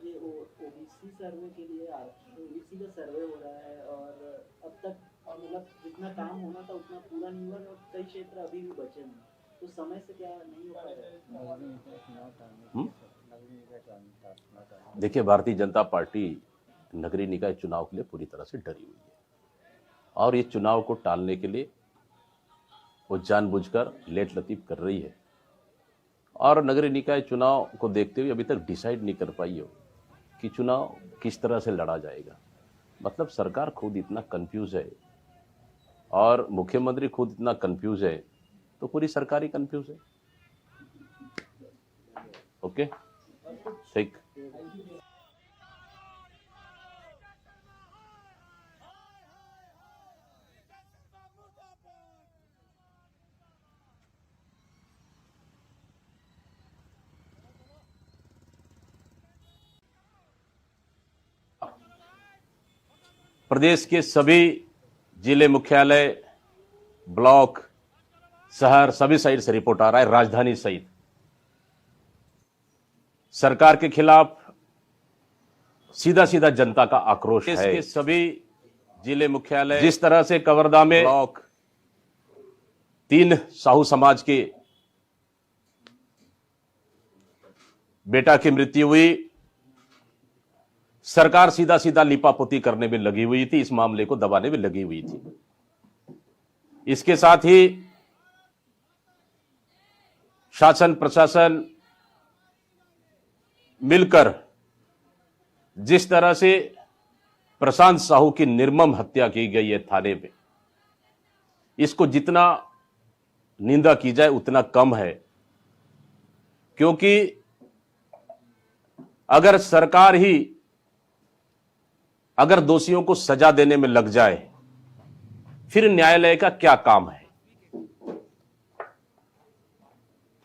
ये ओबीसी सर्वे के लिए ओबीसी का सर्वे हो रहा है और अब तक मतलब जितना काम होना था उतना पूरा नहीं हुआ और कई क्षेत्र अभी भी बचे हैं, तो समय से क्या नहीं हो पाएगा? देखिए, भारतीय जनता पार्टी नगरीय निकाय चुनाव के लिए पूरी तरह से डरी हुई है और ये चुनाव को टालने के लिए वो जानबूझकर लेट लतीफ कर रही है और नगरीय निकाय चुनाव को देखते हुए अभी तक डिसाइड नहीं कर पाई हो कि चुनाव किस तरह से लड़ा जाएगा। मतलब सरकार खुद इतना कंफ्यूज है और मुख्यमंत्री खुद इतना कंफ्यूज है, तो पूरी सरकार ही कंफ्यूज है। ओके, ठीक। प्रदेश के सभी जिले मुख्यालय, ब्लॉक, शहर सभी साइड से रिपोर्ट आ रहा है, राजधानी सहित सरकार के खिलाफ सीधा सीधा जनता का आक्रोश है। इसके सभी जिले मुख्यालय, जिस तरह से कवर्धा में ब्लॉक 3 साहू समाज के बेटा की मृत्यु हुई, सरकार सीधा सीधा लिपापोती करने में लगी हुई थी, इस मामले को दबाने में लगी हुई थी। इसके साथ ही शासन प्रशासन मिलकर जिस तरह से प्रशांत साहू की निर्मम हत्या की गई है थाने में, इसको जितना निंदा की जाए उतना कम है, क्योंकि अगर सरकार ही अगर दोषियों को सजा देने में लग जाए, फिर न्यायालय का क्या काम है।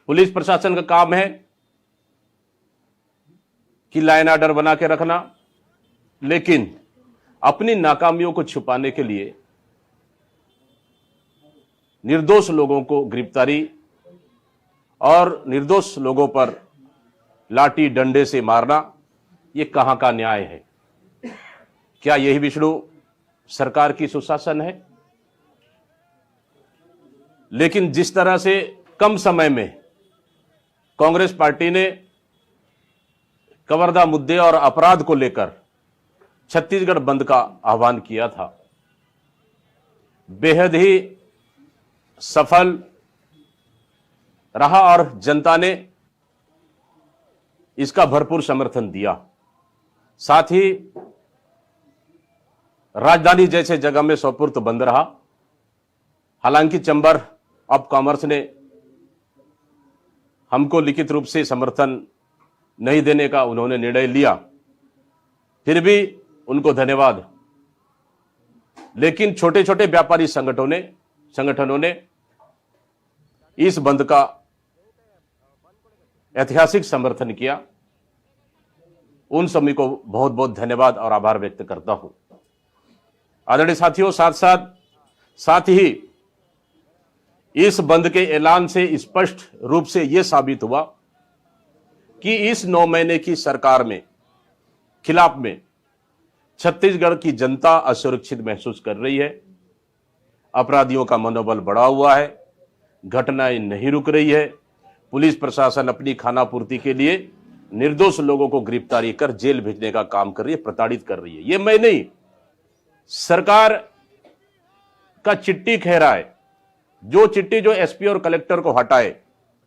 पुलिस प्रशासन का काम है कि लाइन ऑर्डर बना के रखना, लेकिन अपनी नाकामियों को छुपाने के लिए निर्दोष लोगों को गिरफ्तारी और निर्दोष लोगों पर लाठी डंडे से मारना, यह कहां का न्याय है। क्या यही विष्णु सरकार की सुशासन है। लेकिन जिस तरह से कम समय में कांग्रेस पार्टी ने कवर्धा मुद्दे और अपराध को लेकर छत्तीसगढ़ बंद का आह्वान किया था, बेहद ही सफल रहा और जनता ने इसका भरपूर समर्थन दिया। साथ ही राजधानी जैसे जगह में सपुर्द बंद रहा। हालांकि चैम्बर ऑफ कॉमर्स ने हमको लिखित रूप से समर्थन नहीं देने का उन्होंने निर्णय लिया, फिर भी उनको धन्यवाद। लेकिन छोटे छोटे व्यापारी संगठनों ने इस बंद का ऐतिहासिक समर्थन किया। उन सभी को बहुत बहुत धन्यवाद और आभार व्यक्त करता हूं। आदरणीय साथियों, साथ ही इस बंद के ऐलान से स्पष्ट रूप से यह साबित हुआ कि इस 9 महीने की सरकार में खिलाफ में छत्तीसगढ़ की जनता असुरक्षित महसूस कर रही है। अपराधियों का मनोबल बढ़ा हुआ है, घटनाएं नहीं रुक रही है। पुलिस प्रशासन अपनी खानापूर्ति के लिए निर्दोष लोगों को गिरफ्तारी कर जेल भेजने का काम कर रही है, प्रताड़ित कर रही है। ये मैं नहीं, सरकार का चिट्ठी कह रहा है। जो चिट्ठी जो एसपी और कलेक्टर को हटाए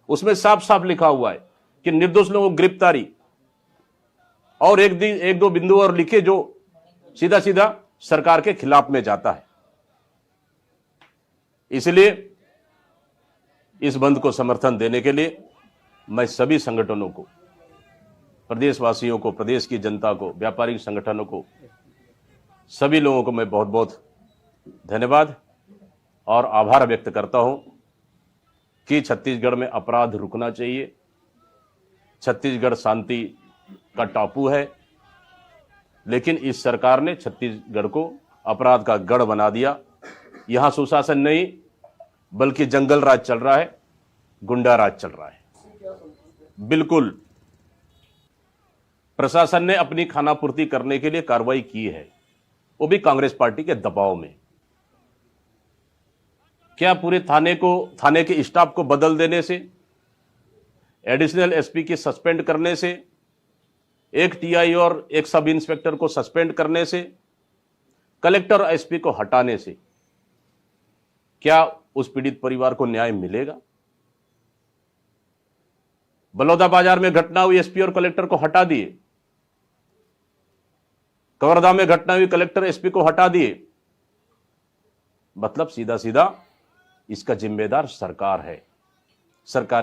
उसमें साफ साफ लिखा हुआ है कि निर्दोष लोगों को गिरफ्तारी, और एक दो बिंदु और लिखे जो सीधा सीधा सरकार के खिलाफ में जाता है। इसलिए इस बंद को समर्थन देने के लिए मैं सभी संगठनों को, प्रदेशवासियों को, प्रदेश की जनता को, व्यापारिक संगठनों को, सभी लोगों को मैं बहुत बहुत धन्यवाद और आभार व्यक्त करता हूं कि छत्तीसगढ़ में अपराध रुकना चाहिए। छत्तीसगढ़ शांति का टापू है, लेकिन इस सरकार ने छत्तीसगढ़ को अपराध का गढ़ बना दिया। यहां सुशासन नहीं बल्कि जंगल राज चल रहा है, गुंडा राज चल रहा है। बिल्कुल प्रशासन ने अपनी खानापूर्ति करने के लिए कार्रवाई की है, वो भी कांग्रेस पार्टी के दबाव में। क्या पूरे थाने के स्टाफ को बदल देने से, एडिशनल एसपी की सस्पेंड करने से, एक टीआई और एक सब इंस्पेक्टर को सस्पेंड करने से, कलेक्टर और एसपी को हटाने से क्या उस पीड़ित परिवार को न्याय मिलेगा? बलौदा बाजार में घटना हुई, एसपी और कलेक्टर को हटा दिए। कवर्धा में घटना हुई, कलेक्टर एसपी को हटा दिए। मतलब सीधा सीधा इसका जिम्मेदार सरकार है। सरकार